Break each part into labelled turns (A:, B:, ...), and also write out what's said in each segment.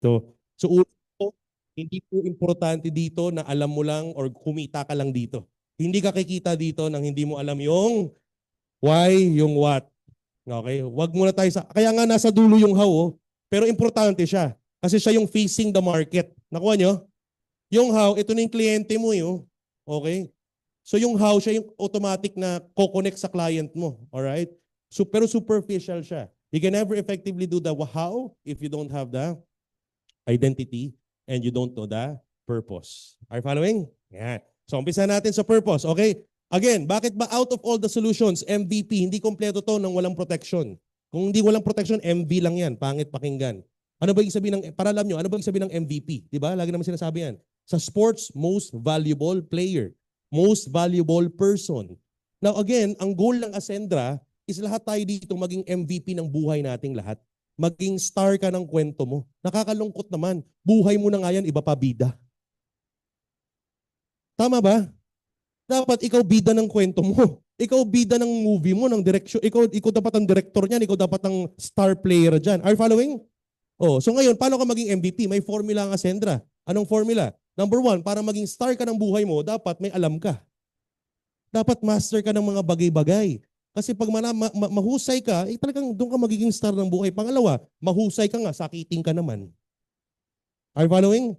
A: So ulo po, hindi po importante dito na alam mo lang or kumita ka lang dito. Hindi ka kikita dito nang hindi mo alam yung why, yung what. Okay? Wag muna tayo sa... Kaya nga nasa dulo yung how, oh. Pero importante siya. Kasi siya yung facing the market. Nakuha nyo? Yung how, ito na yung kliyente mo, yun. Okay? So yung how, siya yung automatic na co-connect sa client mo. Alright? So, pero superficial siya. You can never effectively do the how if you don't have the identity and you don't know the purpose. Are you following? Yan. So umpisa natin sa purpose. Okay? Again, bakit ba out of all the solutions, MVP, hindi kompleto to nang walang protection? Kung hindi walang protection, MV lang yan. Pangit pakinggan. Ano ba yung sabihin ng, para alam nyo, ano ba yung sabihin ng MVP? Diba? Lagi naman sinasabi yan. Sa sports, most valuable player. Most valuable person. Now again, ang goal ng Ascendra is lahat tayo dito maging MVP ng buhay nating lahat. Maging star ka ng kwento mo. Nakakalungkot naman. Buhay mo na nga yan, iba pa bida. Tama ba? Dapat ikaw bida ng kwento mo. Ikaw bida ng movie mo, ng direction. Ikaw dapat ang director niyan. Ikaw dapat ang star player dyan. Are you following? Oh, so ngayon, paano ka maging MVP? May formula ang Ascendra. Anong formula? Number one, para maging star ka ng buhay mo, dapat may alam ka. Dapat master ka ng mga bagay-bagay. Kasi pag mahusay ka, talagang doon ka magiging star ng buhay. Pangalawa, mahusay ka nga, sakitin ka naman. Are you following?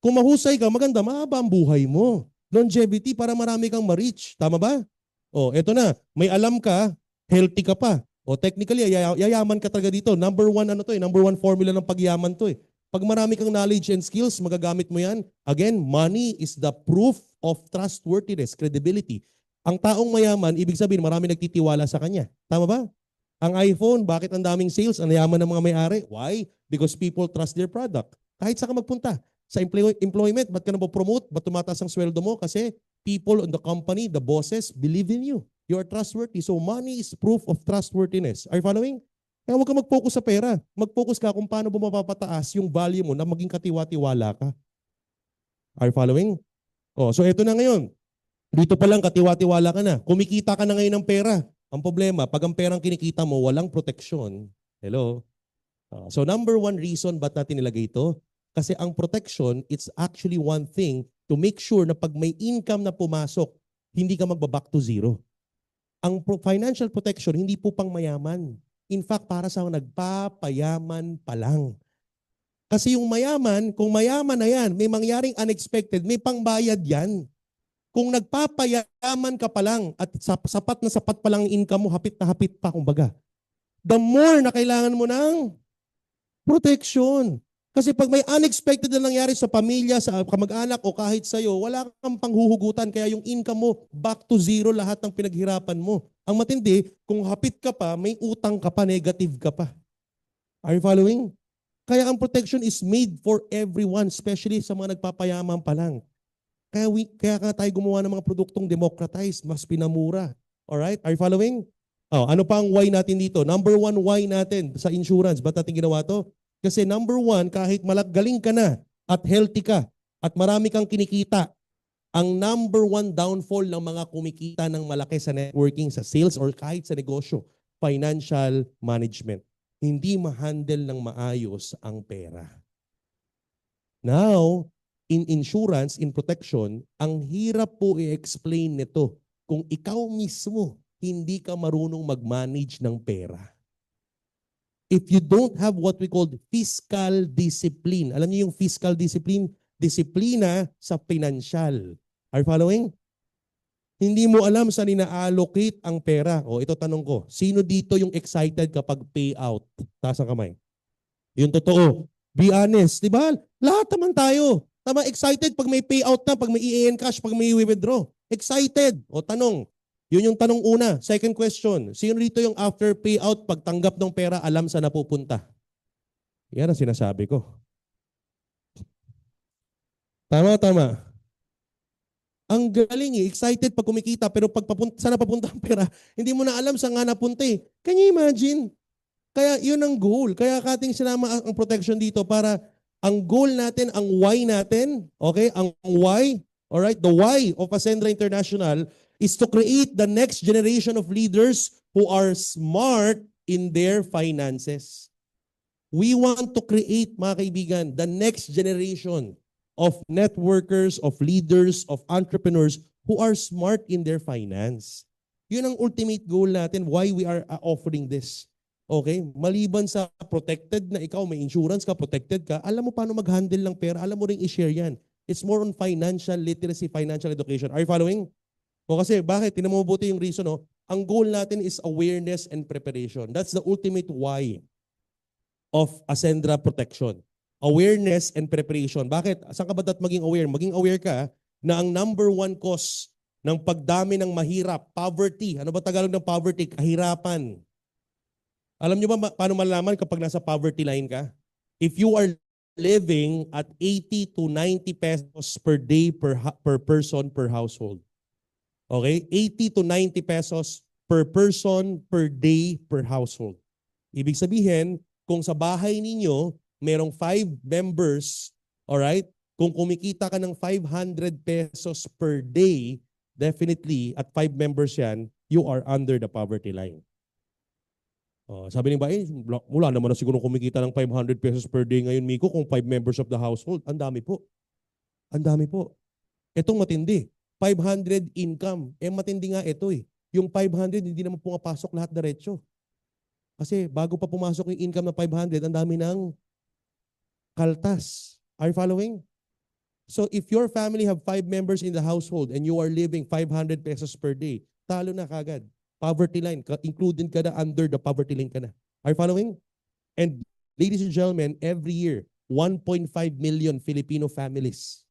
A: Kung mahusay ka, maganda, mahaba ang buhay mo. Longevity para marami kang ma-reach. Tama ba? O, eto na. May alam ka, healthy ka pa. O, technically, yayaman ka talaga dito. Number one, ano to eh? Number one formula ng pagyaman to eh. Pag marami kang knowledge and skills, magagamit mo yan. Again, money is the proof of trustworthiness, credibility. Ang taong mayaman, ibig sabihin, marami nagtitiwala sa kanya. Tama ba? Ang iPhone, bakit ang daming sales? Ang yaman ng mga may-ari? Why? Because people trust their product. Kahit saan ka magpunta. Sa employment, ba't ka na-promote? Ba't tumataas ang sweldo mo? Kasi people in the company, the bosses, believe in you. You are trustworthy. So money is proof of trustworthiness. Are you following? Kaya huwag ka mag-focus sa pera. Mag-focus ka kung paano mo mapapataas yung value mo na maging katiwa-tiwala ka. Are you following? Oh, so ito na ngayon. Dito pa lang katiwa-tiwala ka na. Kumikita ka na ngayon ng pera. Ang problema, pag ang perang kinikita mo, walang proteksyon. Hello? So number one reason ba't natin nilagay ito? Kasi ang protection, it's actually one thing to make sure na pag may income na pumasok, hindi ka magbaback to zero. Ang financial protection, hindi po pang mayaman. In fact, para sa nagpapayaman pa lang. Kasi yung mayaman, kung mayaman na yan, may mangyaring unexpected, may pangbayad yan. Kung nagpapayaman ka pa lang at sapat na sapat pa lang income mo, hapit na hapit pa, kumbaga, the more na kailangan mo ng protection. Kasi pag may unexpected na nangyari sa pamilya, sa kamag-anak o kahit sa'yo, wala kang panghuhugutan. Kaya yung income mo, back to zero lahat ng pinaghirapan mo. Ang matindi, kung hapit ka pa, may utang ka pa, negative ka pa. Are you following? Kaya ang protection is made for everyone, especially sa mga nagpapayaman pa lang. Kaya nga tayo gumawa ng mga produktong democratized, mas pinamura. Alright? Are you following? Oh, ano pa ang why natin dito? Number one why natin sa insurance. Ba't natin ginawa to? Kasi number one, kahit galing ka na at healthy ka at marami kang kinikita, ang number one downfall ng mga kumikita ng malaki sa networking, sa sales, or kahit sa negosyo, financial management. Hindi ma-handle ng maayos ang pera. Now, in insurance, in protection, ang hirap po i-explain nito kung ikaw mismo hindi ka marunong mag-manage ng pera. If you don't have what we call fiscal discipline. Alam niyo yung fiscal discipline? Disiplina sa financial. Are you following? Hindi mo alam saan ina-allocate ang pera. O ito tanong ko, sino dito yung excited kapag payout? Taas ang kamay. Yung totoo. Be honest, di ba? Lahat naman tayo. Tama, excited pag may payout na, pag may i-encash, pag may i-withdraw. Excited. O tanong, yun yung tanong una. Second question, sino dito yung after payout, pagtanggap ng pera, alam saan napupunta? Yan ang sinasabi ko. Tama. Ang galing eh, excited pag kumikita, pero pag saan napapunta ang pera, hindi mo na alam saan nga napunta eh. Can you imagine? Kaya yun ang goal. Kaya kating sinama ang protection dito para ang goal natin, ang why natin, okay? Ang why, alright? The why of Ascendra International is to create the next generation of leaders who are smart in their finances. We want to create, mga kaibigan, the next generation of networkers, of leaders, of entrepreneurs who are smart in their finance. Yun ang ultimate goal natin, why we are offering this. Okay? Maliban sa protected na ikaw, may insurance ka, protected ka, alam mo paano mag-handle ng pera, alam mo rin i-share yan. It's more on financial literacy, financial education. Are you following? O kasi bakit? Tinan mo mabuti yung reason. No? Ang goal natin is awareness and preparation. That's the ultimate why of Ascendra Protection. Awareness and preparation. Bakit? Saan ka ba dapat maging aware? Maging aware ka na ang number one cause ng pagdami ng mahirap, poverty. Ano ba Tagalog ng poverty? Kahirapan. Alam nyo ba paano malalaman kapag nasa poverty line ka? If you are living at 80 to 90 pesos per day per person per household. Okay? 80 to 90 pesos per person per day per household. Ibig sabihin, kung sa bahay ninyo, merong 5 members, alright? Kung kumikita ka ng 500 pesos per day, definitely, at 5 members yan, you are under the poverty line. Sabi ng bahay, wala naman na siguro kumikita ng 500 pesos per day ngayon, Miko, kung 5 members of the household. Ang dami po. Ang dami po. Itong matindi. 500 income. Matindi nga ito eh. Yung 500, hindi naman pumapasok lahat diretso. Kasi bago pa pumasok yung income na 500, ang dami ng kaltas. Are you following? So if your family have 5 members in the household and you are living 500 pesos per day, talo na kagad. Poverty line, included ka na, under the poverty line ka na. Are you following? And ladies and gentlemen, every year, 1.5 million Filipino families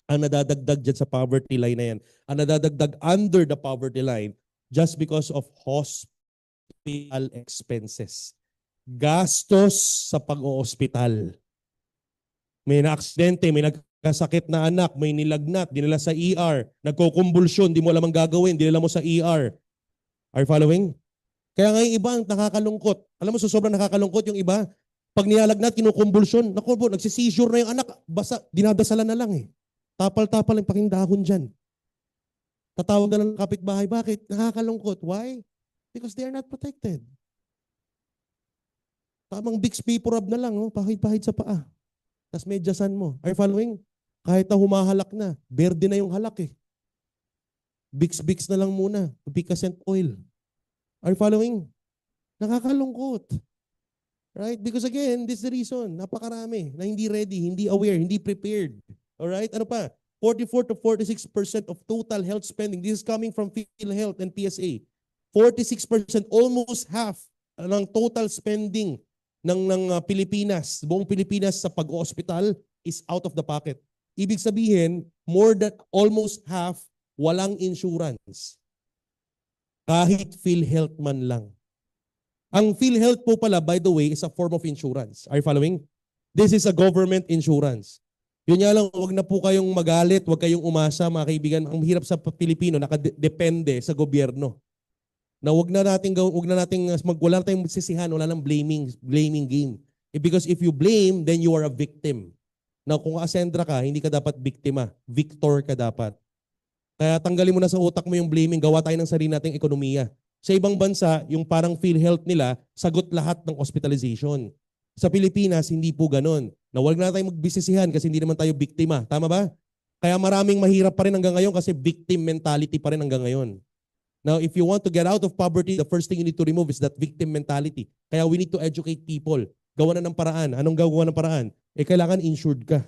A: ang nadadagdag dyan sa poverty line na yan. Ang nadadagdag under the poverty line just because of hospital expenses. Gastos sa pag-oospital. May na-aksidente, may nagkasakit na anak, may nilagnat, dinala sa ER, nagkukumbulsyon, di mo alam ang gagawin, dinala mo sa ER. Are you following? Kaya nga yung iba ang nakakalungkot. Alam mo, sobrang nakakalungkot yung iba. Pag niyalagnat, kinukumbulsyon, naku po, nagsisizure na yung anak, basta dinadasalan na lang eh. Tapal-tapal ang paking dahon dyan. Tatawag na lang ng kapitbahay. Bakit? Nakakalungkot. Why? Because they are not protected. Tamang Bixby Purab na lang, oh, pahid-pahid sa paa. Tapos medyasan mo. Are you following? Kahit na humahalak na, berde na yung halak eh. Bix-bix na lang muna. Bicascent oil. Are you following? Nakakalungkot. Right? Because again, this is the reason. Napakarami na hindi ready, hindi aware, hindi prepared. Alright? Ano pa? 44 to 46% of total health spending. This is coming from PhilHealth and PSA. 46%, almost half ng total spending ng Pilipinas, buong Pilipinas sa pag-hospital is out of the pocket. Ibig sabihin, more than almost half walang insurance. Kahit PhilHealth man lang. Ang PhilHealth po pala, by the way, is a form of insurance. Are you following? This is a government insurance. Yun nga lang, wag na po kayong magalit, wag kayong umasa, mga kaibigan. Ang hirap sa Pilipino, nakadepende sa gobyerno. Na wag na nating wala tayong magsisihan, wala nang blaming game. Because if you blame, then you are a victim. Na kung Ascendra ka, hindi ka dapat biktima. Victor ka dapat. Kaya tanggalin mo na sa utak mo yung blaming, gawa tayo ng sarili nating ekonomiya. Sa ibang bansa, yung parang PhilHealth nila, sagot lahat ng hospitalization. Sa Pilipinas, hindi po ganun. Na wag na tayong magbisisihan kasi hindi naman tayo biktima. Tama ba? Kaya maraming mahirap pa rin hanggang ngayon kasi victim mentality pa rin hanggang ngayon. Now, if you want to get out of poverty, the first thing you need to remove is that victim mentality. Kaya we need to educate people. Gawa na ng paraan. Anong gawa ng paraan? Kailangan insured ka.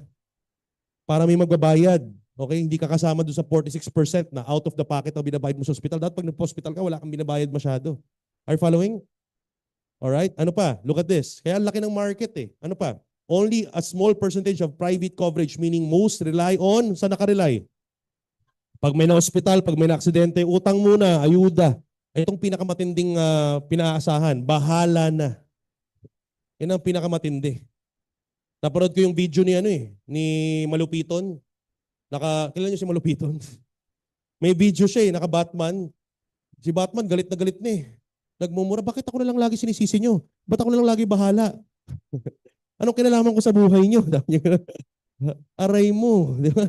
A: Para may magbabayad. Okay? Hindi ka kasama doon sa 46% na out of the pocket na binabayad mo sa hospital. Dapat pag nag-hospital ka, wala kang binabayad masyado. Are you following? Alright? Ano pa? Look at this. Kaya laki ng market eh. Ano pa? Only a small percentage of private coverage, meaning most rely on, saan nakarely? Pag may na-hospital, pag may na-aksidente, utang muna, ayuda. Itong pinakamatinding pinaasahan, bahala na. Yan ang pinakamatindi. Napanood ko yung video ni ni Malupiton. Kilala niyo si Malupiton? May video siya naka-Batman. Si Batman galit na eh. Nagmumura, bakit ako na lang lagi sinisisi nyo? Ba't ako na lang lagi bahala? Anong kinalaman ko sa buhay nyo? Aray mo. Di ba?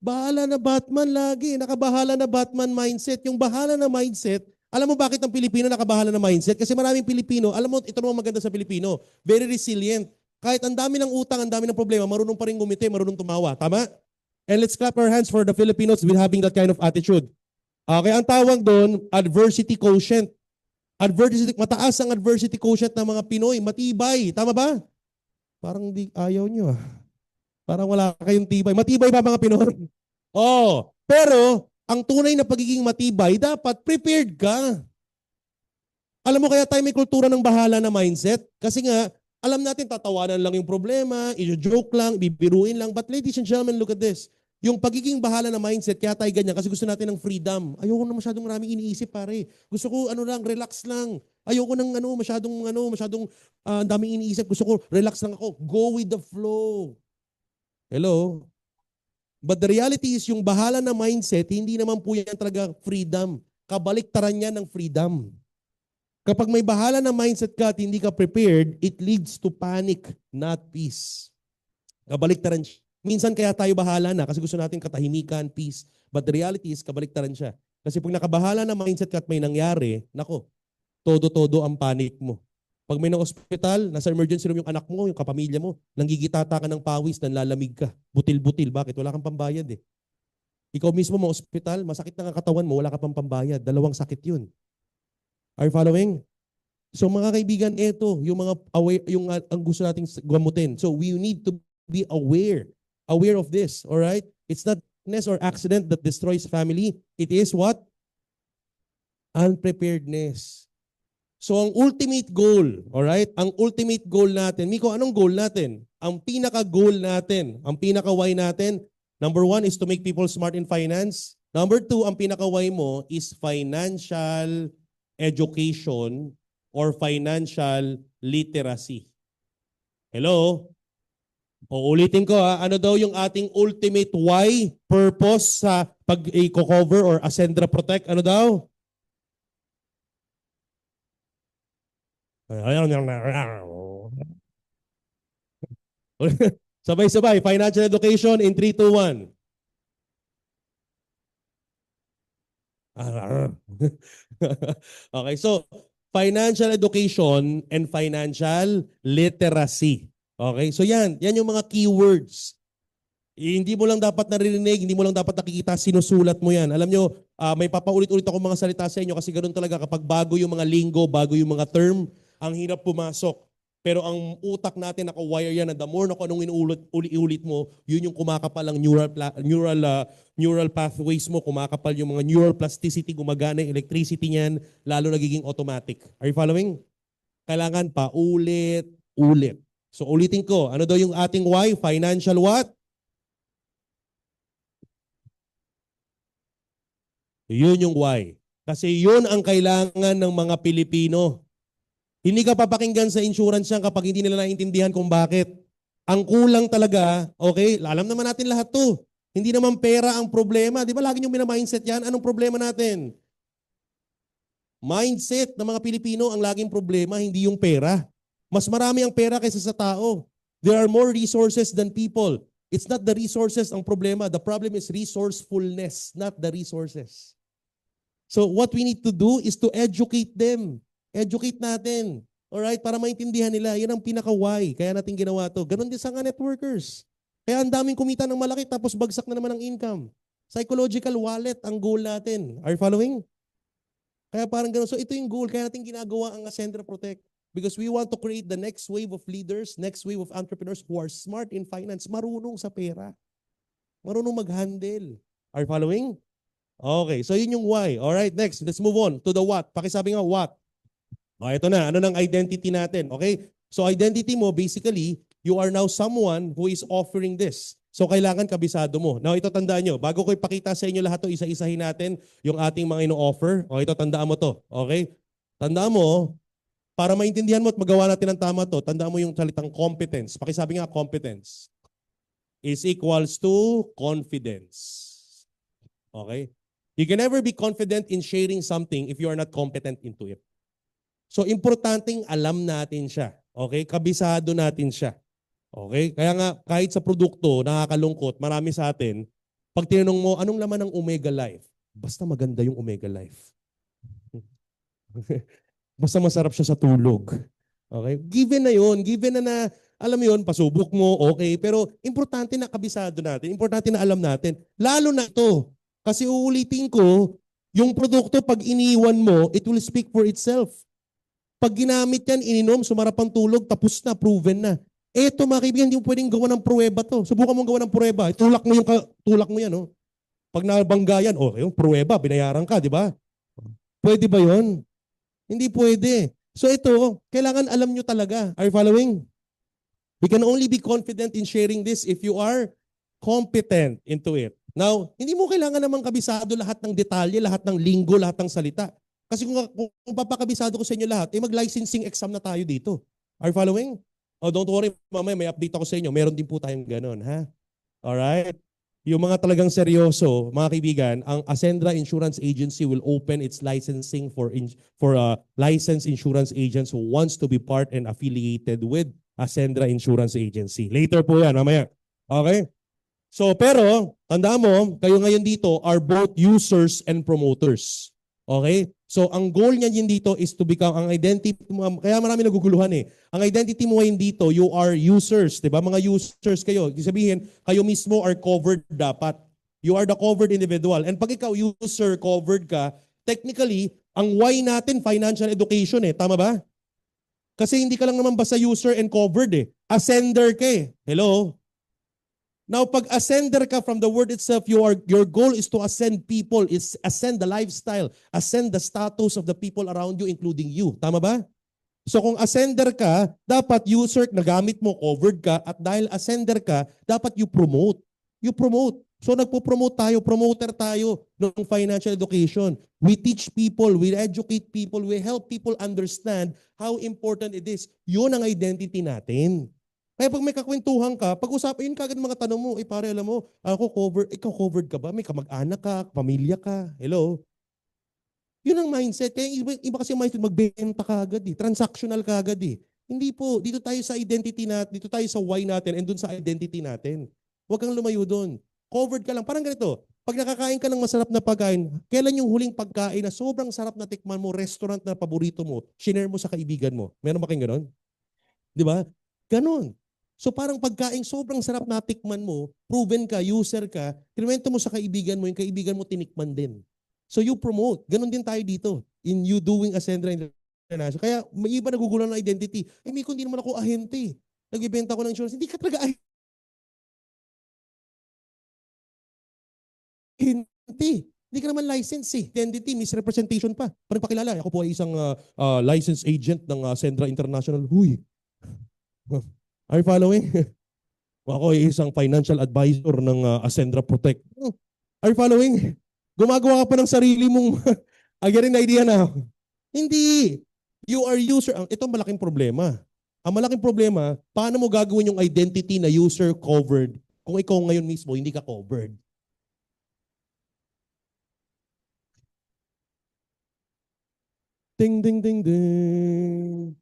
A: Bahala na Batman lagi. Nakabahala na Batman mindset. Yung bahala na mindset, Alam mo bakit ang Pilipino nakabahala ng mindset? Kasi maraming Pilipino, alam mo, ito naman maganda sa Pilipino, very resilient. Kahit ang dami ng utang, ang dami ng problema, marunong pa rin ngumiti, marunong tumawa. Tama? And let's clap our hands for the Filipinos with having that kind of attitude. Okay, ang tawag doon, adversity quotient. Mataas ang adversity quotient ng mga Pinoy, matibay. Tama ba? Parang ayaw nyo ah. Parang wala kayong tibay. Matibay ba mga Pinoy? Oh, pero ang tunay na pagiging matibay, dapat prepared ka. Alam mo kaya tayo may kultura ng bahala na mindset? Kasi nga, alam natin tatawanan lang yung problema, i-joke lang, bibiruin lang. But ladies and gentlemen, look at this. Yung pagiging bahala na mindset, kaya tayo ganyan kasi gusto natin ng freedom. Ayoko na masyadong maraming iniisip pare. Gusto ko relax lang. Ayoko ng masyadong daming iniisip. Gusto ko relax lang ako. Go with the flow. Hello? But the reality is yung bahala na mindset, hindi naman po yan talaga freedom. Kabaliktaran yan ng freedom. Kapag may bahala na mindset ka at hindi ka prepared, it leads to panic, not peace. Kabaliktaran siya. Minsan kaya tayo bahala na kasi gusto natin katahimikan, peace. But the reality is kabaliktaran siya. Kasi pag nakabahala na mindset ka at may nangyari, nako, todo-todo ang panic mo. Pag may na-hospital, nasa emergency room yung anak mo, yung kapamilya mo, nanggigitata ka ng pawis, nanlalamig ka. Butil-butil. Bakit? Wala kang pambayad eh. Ikaw mismo mo hospital, masakit na ang katawan mo, wala ka pang pambayad. Dalawang sakit yun. Are you following? So mga kaibigan, ito, yung mga ang gusto nating gamutin. So we need to be aware of this, all right? It's not sickness or accident that destroys family. It is what? Unpreparedness. So ang ultimate goal, all right? Ang ultimate goal natin, Miko, anong goal natin? Ang pinaka-goal natin, ang pinaka-why natin, number 1 is to make people smart in finance. Number 2, ang pinaka-why mo is financial education or financial literacy. Hello? Uulitin ko ha, ano daw yung ating ultimate why, purpose sa pag-cover or Ascendra Protect? Ano daw? Sabay-sabay, financial education in 3, 2, 1. Okay, so financial education and financial literacy. Okay, so yan yung mga keywords. Hindi mo lang dapat naririnig, hindi mo lang dapat nakikita, sinusulat mo yan. Alam nyo, may papaulit-ulit ako mga salita sa inyo kasi ganoon talaga kapag bago yung mga lingo, bago yung mga term, ang hirap pumasok. Pero ang utak natin naka-wire yan na the more na kung anong inuulit mo, yun yung kumakapal ang neural pathways mo, kumakapal yung mga neural plasticity, gumagana yung electricity niyan, lalo nagiging automatic. Are you following? Kailangan pa ulit. So ulitin ko, ano daw yung ating why? Financial what? Yun yung why. Kasi yun ang kailangan ng mga Pilipino. Hindi ka papakinggan sa insurance yan kapag hindi nila naiintindihan kung bakit. Ang kulang talaga, okay, alam naman natin lahat to. Hindi naman pera ang problema. Di ba lagi niyong minamindset yan? Anong problema natin? Mindset ng mga Pilipino ang laging problema, hindi yung pera. Mas marami ang pera kaysa sa tao. There are more resources than people. It's not the resources ang problema. The problem is resourcefulness, not the resources. So what we need to do is to educate them. Educate natin. Alright? Para maintindihan nila. Yan ang pinaka-why. Kaya natin ginawa to. Ganon din sa nga networkers. Kaya ang daming kumita ng malaki tapos bagsak na naman ang income. Psychological wallet ang goal natin. Are you following? Kaya parang ganon. So ito yung goal. Kaya natin ginagawa ang Ascendra Protect. Because we want to create the next wave of leaders, next wave of entrepreneurs who are smart in finance, marunong sa pera. Marunong mag-handle. Are you following? Okay, so yun yung why. Alright, next, let's move on to the what. Pakisabi nga, what? O, ito na. Ano ng identity natin? Okay? So identity mo, basically, you are now someone who is offering this. So kailangan kabisado mo. Now, ito tandaan nyo. Bago ko ipakita sa inyo lahat to, isa-isahin natin yung ating mga ino-offer. O, ito tandaan mo to. Okay? Tandaan mo, para maintindihan mo at magawa natin ang tama to, tandaan mo yung salitang competence. Pakisabi nga, competence is equals to confidence. Okay? You can never be confident in sharing something if you are not competent into it. So, importanteng alam natin siya. Okay? Kabisado natin siya. Okay? Kaya nga, kahit sa produkto, nakakalungkot, marami sa atin, pag tinanong mo, anong laman ng Omega Life? Basta maganda yung Omega Life. Basta masarap siya sa tulog. Okay? Given na yun. Given na alam mo yun, pasubok mo, okay. Pero importante na kabisado natin. Importante na alam natin. Lalo na ito. Kasi uulitin ko, yung produkto pag iniwan mo, it will speak for itself. Pag ginamit yan, ininom, sumarap ang tulog, tapos na, proven na. Eto mga kaibigan, hindi mo pwedeng gawa ng pruweba to. Subukan mong gawa ng pruweba. Tulak mo yan. Oh. Pag nabangga yan, okay, yung pruweba, binayaran ka, di ba? Pwede ba yon? Hindi pwede. So ito, kailangan alam nyo talaga. Are you following? We can only be confident in sharing this if you are competent into it. Now, hindi mo kailangan namang kabisado lahat ng detalye, lahat ng linggo, lahat ng salita. Kasi kung papakabisado ko sa inyo lahat, mag-licensing exam na tayo dito. Are you following? Oh, don't worry, mamaya may update ako sa inyo. Meron din po tayong ganun, ha? Alright? Yung mga talagang seryoso, mga kaibigan, ang Ascendra Insurance Agency will open its licensing for licensed insurance agents who wants to be part and affiliated with Ascendra Insurance Agency. Later po yan, mamaya. Okay? So, pero, tandaan mo, kayo ngayon dito are both users and promoters. Okay? So, ang goal niyan yun dito is to become, ang identity mo, kaya marami naguguluhan eh. Ang identity mo ngayon dito, you are users, di ba? Mga users kayo. Ibig sabihin, kayo mismo are covered dapat. You are the covered individual. And pag ikaw user, covered ka, technically, ang why natin, financial education eh. Tama ba? Kasi hindi ka lang naman basta user and covered eh. Ascender ka eh. Hello? Now, pag ascender ka from the word itself, your goal is to ascend people, is ascend the lifestyle, ascend the status of the people around you, including you. Tama ba? So kung ascender ka, dapat user, nagamit mo, covered ka, at dahil ascender ka, dapat you promote. You promote. So nagpo-promote tayo, promoter tayo ng financial education. We teach people, we educate people, we help people understand how important it is. Yun ang identity natin. Kaya pag may kakwentuhan ka, pag-usapan yun kagad mga tanong mo, pare alam mo, ako covered, ikaw covered ka ba? May kamag-anak ka, pamilya ka, hello? Yun ang mindset. Kaya iba kasi mindset, magbenta ka agad eh, transactional ka agad eh. Hindi po, dito tayo sa identity natin, dito tayo sa why natin and dun sa identity natin. Huwag kang lumayo dun. Covered ka lang. Parang ganito, pag nakakain ka ng masarap na pagkain, kailan yung huling pagkain na sobrang sarap na tikman mo, restaurant na paborito mo, shinare mo sa kaibigan mo? Meron ba kayong ganon? Di ba? Ganon. So parang pagkain sobrang sarap na tikman mo, proven ka, user ka, kinuwento mo sa kaibigan mo, yung kaibigan mo tinikman din. So you promote. Ganon din tayo dito in you doing Ascendra International. Kaya may iba nagugulan ng identity. Miko, hindi naman ako ahente. Nagbibenta ko ng insurance. Hindi ka talaga ahente. Hindi ka naman license eh. Identity, misrepresentation pa. Parang pakilala. Ako po ay isang licensed agent ng Ascendra International. Huy. Are you following? Ako ay isang financial advisor ng Ascendra Protect. Are you following? Gumagawa ka pa ng sarili mong getting the idea na. Hindi. You are user. Ito ang malaking problema. Ang malaking problema, paano mo gagawin yung identity na user covered kung ikaw ngayon mismo hindi ka covered? Ding, ding, ding, ding.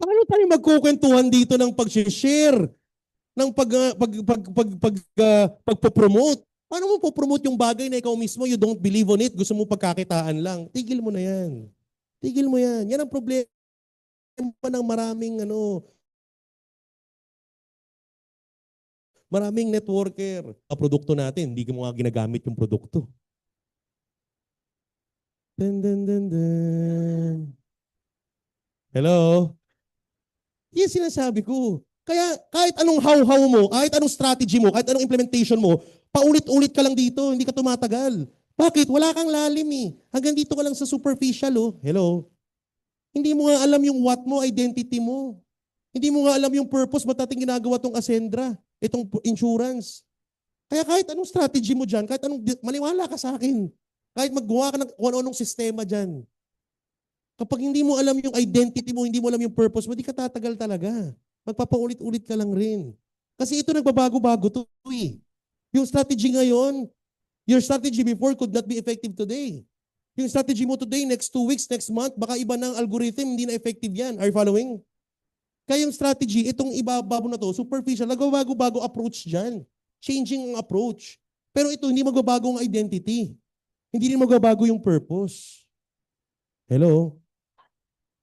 A: Paano tayo magkukwentuhan dito ng pag-share, ng pagpo-promote? Paano mo po-promote yung bagay na ikaw mismo, you don't believe on it, gusto mo pagkakitaan lang? Tigil mo na yan. Tigil mo yan. Yan ang problema ng maraming networker. Ang produkto natin, hindi mo nga ginagamit yung produkto. Dun, dun, dun, dun. Hello? Yan sinasabi ko. Kaya kahit anong how-how mo, kahit anong strategy mo, kahit anong implementation mo, paulit-ulit ka lang dito, hindi ka tumatagal. Bakit? Wala kang lalim eh. Hanggang dito ka lang sa superficial oh. Hello? Hindi mo nga alam yung what mo, identity mo. Hindi mo nga alam yung purpose, ba't natin ginagawa tong Ascendra, itong insurance. Kaya kahit anong strategy mo dyan, kahit anong, maniwala ka sa akin. Kahit maggawa ka ng kung anong sistema dyan. Kapag hindi mo alam yung identity mo, hindi mo alam yung purpose mo, di ka tatagal talaga. Magpapaulit-ulit ka lang rin. Kasi ito nagbabago-bago to eh. Yung strategy ngayon, your strategy before could not be effective today. Yung strategy mo today, next 2 weeks, next month, baka iba ng algorithm, hindi na effective yan. Are you following? Kaya yung strategy, itong ibababo na to, superficial, nagbabago-bago approach dyan. Changing ang approach. Pero ito, hindi magbabago ang identity. Hindi rin magbabago yung purpose. Hello?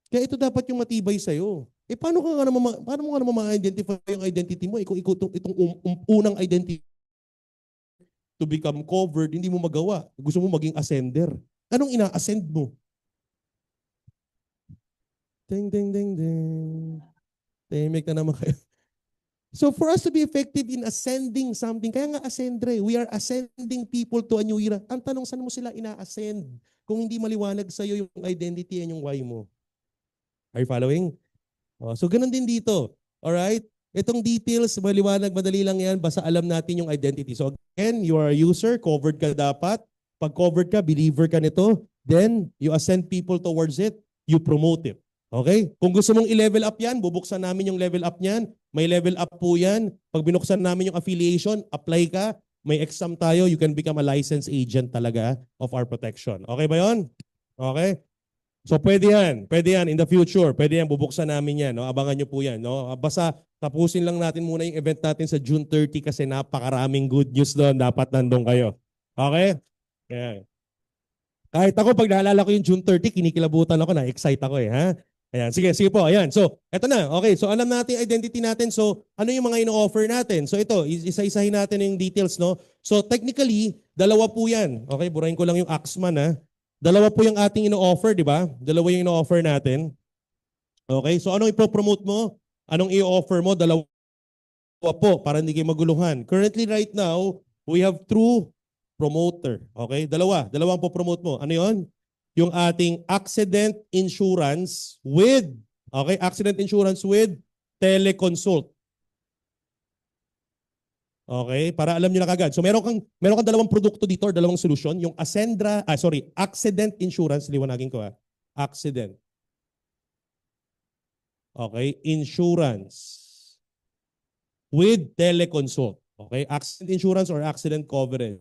A: Kaya ito dapat yung matibay sa'yo. Eh paano mo nga naman ma-identify yung identity mo? Itong unang identity to become covered, hindi mo magawa. Gusto mo maging ascender. Anong ina-ascend mo? Ding, ding, ding, ding. Tahimik na naman kayo. So for us to be effective in ascending something, kaya nga ascendre, we are ascending people to a new era. Ang tanong, saan mo sila ina-ascend? Kung hindi maliwanag sa'yo yung identity and yung why mo. Are you following? Oh, so ganun din dito. Alright? Itong details, maliwanag, madali lang yan, basta alam natin yung identity. So again, you are a user, covered ka dapat. Pag covered ka, believer ka nito, then you ascend people towards it, you promote it. Okay? Kung gusto mong i-level up yan, bubuksan namin yung level up niyan. May level up po yan. Pag binuksan namin yung affiliation, apply ka. May exam tayo, you can become a licensed agent talaga of our protection. Okay ba yon? Okay? So pwede yan in the future. Pwede yan, bubuksan namin yan. No? Abangan nyo po yan. No? Basta tapusin lang natin muna yung event natin sa June 30 kasi napakaraming good news doon. Dapat nandun kayo. Okay? Yeah. Kahit ako, pag naalala ko yung June 30, kinikilabutan ako, na-excite ako eh. Ha? Ayan, sige po. Ayan. So, eto na. Okay, so alam natin yung identity natin. So, ano yung mga ino-offer natin? So, ito, isa-isahin natin yung details, no? So, technically, dalawa po yan. Okay, burahin ko lang yung Axman, ha? Dalawa po yung ating ino-offer, di ba? Dalawa yung ino-offer natin. Okay, so anong ipopromote mo? Anong i-offer mo? Dalawa po, para hindi kayo maguluhan. Currently, right now, we have true promoter. Okay, dalawang po-promote mo. Ano yon? Yung ating accident insurance with, okay, accident insurance with teleconsult. Okay, para alam niyo na kagad. So meron kang dalawang produkto dito or dalawang solution, yung accident insurance, liwanagin ko accident. Okay, insurance with teleconsult. Okay, accident insurance or accident coverage.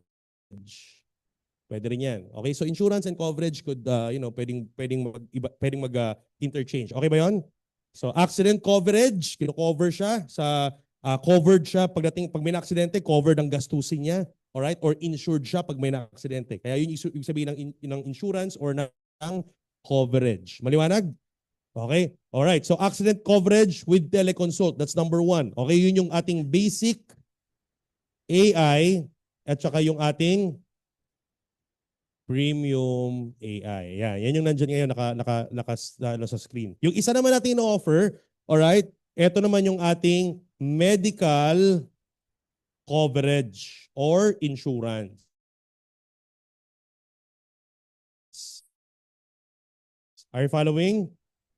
A: Pwede rin 'yan. Okay, so insurance and coverage could pwedeng mag interchange. Okay ba 'yon? So accident coverage, kino-cover siya sa covered siya pag may aksidente, covered ang gastusin niya. All right? Or insured siya pag may aksidente. Kaya yun ibig sabihin ng insurance or ng coverage. Maliwanag? Okay? All right. So accident coverage with teleconsult. That's number one. Okay, yun yung ating basic AI at saka yung ating premium AI. Yan yung nandiyan ngayon naka sa screen. Yung isa naman natin ino-offer, all right? Ito naman yung ating medical coverage or insurance. Are you following?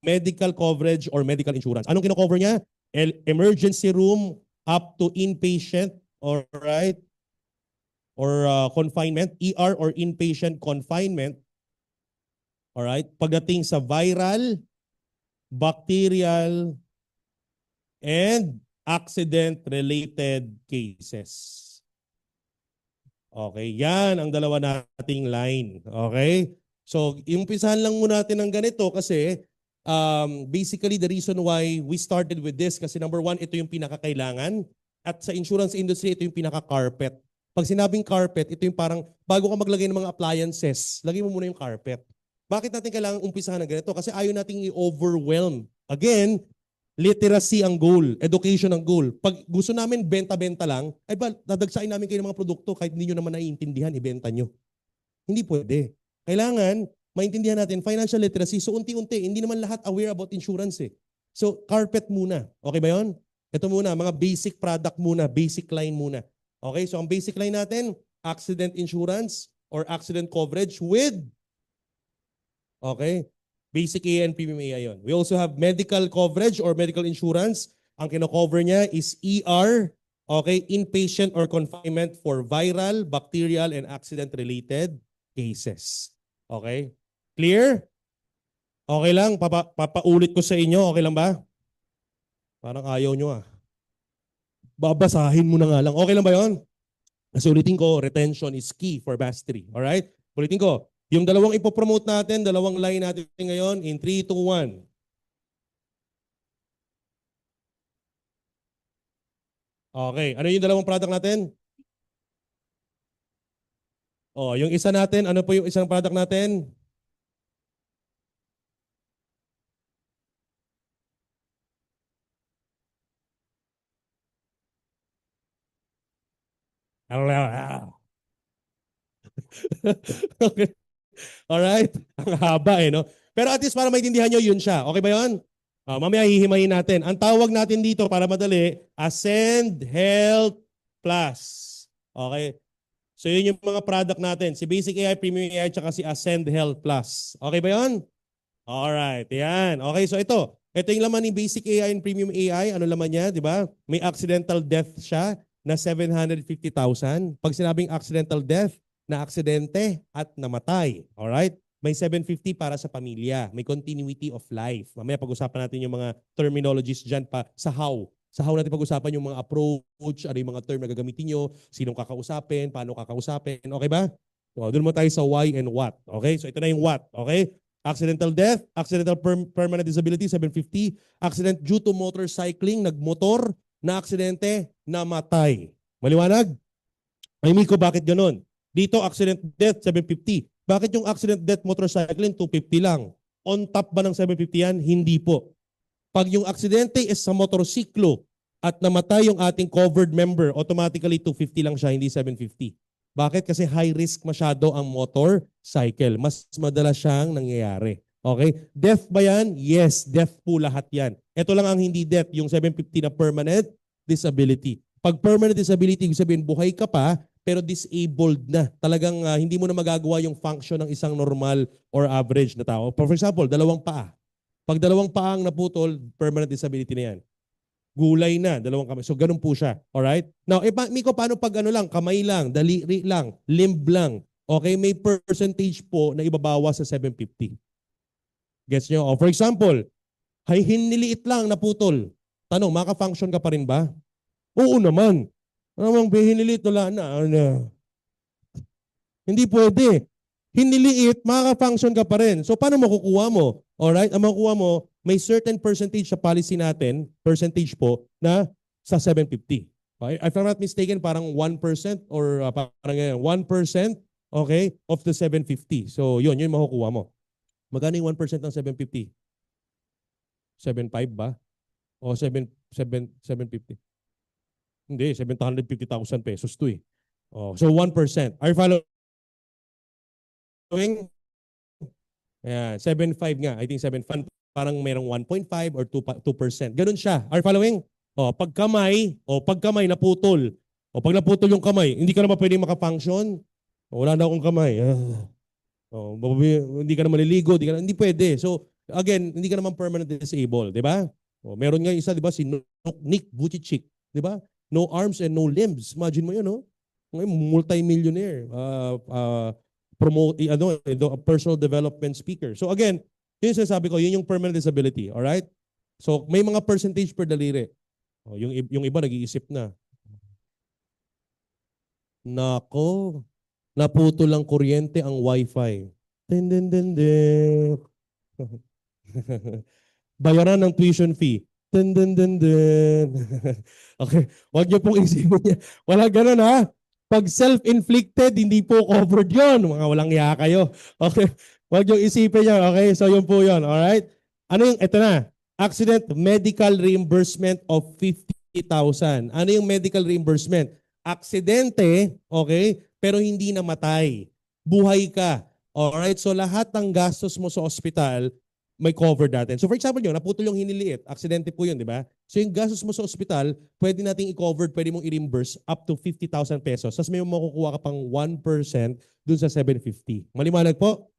A: Medical coverage or medical insurance. Anong kino-cover niya? Emergency room up to inpatient, all right? Or confinement, ER or inpatient confinement. All right? Pagdating sa viral, bacterial, and accident-related cases. Okay, yan ang dalawa nating line. Okay? So, umpisahan lang muna natin ng ganito kasi basically the reason why we started with this kasi number one, ito yung pinakakailangan at sa insurance industry, ito yung pinaka-carpet. Pag sinabing carpet, ito yung parang bago ka maglagay ng mga appliances, lagay mo muna yung carpet. Bakit natin kailangan umpisahan ng ganito? Kasi ayaw nating i-overwhelm. Again, literacy ang goal, education ang goal. Pag gusto namin benta-benta lang, ay ba, dadagsain namin kayo ng mga produkto kahit hindi nyo naman naiintindihan, ibenta nyo. Hindi pwede. Kailangan maintindihan natin financial literacy. So unti-unti, hindi naman lahat aware about insurance eh. So carpet muna. Okay ba yon? Ito muna, mga basic product muna, basic line muna. Okay, so ang basic line natin, accident insurance or accident coverage with, okay, basic AI and premium AI yun. We also have medical coverage or medical insurance. Ang kino-cover niya is ER, okay, inpatient or confinement for viral, bacterial, and accident-related cases. Okay? Clear? Okay lang? Papaulit ko sa inyo. Okay lang ba? Parang ayaw nyo Babasahin mo na nga lang. Okay lang ba yon? Kasi ulitin ko, retention is key for mastery. Alright? Ulitin ko, yung dalawang ipopromote natin, dalawang line natin ngayon in 3, 2, 1. Okay. Ano yung dalawang product natin? Oh, yung isa natin, ano po yung isang product natin? Okay. Alright. Ang haba eh, no? Pero at least para maintindihan nyo, yun siya. Okay ba yun? Mamaya hihimayin natin. Ang tawag natin dito para madali, Ascend Health Plus. Okay? So yun yung mga product natin. Si Basic AI, Premium AI, tsaka si Ascend Health Plus. Okay ba yun? Alright. Yan. Okay, so ito. Ito yung laman ni Basic AI and Premium AI. Ano laman niya, di ba? May accidental death siya na 750,000. Pag sinabing accidental death, na aksidente at namatay. Alright? May 750 para sa pamilya. May continuity of life. Mamaya pag-usapan natin yung mga terminologies dyan pa sa how. Sa how natin pag-usapan yung mga approach, ano yung mga term na gagamitin nyo, sinong kakausapin, paano kakausapin. Okay ba? So, doon mo tayo sa why and what. Okay? So ito na yung what. Okay? Accidental death, accidental permanent disability, 750. Accident due to motorcycling, nagmotor, na aksidente, namatay. Maliwanag? Ay, Miko, bakit ganun? Dito, accident death, 750. Bakit yung accident death motorcycling, 250 lang? On top ba ng 750 yan? Hindi po. Pag yung aksidente is sa motorsiklo at namatay yung ating covered member, automatically 250 lang siya, hindi 750. Bakit? Kasi high risk masyado ang motorcycle. Mas madalas siyang nangyayari. Okay? Death ba yan? Yes, death po lahat yan. Ito lang ang hindi death, yung 750 na permanent disability. Pag permanent disability, ibig sabihin buhay ka pa, pero disabled na. Talagang hindi mo na magagawa yung function ng isang normal or average na tao. For example, dalawang paa. Pag dalawang paang naputol, permanent disability na yan. Gulay na, dalawang kamay. So, ganun po siya. Alright? Now, Miko, paano pag ano lang, kamay lang, daliri lang, limb lang? Okay, may percentage po na ibabawa sa 750. Gets nyo? For example, hiniliit lang naputol. Tanong, maka-function ka pa rin ba? Oo naman. Namang hiniliit, wala na. Ano? Hindi pwede. Hiniliit, makaka-function ka pa rin. So, paano makukuha mo? Alright? Ang makukuha mo, may certain percentage sa policy natin, percentage po, na sa 750. Okay? If I'm not mistaken, parang 1% or parang 1%, okay, of the 750. So, yun makukuha mo. Magkano yung 1% ng 750? 7.5 ba? O 750? Hindi, 750,000 pesos to eh. Oh, so 1%. Are you following? Ayan, 7.5 nga. I think 7.5. Parang mayroong 1.5 or 2%. Ganun siya. Are you following? O, pag kamay naputol. O, pag naputol yung kamay, hindi ka naman pwedeng makafunction. O, wala na akong kamay. O, hindi ka na maliligo. Hindi pwede. So, again, hindi ka naman permanent disabled. Di ba? O, meron nga isa, di ba? Si Nick Vujicic. Di ba? No arms and no limbs. Imagine mo yun, no? Ngayon, multi-millionaire. Promote personal development speaker. So again, yun yung sinasabi ko, yun yung permanent disability, all right? So may mga percentage per daliri. Oh, yung iba nag-iisip na. Nako, naputo lang kuryente ang wifi. Din din din din. Bayaran ng tuition fee. Din din din din. Okay, wag niyo pong isipin niya. Wala ganun ha. Pag self-inflicted, hindi po covered yon. Mga walang iya kayo. Okay, wag niyo isipin niya. Okay, so yun po yun. Alright? Ano yung, ito na. Accident medical reimbursement of 50,000. Ano yung medical reimbursement? Aksidente, okay, pero hindi namatay. Buhay ka. Alright, so lahat ng gastos mo sa ospital, may cover natin. So for example yun, naputol yung hiniliit, aksidente po yun, di ba? So yung gastos mo sa ospital, pwede nating i-cover, pwede mong i-reimburse up to 50,000 pesos. Tapos may makukuha ka pang 1% dun sa 750. Maliwanag po?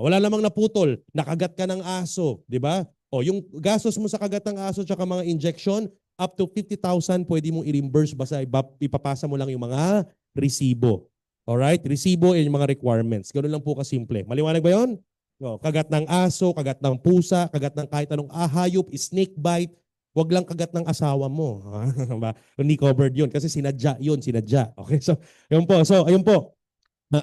A: Wala namang naputol, nakagat ka ng aso, di ba? Yung gastos mo sa kagat ng aso tsaka mga injection, up to 50,000 pwede mong i-reimburse basta ipapasa mo lang yung mga resibo. Alright? Resibo and yung mga requirements. Ganun lang po kasimple. Maliwanag ba yun? Kagat ng aso, kagat ng pusa, kagat ng kahit anong hayop, snake bite, wag lang kagat ng asawa mo. Hindi covered yun kasi sinadya yun, sinadya. Okay, so ayun po. So ayun po.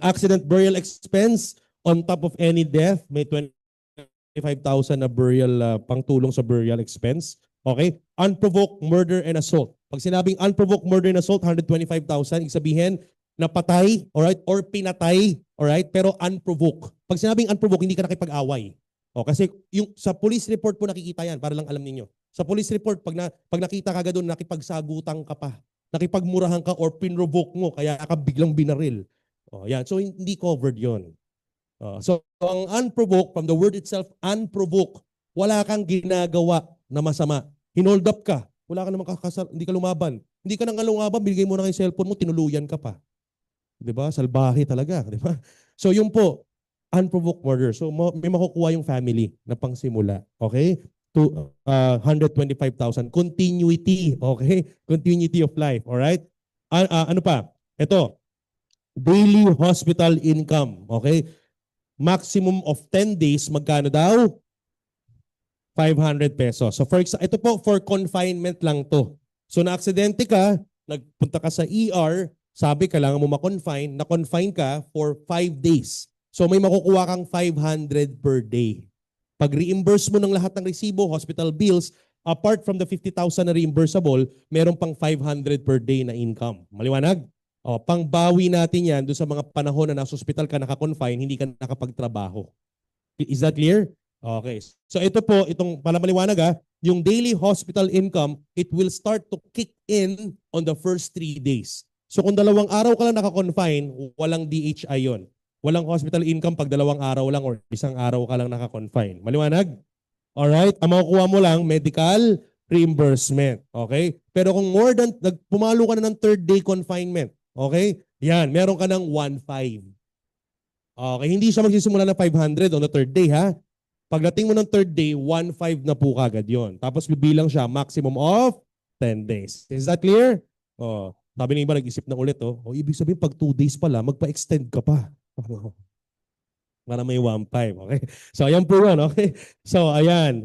A: Accident burial expense on top of any death, may 25,000 na burial pangtulong sa burial expense. Okay? Unprovoked murder and assault. Pag sinabing unprovoked murder and assault, 125,000, ibig sabihin napatay, alright, or pinatay, alright, pero unprovoked. Pag sinabing unprovoked, hindi ka nakipag-away. O, kasi yung sa police report po nakikita yan, para lang alam ninyo. Sa police report, pag nakita ka doon, nakipagsagutan ka pa, nakipagmurahan ka or pinrovoke mo, kaya ka biglang binaril. O, yan. So, hindi covered yon. So, ang unprovoked, from the word itself, unprovoked, wala kang ginagawa na masama. Hinold up ka. Wala ka namang hindi ka lumaban. Hindi ka nang lumaban, binigay mo na yung cellphone mo, tinuluyan ka pa. 'Di ba? Salbahe talaga, 'di ba? So yung po, unprovoked murder. So may makukuha yung family na pangsimula. Okay? To 125,000 continuity, okay? Continuity of life, all right? Ano pa? Ito, daily hospital income, okay? Maximum of 10 days, magkano daw? 500 pesos. So ito po for confinement lang to. So na-aksidente ka, nagpunta ka sa ER, sabi kailangan mo ma-confine, na-confine ka for 5 days. So may makukuha kang 500 per day. Pag reimburse mo ng lahat ng resibo, hospital bills, apart from the 50,000 na reimbursable, meron pang 500 per day na income. Maliwanag? O, pangbawi natin yan doon sa mga panahon na nasa hospital ka naka-confine, hindi ka nakapagtrabaho. Is that clear? Okay. So ito po, itong para maliwanag yung daily hospital income, it will start to kick in on the first 3 days. So kung 2 araw ka lang naka-confine, walang DHI yon. Walang hospital income pag 2 araw lang or 1 araw ka lang naka-confine. Maliwanag? Alright? Ang makukuha mo lang, medical reimbursement. Okay? Pero kung more than, pumalo ka na ng 3rd day confinement, okay? Yan, meron ka ng 1.5. Okay, hindi siya magsisimula ng 500 on the 3rd day, ha? Pagdating mo ng 3rd day, 1.5 na po kagad yon. Tapos bibilang siya maximum of 10 days. Is that clear? Oh, sabi ng iba, nag-isip na ulit. Oh, ibig sabihin, pag 2 days pala, magpa-extend ka pa. Para may 1.5. Okay? So, ayan po yun. Okay? So, ayan.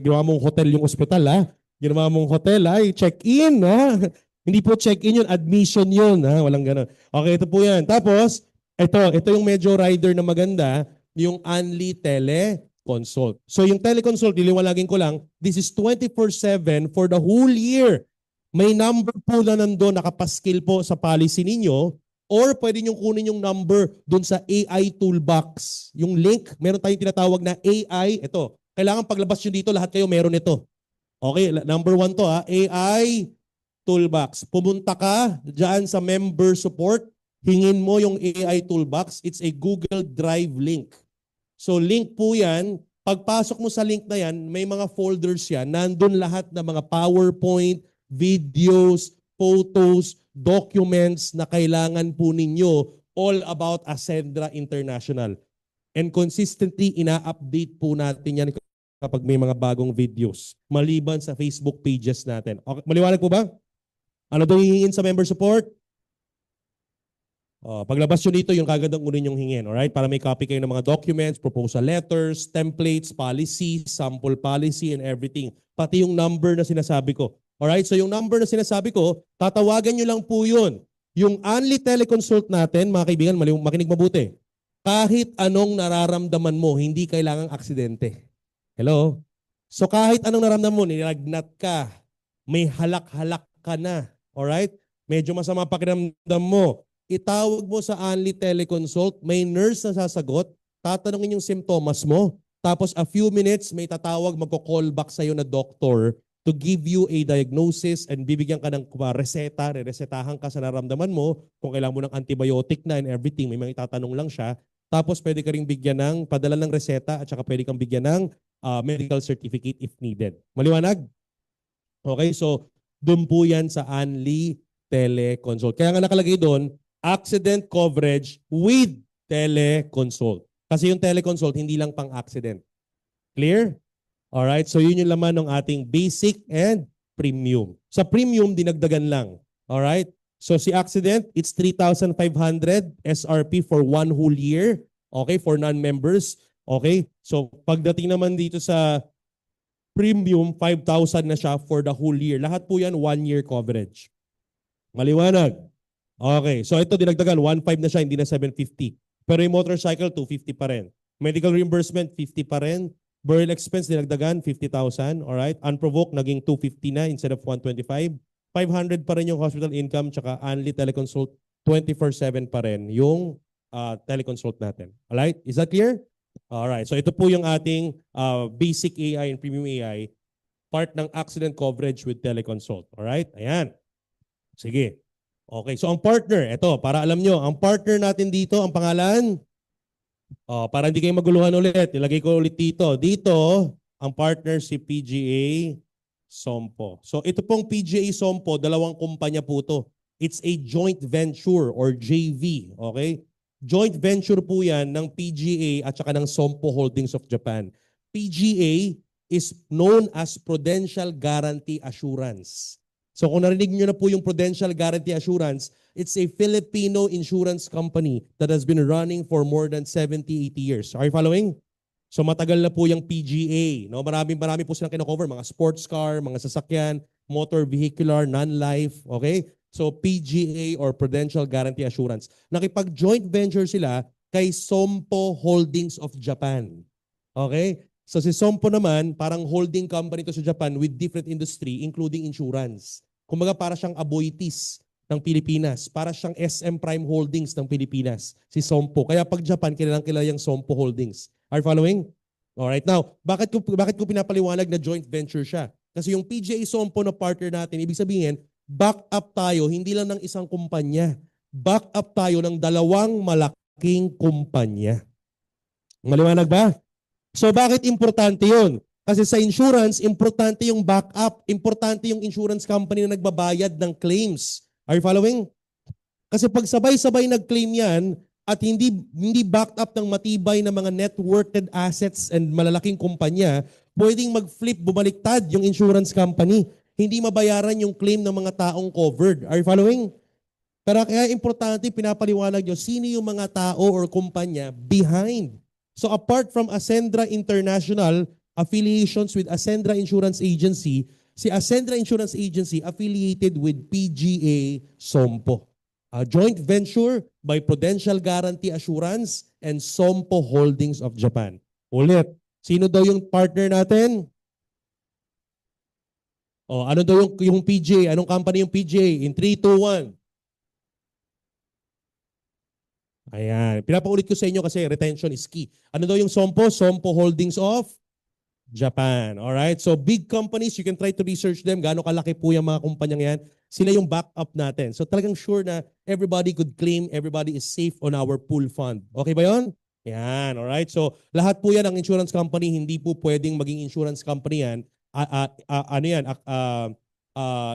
A: Ginawa mong hotel yung hospital, ha? Ginawa mong hotel, ay, check-in, ha? Hindi po check-in yun, admission yun, ha? Walang gano'n. Okay, ito po yan. Tapos, ito yung medyo rider na maganda, yung Unli Teleconsult. So yung teleconsult, niliwanagin ko lang, this is 24/7 for the whole year. May number po na nandun, nakapaskil po sa policy ninyo, or pwede nyo kunin yung number dun sa AI Toolbox. Yung link, meron tayong tinatawag na AI. Ito, kailangan paglabas nyo dito, lahat kayo meron ito. Okay, number 1 to, AI Toolbox. Pumunta ka dyan sa member support, hingin mo yung AI Toolbox. It's a Google Drive link. So link po yan. Pagpasok mo sa link na yan, may mga folders yan. Nandun lahat ng mga PowerPoint, videos, photos, documents na kailangan po ninyo all about Ascendra International. And consistently, ina-update po natin yan kapag may mga bagong videos. Maliban sa Facebook pages natin. Okay, maliwanag po ba? Ano daw hihingin sa member support? Paglabas nyo dito, yung kagad ang unin yung hingin. Alright? Para may copy kayo ng mga documents, proposal letters, templates, policy, sample policy, and everything. Pati yung number na sinasabi ko. Alright? So yung number na sinasabi ko, tatawagan nyo lang po yun. Yung Unli Teleconsult natin, mga kaibigan, makinig mabuti. Kahit anong nararamdaman mo, hindi kailangang aksidente. Hello? So kahit anong nararamdaman mo, nilagnat ka, may halak-halak ka na. Alright? Medyo masama pakiramdam mo. Itawag mo sa Unli Teleconsult, may nurse na sasagot, tatanungin yung symptoms mo, tapos a few minutes may tatawag, magko-call back sa'yo na doctor to give you a diagnosis and bibigyan ka ng reseta, re-resetahan ka sa nararamdaman mo, kung kailangan mo ng antibiotic na and everything, may mga itatanong lang siya, tapos pwede ka rin bigyan ng, padala ng reseta at saka pwede kang bigyan ng medical certificate if needed. Maliwanag? Okay, so doon po yan sa Unli Teleconsult. Kaya nga nakalagay doon, accident coverage with teleconsult. Kasi yung teleconsult, hindi lang pang-accident. Clear? Alright, so yun yung laman ng ating basic and premium. Sa premium, dinagdagan lang. Alright? So si accident, it's 3,500 SRP for 1 whole year. Okay, for non-members. Okay, so pagdating naman dito sa premium, 5,000 na siya for the whole year. Lahat po yan, 1 year coverage. Maliwanag? Okay, so ito dinagdagan, 1.5 na siya, hindi na 750. Pero yung motorcycle, 250 pa rin. Medical reimbursement, 50 pa rin. Burial expense, dinagdagan, 50,000. Alright, unprovoked, naging 250 na instead of 125. 500 pa rin yung hospital income, tsaka Unli Teleconsult, 24/7 pa rin yung teleconsult natin. Alright? Is that clear? Alright. So ito po yung ating basic AI and premium AI, part ng accident coverage with teleconsult. Alright? Ayan. Sige. Okay. So ang partner, ito, para alam nyo, ang partner natin dito, ang pangalan, para hindi kayo maguluhan ulit, ilagay ko ulit dito. Dito, ang partner si PGA Sompo. So ito pong PGA Sompo, dalawang kumpanya po to. It's a joint venture or JV. Okay? Joint venture po yan ng PGA at saka ng Sompo Holdings of Japan. PGA is known as Prudential Guarantee Assurance. So kung narinig nyo na po yung Prudential Guarantee Assurance, it's a Filipino insurance company that has been running for more than 70, 80 years. Are you following? So matagal na po yung PGA. No? Marami po silang kinocover. Mga sports car, mga sasakyan, motor vehicular, non-life. Okay? So PGA or Prudential Guarantee Assurance. Nakipag-joint venture sila kay Sompo Holdings of Japan. Okay? So si Sompo naman, parang holding company to sa Japan with different industry including insurance. Kumbaga para siyang Aboitiz ng Pilipinas. Para siyang SM Prime Holdings ng Pilipinas. Si Sompo. Kaya pag Japan, kilalang kilala yung Sompo Holdings. Are you following? Alright. Now, bakit ko pinapaliwanag na joint venture siya? Kasi yung PGA Sompo na partner natin, ibig sabihin, back up tayo, hindi lang ng isang kumpanya. Back up tayo ng dalawang malaking kumpanya. Maliwanag ba? So bakit importante yun? Kasi sa insurance, importante yung backup. Importante yung insurance company na nagbabayad ng claims. Are you following? Kasi pag sabay-sabay nag-claim yan at hindi backed up ng matibay na mga net-worthed assets and malalaking kumpanya, pwedeng mag-flip, bumaliktad yung insurance company. Hindi mabayaran yung claim ng mga taong covered. Are you following? Pero kaya importante, pinapaliwanag nyo, sino yung mga tao or kumpanya behind. So apart from Ascendra International affiliations with Ascendra Insurance Agency, si Ascendra Insurance Agency affiliated with PGA Sompo. A joint venture by Prudential Guarantee Assurance and Sompo Holdings of Japan. Ulit, sino daw yung partner natin? Ano daw yung PGA? Anong company yung PGA? In 3, 2, 1. Ayan. Pinapaulit ko sa inyo kasi retention is key. Ano daw yung Sompo? Sompo Holdings of Japan. Alright? So big companies, you can try to research them. Gaano kalaki po yung mga kumpanyang yan. Sila yung backup natin. So talagang sure na everybody could claim, everybody is safe on our pool fund. Okay ba yun? Yan. Alright? So lahat po yan ang insurance company. Hindi po pwedeng maging insurance company yan.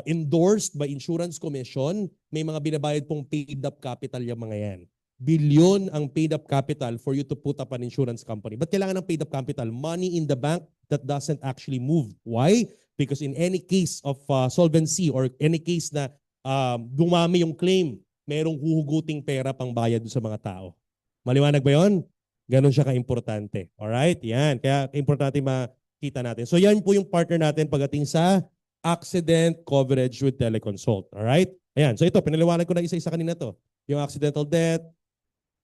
A: Endorsed by Insurance Commission. May mga binabayad pong paid up capital yung mga yan. Bilyon ang paid up capital for you to put up an insurance company. But kailangan ng paid up capital? Money in the bank that doesn't actually move. Why? Because in any case of solvency or any case na dumami yung claim, merong huhuguting pera pang bayad sa mga tao. Maliwanag ba yun? Ganon siya ka-importante. Alright? Yan. Kaya importante makita natin. So yan po yung partner natin pagdating sa accident coverage with teleconsult. Alright? Ayan. So ito, pinaliwanag ko na isa-isa kanina to. Yung accidental death,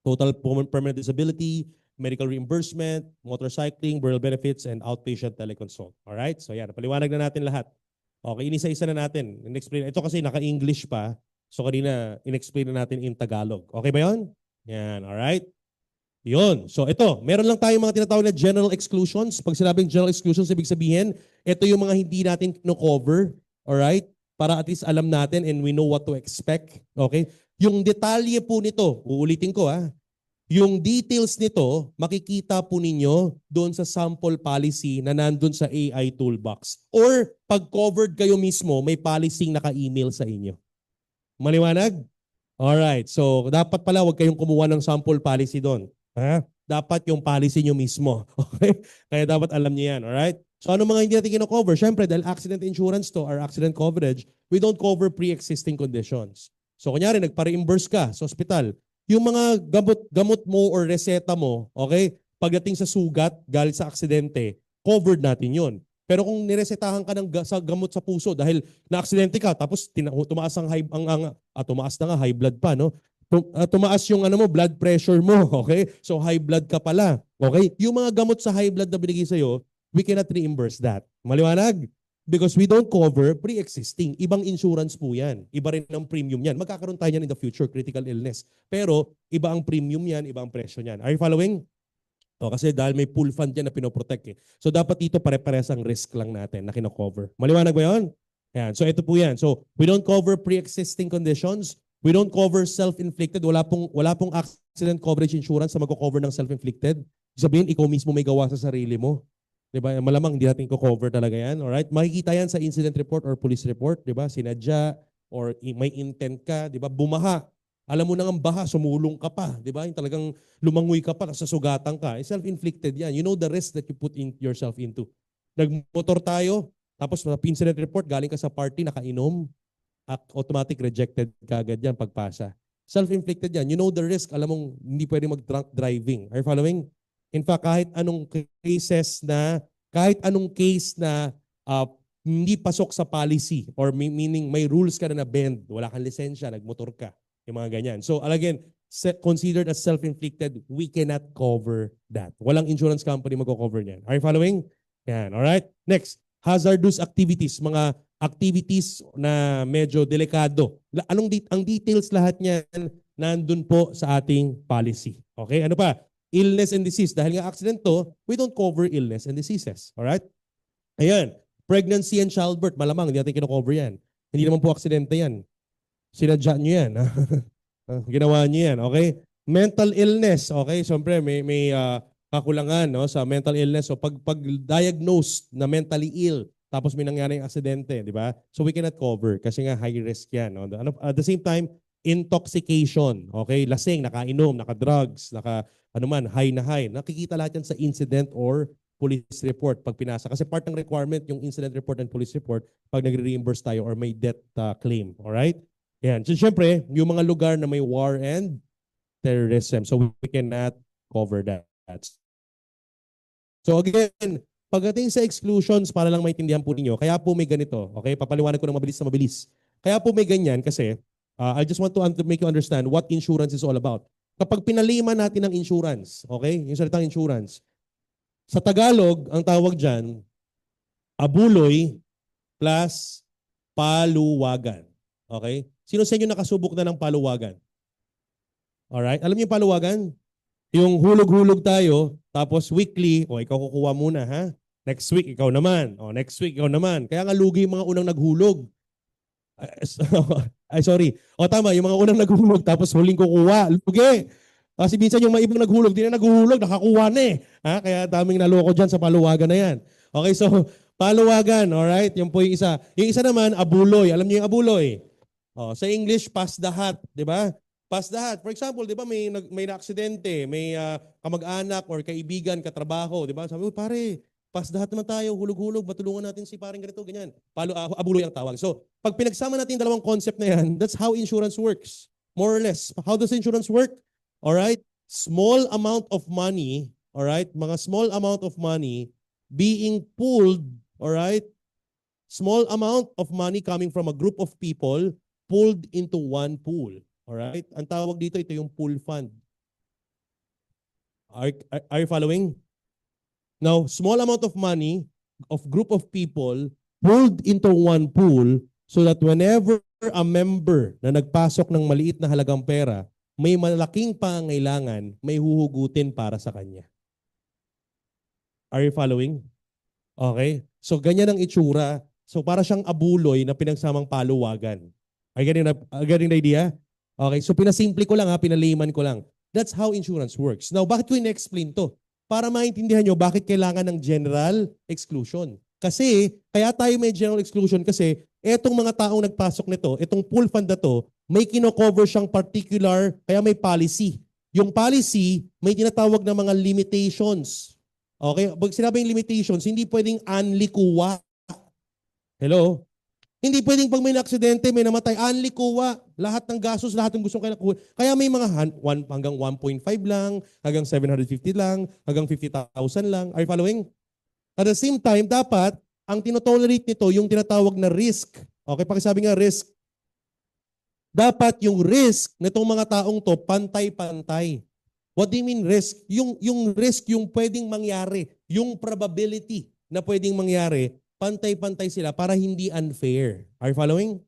A: total permanent disability, medical reimbursement, motorcycling, burial benefits, and outpatient teleconsult. Alright? So yan, paliwanag na natin lahat. Okay, inisa-isa na natin. In-explain. Ito kasi naka-English pa. So kanina, in-explain na natin in Tagalog. Okay ba yun? Yan, alright? Yun. So ito, meron lang tayong mga tinatawag na general exclusions. Pag sinabing general exclusions, ibig sabihin, ito yung mga hindi natin kino-cover. Alright? Para at least alam natin and we know what to expect. Okay? Yung detalye po nito, uulitin ko yung details nito, makikita po ninyo doon sa sample policy na nandun sa AI toolbox. Or pag covered kayo mismo, may policy naka-email sa inyo. Maliwanag? Alright, so dapat pala huwag kayong kumuha ng sample policy doon. Dapat yung policy nyo mismo. Okay? Kaya dapat alam niyo yan. Alright? So ano mga hindi natin kino-cover? Siyempre, dahil accident insurance to or accident coverage, we don't cover pre-existing conditions. So kunyari, nagpa-reimburse ka sa ospital. Yung mga gamot mo or reseta mo, okay, pagdating sa sugat, galing sa aksidente, covered natin yun. Pero kung niresetahan ka sa gamot sa puso dahil na-aksidente ka, tapos tumaas ang tumaas na nga, high blood pa, no? Tumaas yung blood pressure mo, okay? So high blood ka pala, okay? Yung mga gamot sa high blood na binigay sa'yo, we cannot reimburse that. Maliwanag? Because we don't cover pre-existing. Ibang insurance po yan. Iba rin ang premium yan. Magkakaroon tayo yan in the future, critical illness. Pero iba ang premium yan, iba ang presyo yan. Are you following? O, kasi dahil may pool fund yan na pinoprotect eh. So dapat dito pare-pares ang risk lang natin na kino-cover. Maliwanag ba yun? Yan. So ito po yan. So we don't cover pre-existing conditions. We don't cover self-inflicted. Wala pong accident coverage insurance na magko-cover ng self-inflicted. Sabihin, ikaw mismo may gawa sa sarili mo. Diba? Malamang hindi natin ko-cover talaga yan. Alright? Makikita yan sa incident report or police report. Diba? Sinadya or may intent ka. Diba? Bumaha. Alam mo nang ang baha, sumulong ka pa. Diba? Yung talagang lumangoy ka pa, sasugatan ka. Self-inflicted yan. You know the risk that you put yourself into. Nagmotor tayo, tapos sa incident report, galing ka sa party, nakainom, automatic rejected ka agad yan pagpasa. Self-inflicted yan. You know the risk. Alam mong hindi pwede mag-drunk driving. Are you following? In fact, kahit anong case na hindi pasok sa policy or meaning may rules ka na bend, wala kang lisensya, nagmotor ka, yung mga ganyan. So again, considered as self-inflicted, we cannot cover that. Walang insurance company magko-cover niyan. Are you following? Yan, all right? Next, hazardous activities, mga activities na medyo delikado. Ang details lahat niyan nandun po sa ating policy. Okay? Ano pa? Illness and disease. Dahil nga accident to, we don't cover illness and diseases. Alright? Ayan. Pregnancy and childbirth. Malamang, hindi natin kino-cover yan. Hindi naman po aksidente yan. Sinadya nyo yan. Ginawa nyo yan. Okay? Mental illness. Okay? Siyempre, may kakulangan no, sa mental illness. So, pag diagnosed na mentally ill, tapos may nangyaring aksidente, di ba? So, we cannot cover kasi nga high risk yan. No? At the same time, intoxication. Okay? Lasing, nakainom, naka-drugs, high na high. Nakikita lahat yan sa incident or police report pag pinasa. Kasi part ng requirement yung incident report and police report pag nagre-reimburse tayo or may death claim. Alright? Yan. So, syempre, yung mga lugar na may war and terrorism. So, we cannot cover that. So, again, pagdating sa exclusions, para lang maintindihan po ninyo, kaya po may ganito. Okay? Papaliwanag ko ng mabilis na mabilis. Kaya po may ganyan kasi I just want to make you understand what insurance is all about. Kapag pinalima natin ng insurance, okay? Yung salitang insurance, sa Tagalog, ang tawag dyan, abuloy plus paluwagan. Okay? Sino sa inyo nakasubok na ng paluwagan? Alright? Alam niyo yung paluwagan? Yung hulog-hulog tayo, tapos weekly, ikaw kukuha muna, ha? Next week, ikaw naman. Next week, ikaw naman. Kaya nga lugi yung mga unang naghulog. Sorry. Tama, yung mga unang naghulog tapos huling kukuha. Lugi. Kasi minsan yung mga ibang naghulog, di na naghulog, nakakuha na eh. Kaya daming naloko dyan sa paluwagan na yan. Okay, so paluwagan, alright? Yung po yung isa. Yung isa naman, abuloy. Alam niyo yung abuloy? Sa English, pass the hat. Di ba? Pass the hat. For example, di ba may na-aksidente, may kamag-anak or kaibigan, katrabaho. Di ba? Sabi, pare, pass the hat naman tayo, hulog-hulog, matulungan natin si parang ganito, ganyan. Abuloy ang tawag. So, pag pinagsama natin yung dalawang concept na yan, that's how insurance works. More or less. How does insurance work? Alright? Small amount of money, alright? Mga small amount of money being pooled, alright? Small amount of money coming from a group of people pooled into one pool. Alright? Ang tawag dito, ito yung pool fund. Are you following? Now, small amount of money of group of people pooled into one pool so that whenever a member na nagpasok ng maliit na halagang pera, may malaking pangangailangan, may huhugutin para sa kanya. Are you following? Okay? So, ganyan ang itsura. So, para siyang abuloy na pinagsamang paluwagan. Are you getting the idea? Okay, so pinasimple ko lang pinaliman ko lang. That's how insurance works. Now, bakit ko in-explain to? Para maintindihan nyo bakit kailangan ng general exclusion. Kasi, kaya tayo may general exclusion kasi etong mga taong nagpasok nito, itong pool fund na to, may kino-cover siyang particular, kaya may policy. Yung policy, may tinatawag na mga limitations. Okay? Pag sinabing limitations, hindi pwedeng unlikuwa. Hello? Hindi pwedeng pag may aksidente, may namatay, unlikuwa. Lahat ng gastos, lahat ng gustong kailangan. Kaya may mga hanggang 1.5 lang, hanggang 750 lang, hanggang 50,000 lang. Are you following? At the same time, dapat, ang tinotolerate nito, yung tinatawag na risk. Okay, pakisabi nga risk. Dapat yung risk nitong mga taong to, pantay-pantay. What do you mean risk? Yung risk, yung pwedeng mangyari, yung probability na pwedeng mangyari, pantay-pantay sila para hindi unfair. Are you following?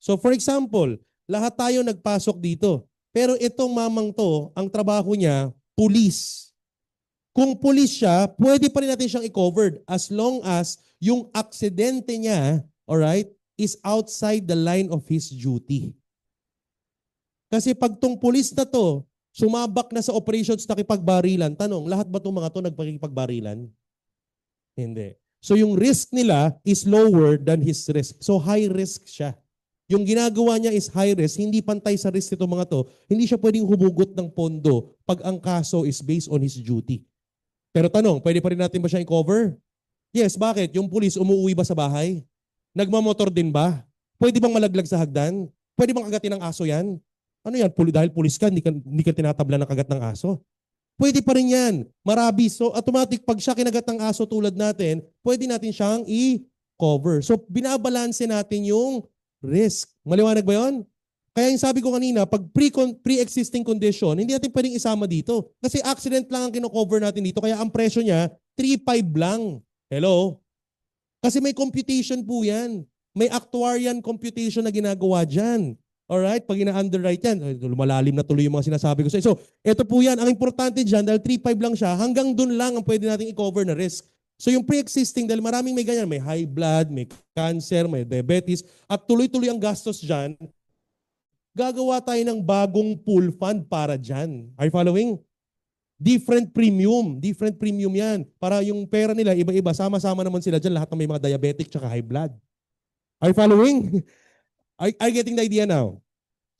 A: So for example, lahat tayo nagpasok dito. Pero itong mamang to, ang trabaho niya, pulis. Kung pulis siya, pwede pa rin natin siyang i-covered as long as yung aksidente niya, alright, is outside the line of his duty. Kasi pag tong pulis na to, sumabak na sa operations na kipagbarilan, tanong, lahat ba itong mga to nagpakipagbarilan? Hindi. So yung risk nila is lower than his risk. So high risk siya. Yung ginagawa niya is high risk, hindi pantay sa risk nito mga to, hindi siya pwedeng humugot ng pondo pag ang kaso is based on his duty. Pero tanong, pwede pa rin natin ba siya i-cover? Yes, bakit? Yung pulis umuwi ba sa bahay? Nagmamotor din ba? Pwede bang malaglag sa hagdan? Pwede bang kagatin ng aso yan? Ano yan? Dahil pulis ka, hindi ka tinatabla ng kagat ng aso. Pwede pa rin yan. Marabis. So automatic, pag siya kinagat ng aso tulad natin, pwede natin siyang i-cover. So binabalanse natin yung risk. Maliwanag ba yun? Kaya yung sabi ko kanina, pag pre-existing condition, hindi natin pwedeng isama dito. Kasi accident lang ang kino-cover natin dito. Kaya ang presyo niya, 3.5 lang. Hello? Kasi may computation po yan. May actuarian computation na ginagawa dyan. Alright? Pag ina-underwrite yan, lumalalim na tuloy yung mga sinasabi ko. So, ito po yan. Ang importante dyan, dahil 3.5 lang siya, hanggang dun lang ang pwede natin i-cover na risk. So yung pre-existing, dahil maraming may ganyan, may high blood, may cancer, may diabetes, at tuloy-tuloy ang gastos dyan, gagawa tayo ng bagong pool fund para dyan. Are you following? Different premium yan. Para yung pera nila, iba-iba, sama-sama naman sila dyan, lahat ng may mga diabetic tsaka high blood. Are you following? Are you getting the idea now?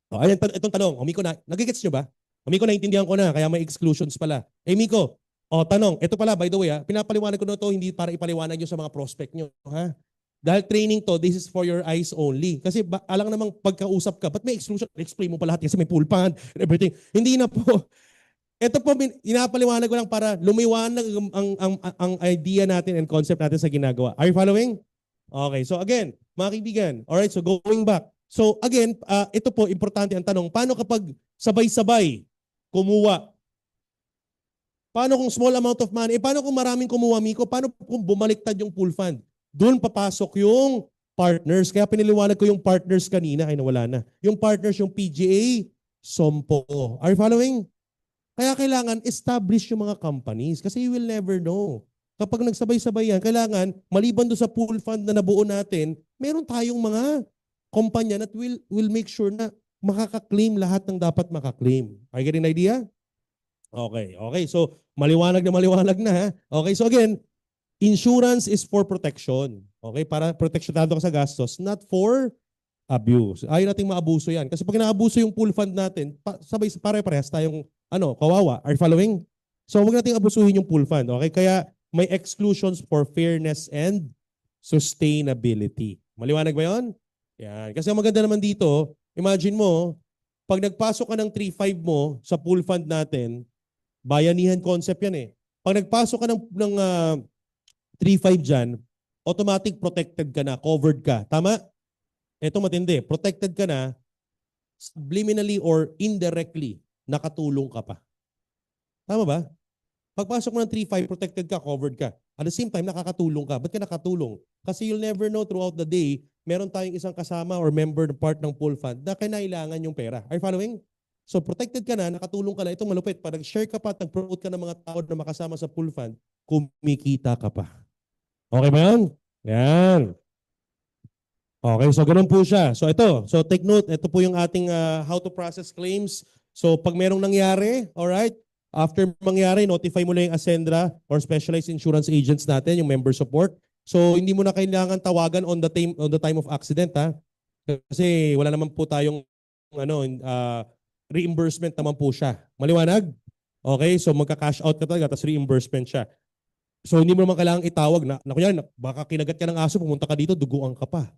A: O, ayan, itong tanong, Miko, nagigets nyo ba? Miko, naintindihan ko na, kaya may exclusions pala. Miko, tanong, ito pala, by the way, pinapaliwanag ko na ito, hindi para ipaliwanag nyo sa mga prospect nyo. Ha? Dahil training to, this is for your eyes only. Kasi alang namang pagkausap ka, ba't may exclusion? Explain mo pa lahat kasi may pool fund and everything. Hindi na po. Ito po, inapaliwanag ko lang para lumiwanag ang idea natin and concept natin sa ginagawa. Are you following? Okay, so again, mga kaibigan, alright, so going back. So again, ito po, importante ang tanong, paano kapag sabay-sabay kumuha? Paano kung small amount of money? Paano kung maraming kumuha, Miko? Paano kung bumaliktad yung pool fund? Doon papasok yung partners. Kaya piniliwanag ko yung partners kanina, ay nawala na. Yung partners, yung PGA, SOMPO. Are you following? Kaya kailangan establish yung mga companies kasi you will never know. Kapag nagsabay-sabay yan, kailangan, maliban doon sa pool fund na nabuo natin, meron tayong mga kumpanya that will make sure na makaka-claim lahat ng dapat makaklaim. Are you getting the idea? Okay. So, maliwanag na ha. Okay, so again, insurance is for protection. Okay, para proteksyontado ka sa gastos, not for abuse. Ayaw nating maabuso yan. Kasi pag naabuso yung pool fund natin, sabay pare-parehas tayong kawawa. Are you following? So, huwag nating abusuhin yung pool fund. Okay, kaya may exclusions for fairness and sustainability. Maliwanag ba yun? Yan. Kasi ang maganda naman dito, imagine mo, pag nagpasok ka ng 3.5 mo sa pool fund natin, bayanihan concept yan eh. Pag nagpasok ka ng 3.5 dyan, automatic protected ka na, covered ka. Tama? Ito matindi. Protected ka na, subliminally or indirectly, nakatulong ka pa. Tama ba? Pagpasok mo ng 3.5, protected ka, covered ka. At the same time, nakakatulong ka. Ba't ka nakatulong? Kasi you'll never know throughout the day, meron tayong isang kasama or member na part ng pool fund na kinailangan yung pera. Are you following? So protected ka na, nakatulong ka na. Itong malupit. Pag nag-share ka pa at nag-promote ka ng mga tao na makasama sa pool fund, kumikita ka pa. Okay ba yan? Yan. Okay, so ganun po siya. So ito, so take note, ito po yung ating how to process claims. So pag merong nangyari, alright, after mangyari, notify mo na yung Ascendra or specialized insurance agents natin, yung member support. So hindi mo na kailangan tawagan on the time of accident ha. Kasi wala naman po tayong reimbursement naman po siya. Maliwanag? Okay, so magka-cash out ka talaga tapos reimbursement siya. So hindi mo naman kailangang itawag na kunyari, baka kinagat ka ng aso, pumunta ka dito, duguan ka pa.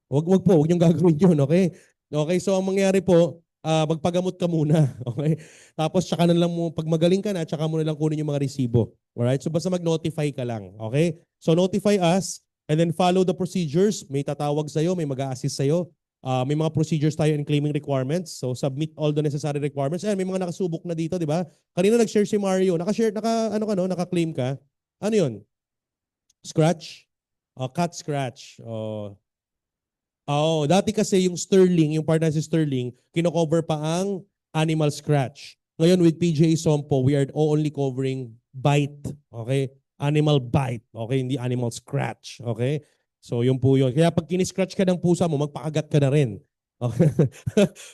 A: Wag niyong gagawin yun, okay? Okay, so ang mangyari po, magpagamot ka muna, okay? Tapos tsaka na lang mo, pag magaling ka na, tsaka mo na lang kunin yung mga resibo. Alright? So basta mag-notify ka lang, okay? So notify us and then follow the procedures. May tatawag sa'yo, may mag-a-assist sa'yo. May mga procedures tayo in claiming requirements. So submit all the necessary requirements. May mga nakasubok na dito, di ba? Kanina nag-share si Mario. Naka-claim ka. Ano yun? Scratch? Cut scratch. Dati kasi yung Sterling, yung partner si Sterling, kino-cover pa ang animal scratch. Ngayon with PGA Sompo, we are only covering bite. Okay? Animal bite. Okay? Hindi animal scratch. Okay? So yun po yun. Kaya pag kiniscratch ka ng pusa mo, magpakagat ka na rin. Okay?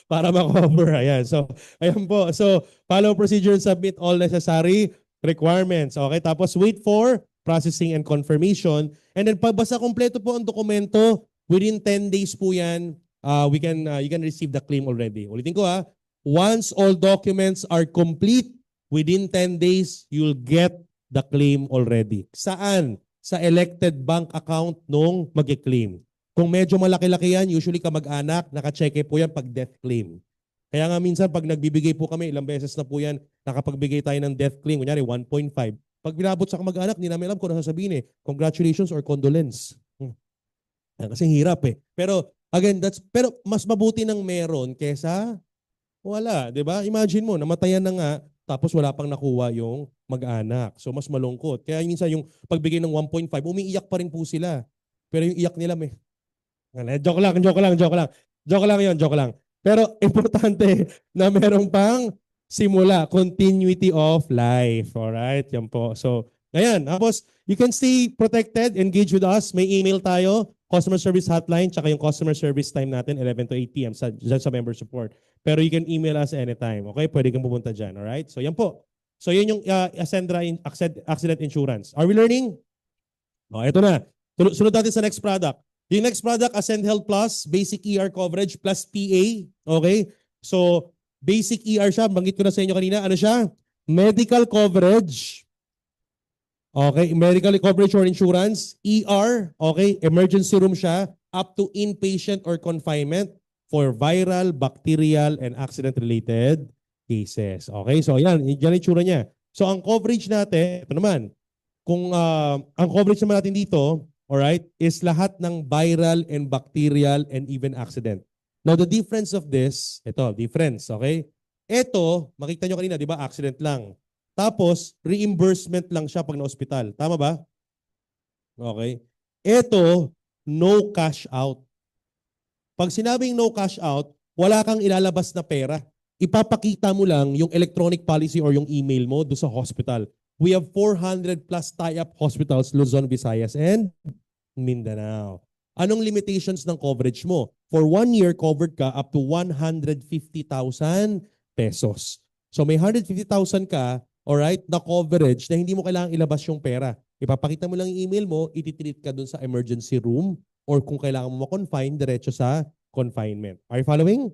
A: Para makover. Ayan. So, ayan po. So, follow procedure and submit all necessary requirements. Okay? Tapos wait for processing and confirmation. And then pagbasa kompleto po ang dokumento, within 10 days po yan, you can receive the claim already. Ulitin ko once all documents are complete, within 10 days, you'll get the claim already. Saan? Sa elected bank account nung mag-claim. Kung medyo malaki-laki yan, usually kamag-anak, naka-check po yan pag death claim. Kaya nga minsan pag nagbibigay po kami, ilang beses na po yan, nakapagbigay tayo ng death claim, kunyari 1.5. Pag binabot sa kamag-anak, hindi namin alam kung ano sasabihin congratulations or condolence. Kasi hirap Pero again, pero mas mabuti nang meron kesa wala, 'di ba? Imagine mo, namatayan na nga tapos wala pang nakuha yung mag-anak. So mas malungkot. Kaya minsan yung pagbigay ng 1.5, umiiyak pa rin po sila. Pero yung iyak nila joke lang. Joke lang. Pero importante na merong pang simula, continuity of life. Alright, yan po. So, ayan. Tapos, you can stay protected, engage with us. May email tayo, customer service hotline, tsaka yung customer service time natin, 11 to 8 p.m. sa member support. Pero you can email us anytime. Okay? Pwede kang pumunta dyan. Alright? So, yan po. So, yun yung Ascendra Accident Insurance. Are we learning? Ito na. Sunod natin sa next product. Yung next product, Ascend Health Plus, basic ER coverage plus PA. Okay? So, basic ER siya. Banggit ko na sa inyo kanina. Ano siya? Medical coverage. Okay? Medical coverage or insurance. ER. Okay? Emergency room siya. Up to inpatient or confinement for viral, bacterial, and accident-related cases. Okay? So, yan. Yan yung tsura niya. So, ang coverage natin, ito naman. Kung ang coverage naman natin dito, alright, is lahat ng viral and bacterial and even accident. Now, the difference of this, difference, okay? Ito, makita nyo kanina, di ba, accident lang. Tapos, reimbursement lang siya pag na-hospital. Tama ba? Okay. Ito, no cash out. Pag sinabing no cash out, wala kang ilalabas na pera. Ipapakita mo lang yung electronic policy or yung email mo do sa hospital. We have 400 plus tie-up hospitals, Luzon, Visayas, and Mindanao. Anong limitations ng coverage mo? For 1 year, covered ka up to 150,000 pesos. So may 150,000 ka, alright, na coverage na hindi mo kailangang ilabas yung pera. Ipapakita mo lang yung email mo, ititreat ka dun sa emergency room or kung kailangan mo ma-confine, diretso sa confinement. Are you following?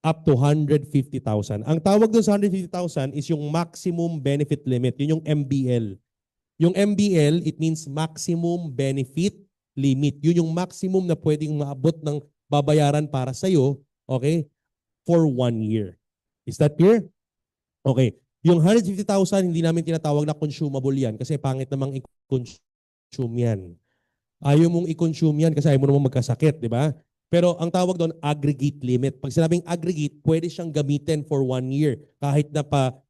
A: Up to 150,000. Ang tawag doon sa 150,000 is yung maximum benefit limit. Yun yung MBL. Yung MBL, it means maximum benefit limit. Yun yung maximum na pwedeng maabot ng babayaran para sa'yo, okay, for 1 year. Is that clear? Okay. Yung 150,000, hindi namin tinatawag na consumable yan kasi pangit namang i-consume yan. Ayaw mong i-consume yan kasi ayaw mo namang magkasakit, di ba? Pero ang tawag doon, aggregate limit. Pag sinabing aggregate, pwede siyang gamitin for 1 year kahit na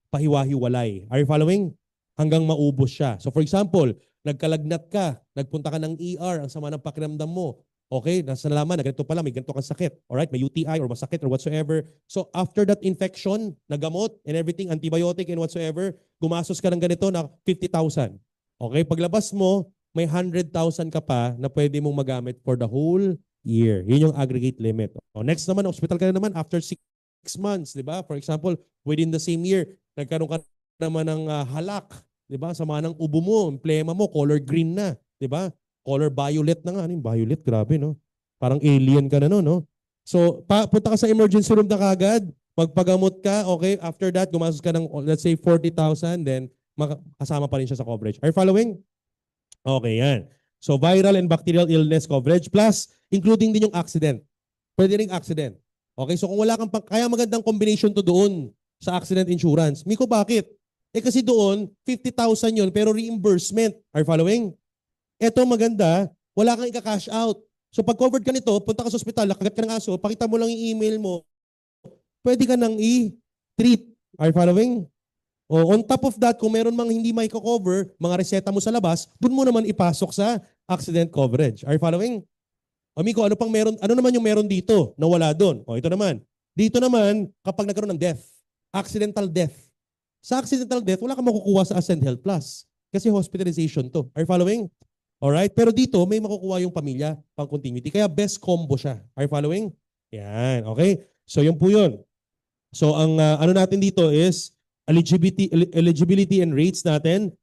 A: pahiwa-hiwalay. Are you following? Hanggang maubos siya. So for example, nagkalagnat ka, nagpunta ka ng ER, ang sama ng pakiramdam mo. Okay, nasa nalaman na ganito pala, may ganito kang sakit. Alright, may UTI or masakit or whatsoever. So after that infection, nagamot and everything, antibiotic and whatsoever, gumastos ka ng ganito na 50,000. Okay, paglabas mo, may 100,000 ka pa na pwede mong magamit for the whole year. Yun yung aggregate limit. Next naman, hospital ka na naman after 6 months, di ba? For example, within the same year, nagkaroon ka naman ng halak, di ba? Sama ng ubo mo, emplema mo, color green na, di ba? Color violet na nga. Ano yung violet? Grabe, no? Parang alien ka na, no? So, punta ka sa emergency room na kagad, magpagamot ka, okay? After that, gumastos ka ng, let's say, 40,000, then kasama pa rin siya sa coverage. Are you following? Okay, yan. So, viral and bacterial illness coverage plus including din yung accident. Pwede ring accident. Okay, so kung wala kang kaya magandang combination to doon sa accident insurance. Miko, bakit? Kasi doon, 50,000 yun, pero reimbursement. Are you following? Ito maganda, wala kang ika-cash out. So pag covered ka nito, punta ka sa ospital, nakagat ka ng aso, pakita mo lang yung email mo, pwede ka nang i-treat. Are you following? On top of that, kung meron mang hindi may cover, mga reseta mo sa labas, doon mo naman ipasok sa accident coverage. Are you following? Amigo, ano pang meron? Ano naman yung meron dito na wala doon? O ito naman. Dito naman, kapag nagkaroon ng death, accidental death. Sa accidental death, wala kang makukuha sa Ascend Health Plus. Kasi hospitalization to. Are you following? Alright? Pero dito, may makukuha yung pamilya pang continuity. Kaya best combo siya. Are you following? Yan. Okay? So, yun po yun. So, ang ano natin dito is eligibility and rates natin.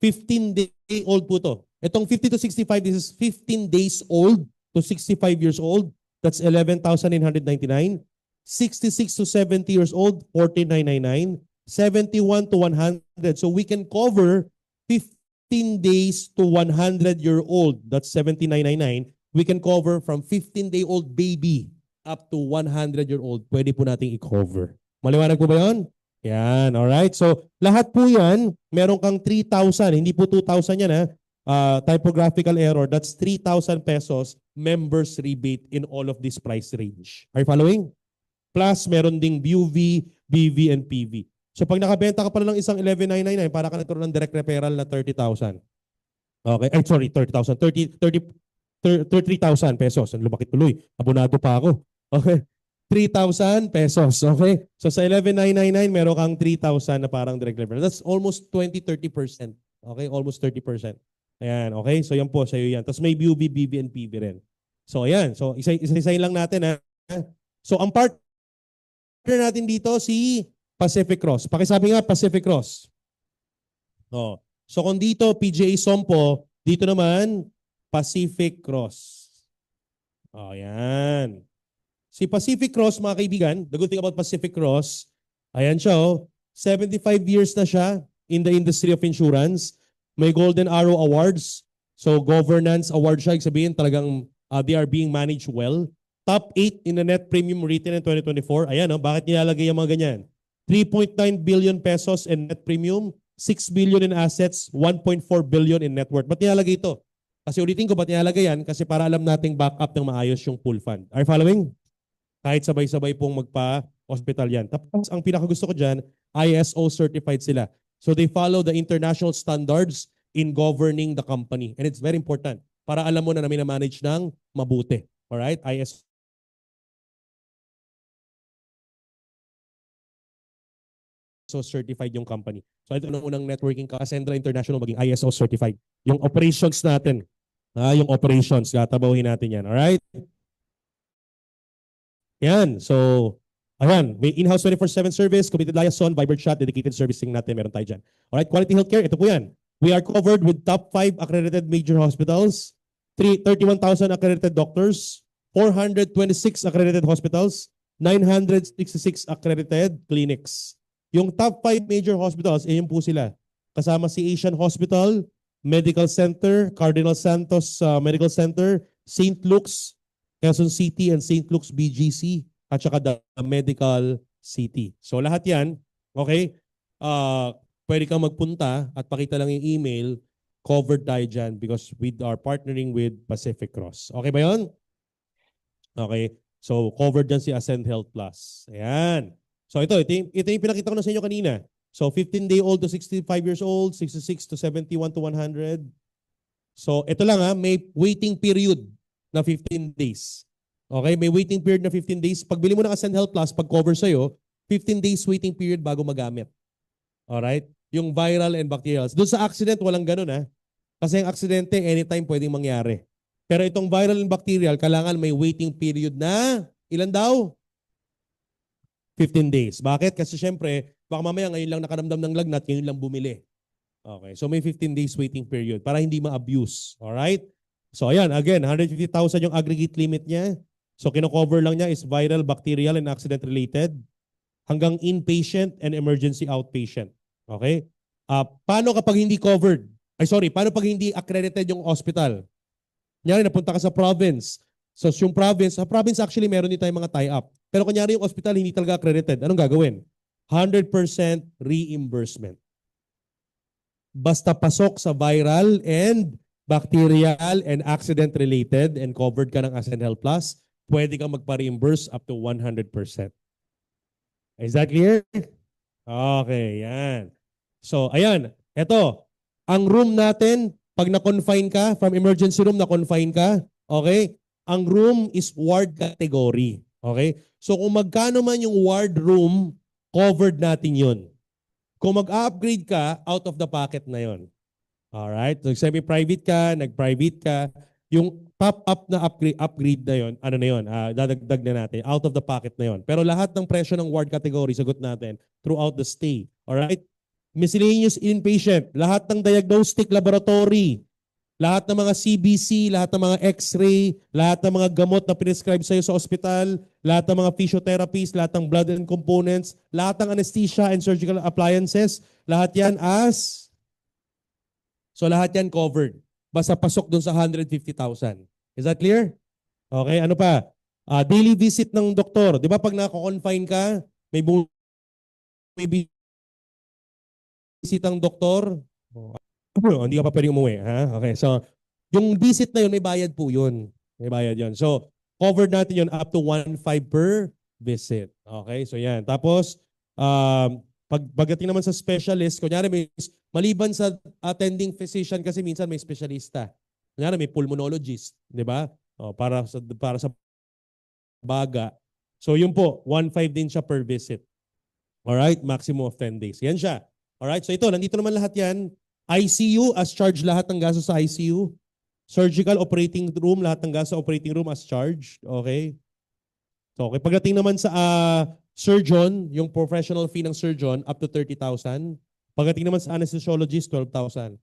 A: 15-day-old po to. Itong 50 to 65, this is 15 days old to 65 years old. That's 11,999. 66 to 70 years old, 14,999. 71 to 100. So we can cover 15 days to 100-year-old. That's 79.99. We can cover from 15-day-old baby up to 100-year-old. Pwede po nating i-cover. Maliwanag po ba yun? Yan, alright. So lahat po yan, meron kang 3,000. Hindi po 2,000 yan ha. Typographical error. That's 3,000 pesos members rebate in all of this price range. Are you following? Plus, meron ding BUV, BV, and PV. So pag nakabenta ka pala ng isang 11,999, para ka nagkaroon ng direct referral na 30,000. Okay, ay sorry, 30,000. 33,000 pesos. Ang lumaki tuloy. Abonado pa ako. Okay. 3,000 pesos. Okay. So sa 11,999, meron kang 3,000 na parang direct referral. That's almost 20-30%. Okay, almost 30%. Ayan, okay? So yan po, sa'yo yan. Tapos may BUV, BV, and PV rin. So ayan. So isa-isayin lang natin ha. So ang partner natin dito si Pacific Cross. Pakisabi nga Pacific Cross. Oh. So kung dito PGA Sompo, dito naman Pacific Cross. Oh, yan. Si Pacific Cross, mga kaibigan, the good thing about Pacific Cross, ayan siya, oh, 75 years na siya in the industry of insurance. May Golden Arrow Awards. So governance award siya. Sabihin talagang they are being managed well. Top 8 in the net premium written in 2024. Ayan, oh, bakit nilalagay yung mga ganyan? 3.9 billion pesos in net premium, 6 billion in assets, 1.4 billion in net worth. Ba't nilalagay ito? Kasi ulitin ko, ba't nilalagay yan? Kasi para alam nating backup ng maayos yung pool fund. Are you following? Kahit sabay-sabay pong magpa-hospital yan. Tapos ang pinakagusto ko dyan, ISO certified sila. So they follow the international standards in governing the company. And it's very important para alam mo na mina-manage ng mabuti. Alright? ISO certified yung company. So ito nung unang networking ka, Ascendra International maging ISO certified. Yung operations natin, yung operations, gatabahin natin yan. Alright? Yan. So, ayan. May in-house 24/7 service, committed liaison, Viber chat, dedicated servicing natin. Meron tayo dyan. Alright? Quality healthcare, ito po yan. We are covered with top 5 accredited major hospitals, 31,000 accredited doctors, 426 accredited hospitals, 966 accredited clinics. Yung top 5 major hospitals, yun po sila. Kasama si Asian Hospital, Medical Center, Cardinal Santos Medical Center, St. Luke's, Quezon City, and St. Luke's BGC, at saka the Medical City. So lahat yan, okay, pwede kang magpunta at pakita lang yung email, covered tayo dyan because we are partnering with Pacific Cross. Okay ba yun? Okay. So covered dyan si Ascend Health Plus. Ayan. So ito yung pinakita ko na sa inyo kanina. So 15-day-old to 65 years old, 66 to 71 to 100. So ito lang may waiting period na 15 days. Okay, may waiting period na 15 days. Pag bili mo ng Ascend Health Plus, pag cover sa'yo, 15 days waiting period bago magamit. Alright? Yung viral and bacterial. Doon sa accident, walang ganun Kasi yung aksidente, anytime pwedeng mangyari. Pero itong viral and bacterial, kailangan may waiting period na, ilan daw? 15 days. Bakit? Kasi syempre, baka mamaya ngayon lang nakaramdam ng lagnat, ngayon lang bumili. Okay, so may 15 days waiting period para hindi ma-abuse. Alright? So ayan, again, 150,000 yung aggregate limit niya. So kino-cover lang niya is viral, bacterial, and accident-related hanggang inpatient and emergency outpatient. Okay? Paano kapag hindi covered? Paano pag hindi accredited yung hospital? Kunyari, napunta ka sa province. So yung province, sa province actually meron din tayong mga tie-up. Pero kunyari yung hospital hindi talaga accredited. Anong gagawin? 100% reimbursement. Basta pasok sa viral and bacterial and accident-related and covered ka ng Ascend Health Plus, pwede kang magpa-reimburse up to 100%. Is that clear? Okay, yan. So, ayan. Ito, ang room natin, Pag na-confine ka, from emergency room, na-confine ka, okay? Ang room is ward category. Okay? So kung magkano man yung ward room, covered natin yun. Kung mag-upgrade ka, out of the pocket na yun. Alright? So semi-private ka, nag-private ka, yung top-up na upgrade na yun, ano na yun, dadagdag na natin, out of the pocket na yun. Pero lahat ng presyo ng ward category, sagot natin throughout the stay. Alright? Miscellaneous inpatient, lahat ng diagnostic laboratory, lahat ng mga CBC, lahat ng mga X-ray, lahat ng mga gamot na prescribe sa'yo sa ospital, lahat ng mga physiotherapies, lahat ng blood and components, lahat ng anesthesia and surgical appliances, lahat yan so lahat yan covered. Basta pasok dun sa 150,000. Is that clear? Okay, ano pa? Daily visit ng doktor. Di ba pag nako-confine ka, may visit ang doktor, hindi ka pa pwedeng umuwi. Ha? Okay, so yung visit na yun, may bayad po yun. May bayad yun. So, covered natin yun up to 1.5 per visit. Okay, so yan. Tapos, pagdating naman sa specialist, kunyari maliban sa attending physician kasi minsan may specialista. Kunyari may pulmonologist, di ba? Para sa baga. So yun po, 1.5 din siya per visit. Alright, maximum of 10 days. Yan siya. Alright, so ito, nandito naman lahat yan. ICU, as charged lahat ng gasto sa ICU. Surgical operating room, lahat ng gasto sa operating room as charged. Okay? So, okay. Pagdating naman sa surgeon, yung professional fee ng surgeon, up to 30,000. Pagdating naman sa anesthesiologist, 12,000.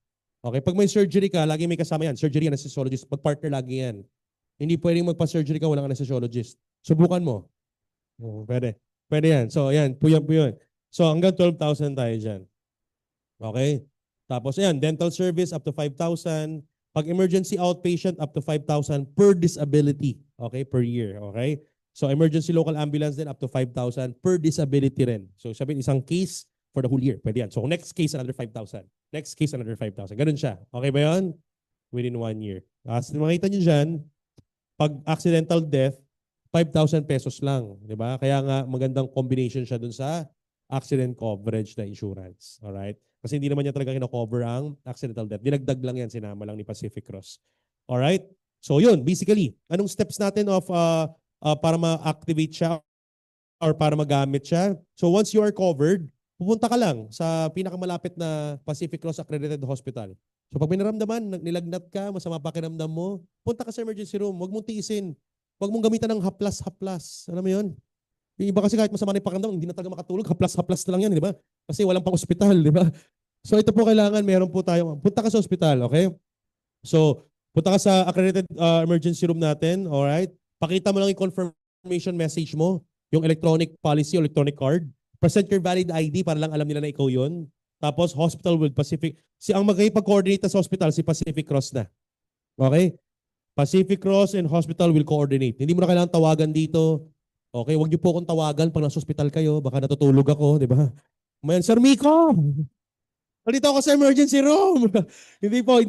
A: Okay? Pag may surgery ka, lagi may kasama yan. Surgery, anesthesiologist. Pag-partner lagi yan. Hindi pwedeng magpa-surgery ka, walang anesthesiologist. Subukan mo. Pwede. Pwede yan. So, yan. Puyan. So, hanggang 12,000 tayo dyan. Okay? Tapos, yan. Dental service, up to 5,000. Pag emergency outpatient, up to 5,000 per disability. Okay? Per year. Okay? So, emergency local ambulance din, up to 5,000 per disability rin. So, sabihin, isang case for the whole year. Pwede yan. So, next case, another 5,000. Next case, another 5,000. Ganun siya. Okay ba yun? Within 1 year. As makita nyo dyan, pag accidental death, 5,000 pesos lang. Di ba? Kaya nga, magandang combination siya dun sa accident coverage na insurance. Alright? Kasi hindi naman niya talaga kino-cover ang accidental death. Dinagdag lang yan, sinama lang ni Pacific Cross. Alright? So yun, basically, anong steps natin of para ma-activate siya or para magamit siya? So once you are covered, pupunta ka lang sa pinakamalapit na Pacific Cross Accredited Hospital. So pag may naramdaman, nilagnat ka, masama pakiramdam mo, punta ka sa emergency room, huwag mong tiisin. Huwag mong gamitan ng haplas-haplas. Alam mo yun? Yung iba kasi kahit masama na yung pakiramdam, hindi na talaga makatulog, haplas-haplas na lang yan, di ba? Kasi walang pang ospital, di ba? So ito po kailangan, meron po tayo. Punta ka sa ospital, okay? So, punta ka sa accredited emergency room natin, alright? Pakita mo lang yung confirmation message mo, yung electronic policy, electronic card. Present your valid ID para lang alam nila na ikaw yun. Tapos, hospital with Pacific. Ang magkipag-coordinate sa hospital, si Pacific Cross na. Okay? Pacific Cross and hospital will coordinate. Hindi mo na kailangan tawagan dito. Okay? Huwag niyo po akong tawagan pag nasa hospital kayo. Baka natutulog ako, di ba? Mayan, Sir Miko! Dito ako sa emergency room. Hindi po.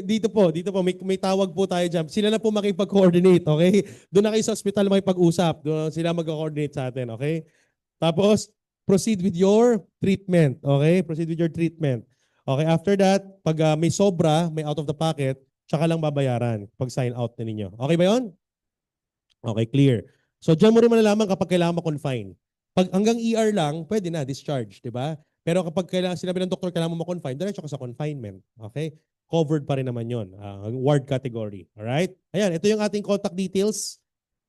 A: Dito po. May tawag po tayo dyan. Sila na po makipag-coordinate, okay? Doon na kayo sa hospital makipag-usap. Doon sila mag-coordinate sa atin, okay? Tapos, proceed with your treatment, okay? Proceed with your treatment. Okay, after that, pag may sobra, may out of the pocket, tsaka lang babayaran pag sign out na ninyo. Okay ba yun? Okay, clear. So, dyan mo rin malalaman kapag kailangan ma-confine. Pag hanggang ER lang, pwede na, discharge, di ba? Pero kapag sinabi ng doktor kailangan mo ma-confine, diretso ka sa confinement. Okay? Covered pa rin naman yun. Ward category. Alright? Ayan, ito yung ating contact details.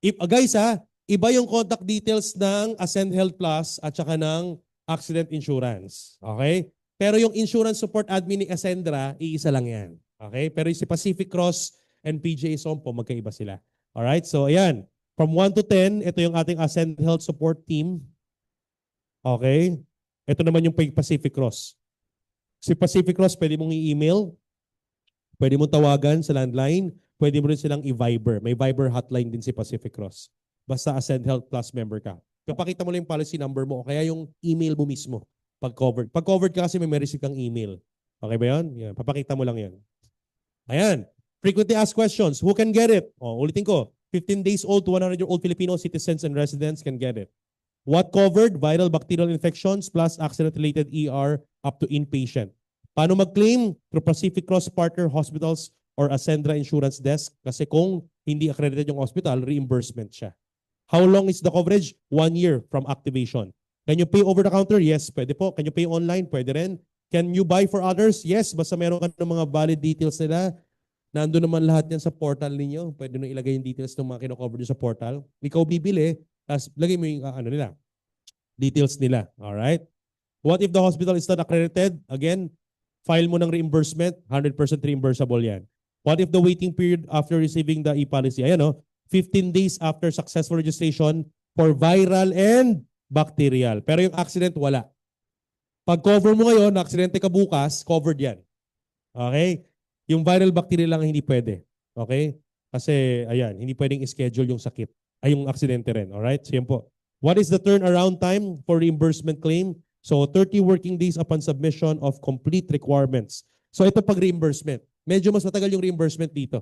A: Guys, iba yung contact details ng Ascend Health Plus at saka ng accident insurance. Okay? Pero yung insurance support admin ni Ascendra, iisa lang yan. Okay? Pero yung si Pacific Cross and PGA Sompo, magkaiba sila. Alright? So, ayan. From 1 to 10, ito yung ating Ascend Health Support Team. Okay? Ito naman yung Pacific Cross. Si Pacific Cross, pwede mong i-email, pwede mong tawagan sa landline, pwede mo rin silang i-Viber. May Viber hotline din si Pacific Cross. Basta Ascend Health Plus member ka. Kapakita mo lang yung policy number mo o kaya yung email mo mismo pag covered. Pag covered ka kasi may receive kang email. Okay ba yun? Yan. Papakita mo lang yan. Ayan. Frequently asked questions. Who can get it? Ulitin ko. 15 days old to 100-year-old Filipino citizens and residents can get it. What covered? Viral bacterial infections plus accident-related ER up to inpatient. Paano mag-claim? Through Pacific Cross Partner Hospitals or Ascendra Insurance Desk. Kasi kung hindi accredited yung hospital, reimbursement siya. How long is the coverage? 1 year from activation. Can you pay over the counter? Yes, pwede po. Can you pay online? Pwede rin. Can you buy for others? Yes, basta meron ka ng mga valid details nila. Nandun naman lahat yan sa portal ninyo. Pwede nyo ilagay yung details ng mga kinocover nyo sa portal. Ikaw bibili, tapos lagay mo yung nila, details nila. Alright? What if the hospital is not accredited? Again, file mo ng reimbursement. 100% reimbursable yan. What if the waiting period after receiving the e-policy? Ayan o, 15 days after successful registration for viral and bacterial. Pero yung accident, wala. Pag cover mo ngayon, aksidente ka bukas, covered yan. Okay? Yung viral bacteria lang hindi pwede. Okay? Kasi, ayan, hindi pwedeng schedule yung sakit. Ay, yung aksidente rin. Alright? So, yan po. What is the turnaround time for reimbursement claim? So, 30 working days upon submission of complete requirements. So, ito pag reimbursement. Medyo mas matagal yung reimbursement dito.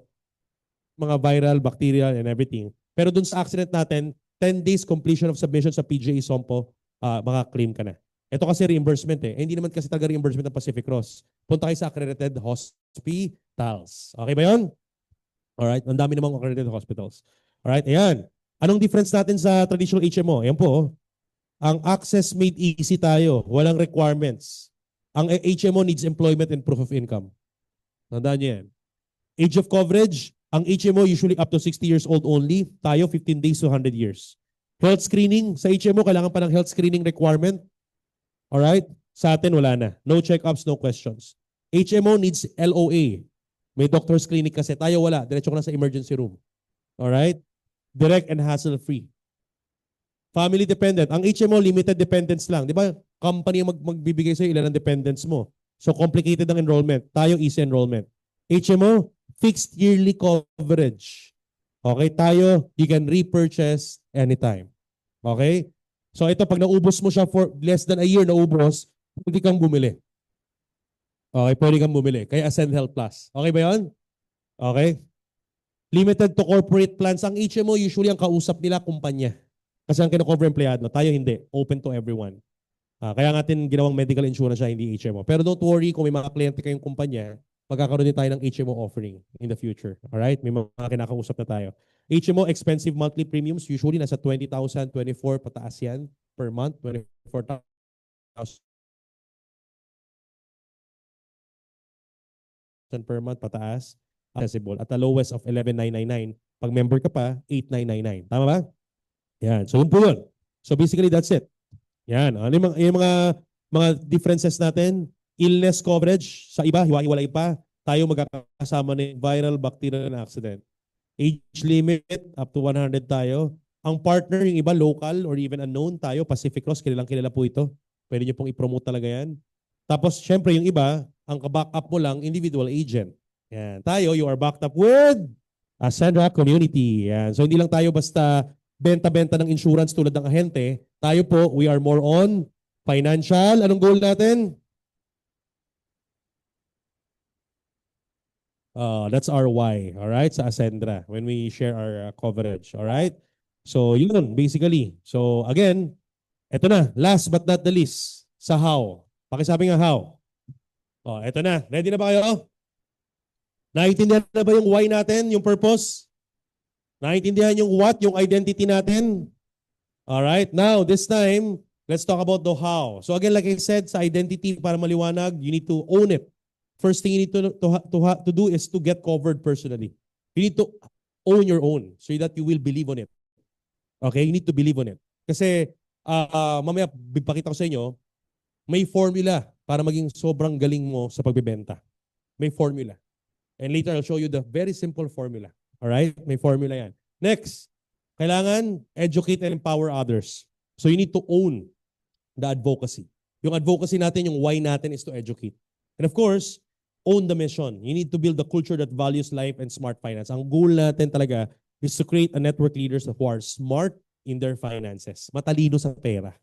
A: Mga viral, bacterial, and everything. Pero dun sa accident natin, 10 days completion of submission sa PGA SOMPO, maka-claim ka na. Ito kasi reimbursement eh. Hindi naman kasi talaga reimbursement ng Pacific Cross. Punta kayo sa accredited hospitals. Okay ba yun? Alright, ang dami namang accredited hospitals. Alright, ayan. Anong difference natin sa traditional HMO? Ayan po. Ang access made easy tayo. Walang requirements. Ang HMO needs employment and proof of income. Tandaan niyo yan. Age of coverage, ang HMO usually up to 60 years old only. Tayo 15 days to 100 years. Health screening, sa HMO kailangan pa ng health screening requirement. Alright? Sa atin, wala na. No check-ups, no questions. HMO needs LOA. May doctor's clinic kasi. Tayo wala. Diretso ko na sa emergency room. Alright? Direct and hassle-free. Family dependent. Ang HMO, limited dependents lang. Di ba? Company magbibigay sa'yo ilan ang dependents mo. So, complicated ang enrollment. Tayo, easy enrollment. HMO, fixed yearly coverage. Okay? Tayo, you can repurchase anytime. Okay? So ito, pag naubos mo siya for less than a year, naubos, pwede kang bumili. Okay, pwede kang bumili. Kaya Ascend Health Plus. Okay ba yun? Okay. Limited to corporate plans. Ang HMO, usually ang kausap nila, kumpanya. Kasi ang kinocover empleyado. Tayo hindi. Open to everyone. Kaya natin ginawang medical insurance siya, hindi HMO. Pero don't worry, kung may mga kliyente kayong kumpanya, magkakaroon din tayo ng HMO offering in the future. Alright? May mga kinakausap na tayo. HMO expensive monthly premiums, usually nasa 20,000, 24 pataas yan per month, 24,000 per month pataas, accessible. At the lowest of 11,999. Pag member ka pa, 8,999. Tama ba? Yan. So yun po yun. So basically, that's it. Yan. Ano yung mga differences natin? Illness coverage, sa iba, hiwa-hiwalay pa. Tayo magkakasama ng viral, bacterial, and accident. Age limit, up to 100 tayo. Ang partner, yung iba, local or even unknown tayo. Pacific Cross, kilalang kilala po ito. Pwede nyo pong i-promote talaga yan. Tapos, syempre, yung iba, ang back-up mo lang, individual agent. Yan. Tayo, you are backed up with Ascendra Community. Yan. So, hindi lang tayo basta benta-benta ng insurance tulad ng ahente. Tayo po, we are more on financial. Anong goal natin? That's our why, all right, sa Ascendra when we share our coverage, all right? So, yun, basically. So, again, eto na, last but not the least, sa how. Pakisabi nga how. Eto na. Ready na ba kayo? Naintindihan na ba yung why natin, yung purpose? Naintindihan yung what, yung identity natin? All right, now, this time, let's talk about the how. So, again, like I said, sa identity, para maliwanag, you need to own it. First thing you need to do is to get covered personally. You need to own your own so that you will believe on it. Okay? You need to believe on it. Kasi mamaya ipakita ko sa inyo, may formula para maging sobrang galing mo sa pagbebenta. May formula. And later I'll show you the very simple formula. Alright? May formula yan. Next, kailangan educate and empower others. So you need to own the advocacy. Yung advocacy natin, yung why natin is to educate. And of course, own the mission. You need to build a culture that values life and smart finance. Ang goal natin talaga is to create a network leaders who are smart in their finances. Matalino sa pera.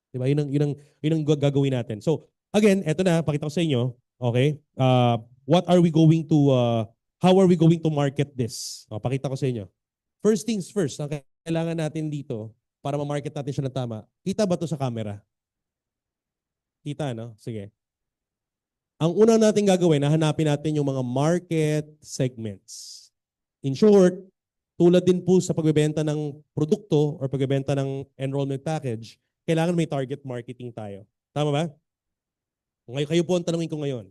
A: Diba? Yun ang gagawin natin. So, again, eto na, pakita ko sa inyo. Okay? What are we going to, how are we going to market this? Pakita ko sa inyo. First things first, ang kailangan natin dito para ma-market natin siya ng tama. Kita ba to sa camera? Kita, no? Sige. Ang una natin gagawin, hahanapin natin yung mga market segments. In short, tulad din po sa pagbebenta ng produkto or pagbebenta ng enrollment package, kailangan may target marketing tayo. Tama ba? Ngayon, kayo po ang tanungin ko ngayon.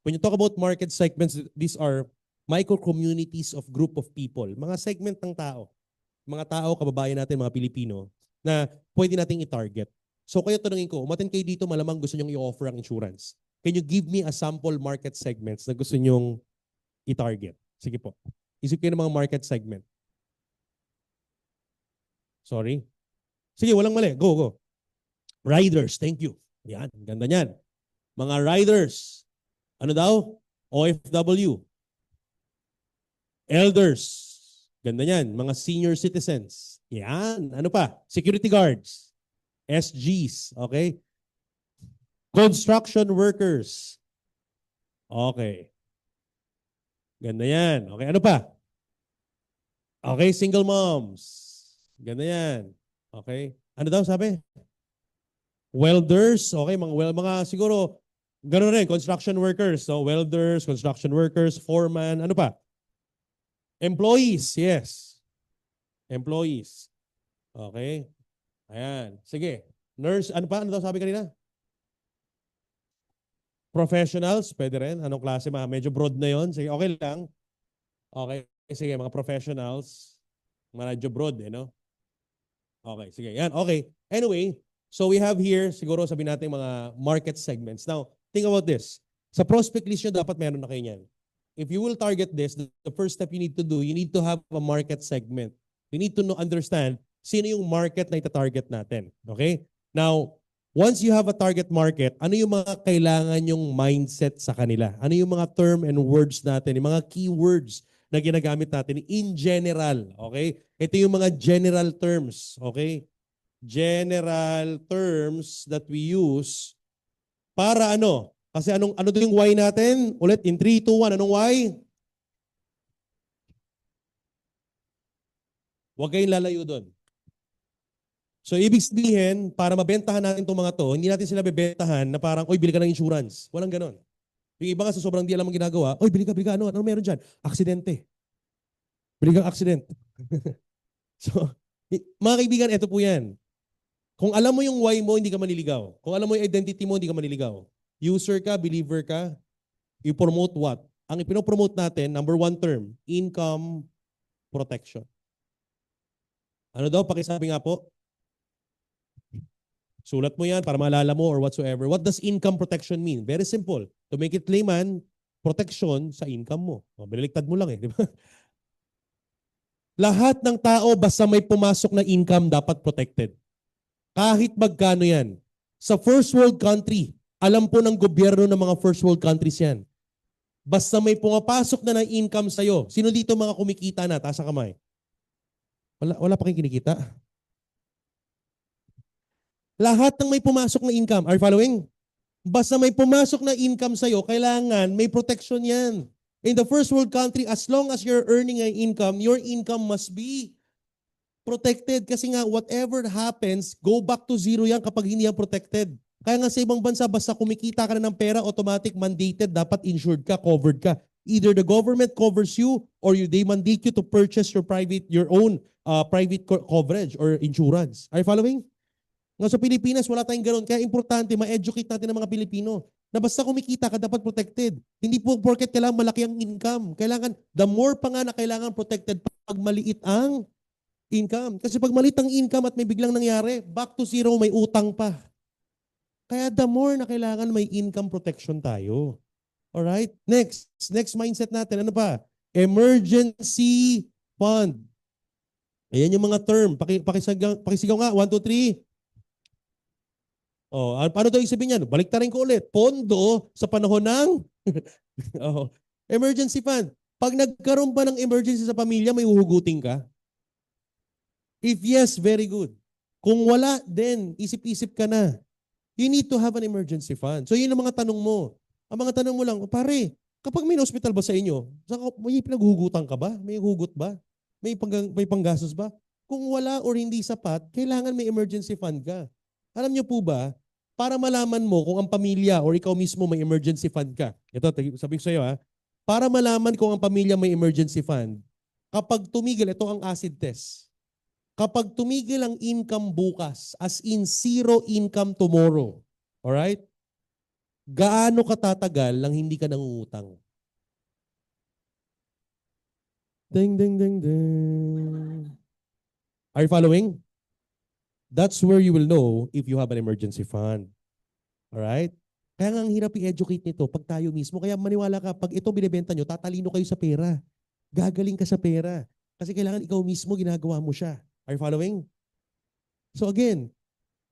A: When you talk about market segments, these are micro-communities of group of people. Mga segment ng tao. Mga tao, kababayan natin, mga Pilipino, na pwede nating i-target. So kayo tanungin ko, umaten kayo dito, malamang gusto nyong i-offer ang insurance. Can you give me a sample market segments na gusto nyong i-target? Sige po. Isip kayo ng mga market segment. Sorry. Sige, walang mali. Go, go. Riders, thank you. Yan, ganda niyan. Mga riders. Ano daw? OFW. Elders. Ganda niyan. Mga senior citizens. Yan. Ano pa? Security guards. SGs. Okay? Construction workers. Okay. Ganda yan. Okay, ano pa? Okay, single moms. Ganda yan. Okay. Ano daw sabi? Welders. Okay, mga siguro, gano'n rin, construction workers. So, welders, construction workers, foreman. Ano pa? Employees. Yes. Employees. Okay. Ayan. Sige. Nurse. Ano pa? Ano daw sabi kanina? Professionals, pwede rin. Anong klase? Medyo broad na yon. Sige, okay lang. Okay, sige, mga professionals. Medyo broad, no? Okay, sige. Yan, okay. Anyway, so we have here, siguro sabihin natin mga market segments. Now, think about this. Sa prospect list nyo, dapat meron na kayo niyan. If you will target this, the first step you need to do, you need to have a market segment. You need to understand sino yung market na ita-target natin. Okay? Now, once you have a target market, ano yung mga kailangan yung mindset sa kanila? Ano yung mga term and words natin, yung mga keywords na ginagamit natin in general, okay? Ito yung mga general terms, okay? General terms that we use para ano? Kasi ano yung why natin? Ulit, in 3, 2, 1, anong why? Huwag kayong lalayo doon. So, ibig sabihin, para mabentahan natin itong mga to, hindi natin sila bebentahan na parang, oy, bili ka ng insurance. Walang ganon. Yung iba nga sa sobrang di alam ang ginagawa, oy, bili ka, ano meron dyan? Aksidente. Bili kang accident. So, mga kaibigan, ito po yan. Kung alam mo yung why mo, hindi ka maniligaw. Kung alam mo yung identity mo, hindi ka maniligaw. User ka, believer ka, you promote what? Ang ipinopromote natin, number 1 term, income protection. Ano daw? Pakisabi nga po. Sulat mo yan para maalala mo or whatsoever. What does income protection mean? Very simple. To make it layman, protection sa income mo. O, binaliktad mo lang eh, di ba? Lahat ng tao basta may pumasok na income dapat protected. Kahit magkano yan. Sa first world country, alam po ng gobyerno ng mga first world countries yan. Basta may pumapasok na ng income sa'yo. Sino dito mga kumikita na? Taas ang kamay. Wala pa kayong kinikita? Lahat ng may pumasok na income. Are you following? Basta may pumasok na income sa'yo, kailangan may protection yan. In the first world country, as long as you're earning an income, your income must be protected. Kasi nga, whatever happens, go back to zero yan kapag hindi yan protected. Kaya nga sa ibang bansa, basta kumikita ka na ng pera, automatic mandated, dapat insured ka, covered ka. Either the government covers you or they mandate you to purchase your own private coverage or insurance. Are you following? Nga sa Pilipinas, wala tayong ganoon. Kaya importante, ma-educate natin ang mga Pilipino na basta kumikita ka, dapat protected. Hindi po porket kailangan malaki ang income. Kailangan, the more pa nga na kailangan protected pag maliit ang income. Kasi pag maliit ang income at may biglang nangyari, back to zero, may utang pa. Kaya the more na kailangan may income protection tayo. Alright? Next mindset natin. Ano pa? Emergency fund. Ayan yung mga term. Pakisigaw nga. 1, 2, 3. Oh, paano daw sabihin niyan? Baliktarin ko ulit. Pondo sa panahon ng oh, emergency fund. Pag nagkaroon pa ng emergency sa pamilya, may uhugutin ka? If yes, very good. Kung wala, then isip-isip ka na. You need to have an emergency fund. So yun ang mga tanong mo. Ang mga tanong mo lang, pare, kapag may hospital ba sa inyo, may pinaghuhugutan ka ba? May hugot ba? May panggastos ba? Kung wala or hindi sapat, kailangan may emergency fund ka. Alam niyo po ba, para malaman mo kung ang pamilya or ikaw mismo may emergency fund ka. Ito, sabihin ko sa iyo, para malaman kung ang pamilya may emergency fund, kapag tumigil, ito ang acid test. Kapag tumigil ang income bukas, as in zero income tomorrow, alright? Gaano katatagal lang hindi ka nangungutang? Ding, ding, ding, ding. Are you following? That's where you will know if you have an emergency fund. Alright? Kaya nga ang hirap i-educate nito pag tayo mismo. Kaya maniwala ka, pag ito binibenta nyo, tatalino kayo sa pera. Gagaling ka sa pera. Kasi kailangan ikaw mismo ginagawa mo siya. Are you following? So again,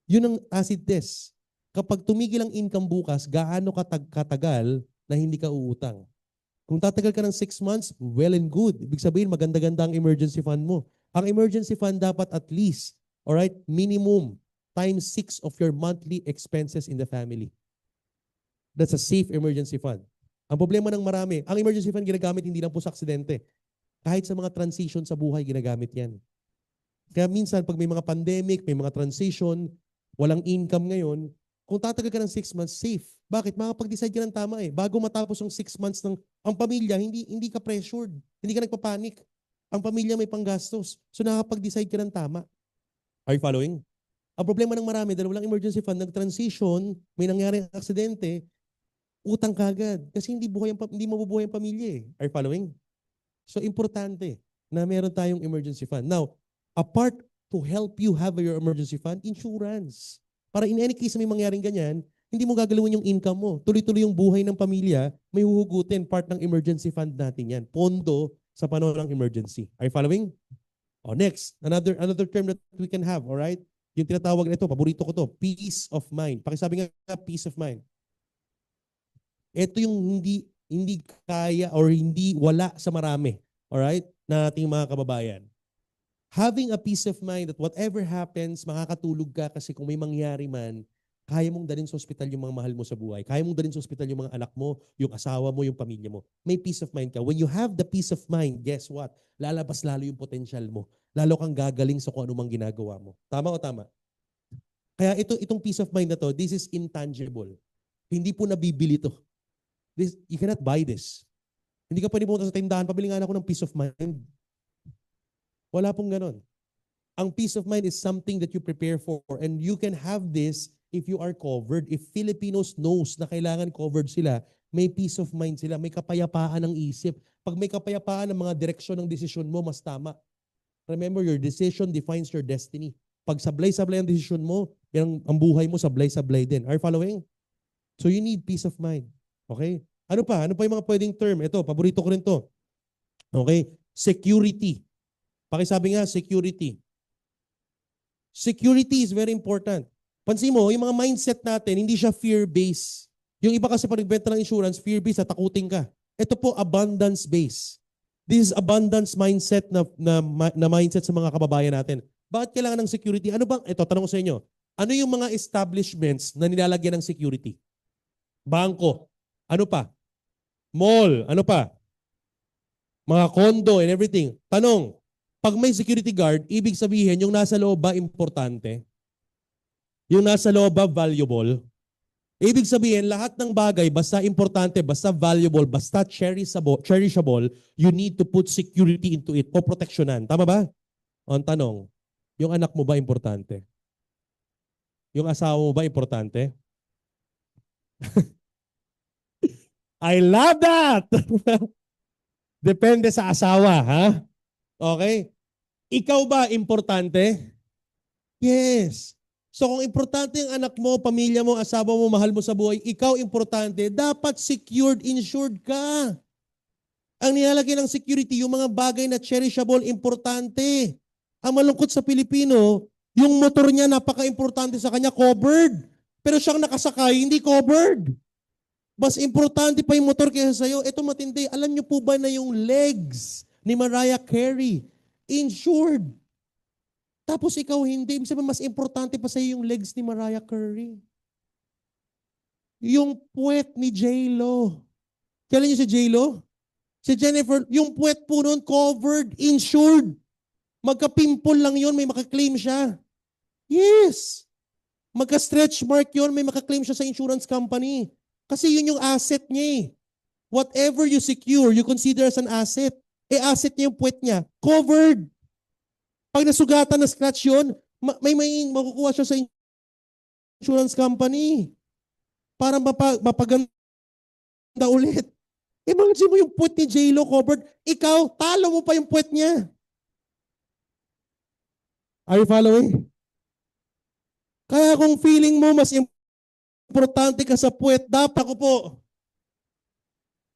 A: yun ang acid test. Kapag tumigil ang income bukas, gaano katagal na hindi ka uutang? Kung tatagal ka ng 6 months, well and good. Ibig sabihin, maganda-ganda ang emergency fund mo. Ang emergency fund dapat at least, alright, minimum times 6 of your monthly expenses in the family. That's a safe emergency fund. Ang problema ng marami, ang emergency fund ginagamit hindi lang po sa aksidente. Kahit sa mga transition sa buhay, ginagamit yan. Kaya minsan, pag may mga pandemic, may mga transition, walang income ngayon, kung tatagal ka ng 6 months, safe. Bakit? Makapag-decide ka ng tama eh. Bago matapos ang 6 months ng ang pamilya, hindi ka pressured. Hindi ka nagpapanik. Ang pamilya may panggastos. So nakapag-decide ka ng tama. Are you following? Ang problema ng marami, dahil walang emergency fund, nag-transition, may nangyaring aksidente, utang kagad. Kasi hindi mabubuhay ang pamilya eh. Are you following? So importante na meron tayong emergency fund. Now, apart to help you have your emergency fund, insurance. Para in any case may mangyaring ganyan, hindi mo gagalawin yung income mo. Tuloy-tuloy yung buhay ng pamilya, may huhugutin. Part ng emergency fund natin yan. Pondo sa panahon ng emergency. Are you following? Oh, next, another term that we can have, all right? Yung tinatawag na ito, paborito ko to, peace of mind. Pakisabi nga, peace of mind. Ito yung hindi kaya or hindi wala sa marami, all right, na ating mga kababayan. Having a peace of mind that whatever happens, makakatulog ka kasi kung may mangyari man, kaya mong dalhin sa ospital yung mga mahal mo sa buhay. Kaya mong dalhin sa ospital yung mga anak mo, yung asawa mo, yung pamilya mo. May peace of mind ka. When you have the peace of mind, guess what? Lalabas lalo yung potential mo. Lalo kang gagaling sa kung anumang ginagawa mo. Tama o tama? Kaya itong peace of mind na to, this is intangible. Hindi po nabibili to. You cannot buy this. Hindi ka pwede pumunta sa tindahan, pabili nga ako ng peace of mind. Wala pong ganon. Ang peace of mind is something that you prepare for and you can have this if you are covered. If Filipinos knows na kailangan covered sila, may peace of mind sila, may kapayapaan ng isip. Pag may kapayapaan ng mga direksyon ng desisyon mo, mas tama. Remember, your decision defines your destiny. Pag sablay-sablay ang desisyon mo, yan ang buhay mo, sablay-sablay din. Are you following? So you need peace of mind. Okay? Ano pa? Ano pa yung mga pwedeng term? Ito, paborito ko rin to. Okay? Security. Pakisabi nga, security. Security is very important. Pansin mo, yung mga mindset natin, hindi siya fear-based. Yung iba kasi pag nagbenta ng insurance, fear-based, takutin ka. Ito po, abundance-based. This is abundance mindset na mindset sa mga kababayan natin. Bakit kailangan ng security? Ano bang, ito, tanong ko sa inyo. Ano yung mga establishments na nilalagyan ng security? Bangko. Ano pa? Mall. Ano pa? Mga condo and everything. Tanong, pag may security guard, ibig sabihin yung nasa loob ba importante? Yung nasa loob ba valuable? Ibig sabihin, lahat ng bagay, basta importante, basta valuable, basta cherishable, you need to put security into it o proteksyonan. Tama ba? O ang tanong, yung anak mo ba importante? Yung asawa mo ba importante? I love that! Depende sa asawa, ha? Okay? Ikaw ba importante? Yes. So kung importante ang anak mo, pamilya mo, asawa mo, mahal mo sa buhay, ikaw importante, dapat secured, insured ka. Ang nilalagay ng security, yung mga bagay na cherishable, importante. Ang malungkot sa Pilipino, yung motor niya napaka-importante sa kanya, covered. Pero siyang nakasakay, hindi covered. Mas importante pa yung motor kaysa sa'yo. Ito matindi. Alam niyo po ba na yung legs ni Mariah Carey, insured? Tapos ikaw hindi. Ibig sabihin, mas importante pa sa'yo yung legs ni Mariah Carey. Yung puwet ni J-Lo. Kailan niyo si J-Lo? Si Jennifer, yung puwet po nun, covered, insured. Magka-pimple lang yun, may makaklaim siya. Yes. Magka-stretch mark yun, may makaklaim siya sa insurance company. Kasi yun yung asset niya eh. Whatever you secure, you consider as an asset. Eh asset niya yung puwet niya. Covered. Pag nasugatan na scratch yun, may makukuha siya sa insurance company para mapaganda ulit. Imagine mo yung puwet ni J-Lo covered, ikaw, talo mo pa yung puwet niya. Are you following? Kaya kung feeling mo mas importante ka sa puwet, dapat ako po,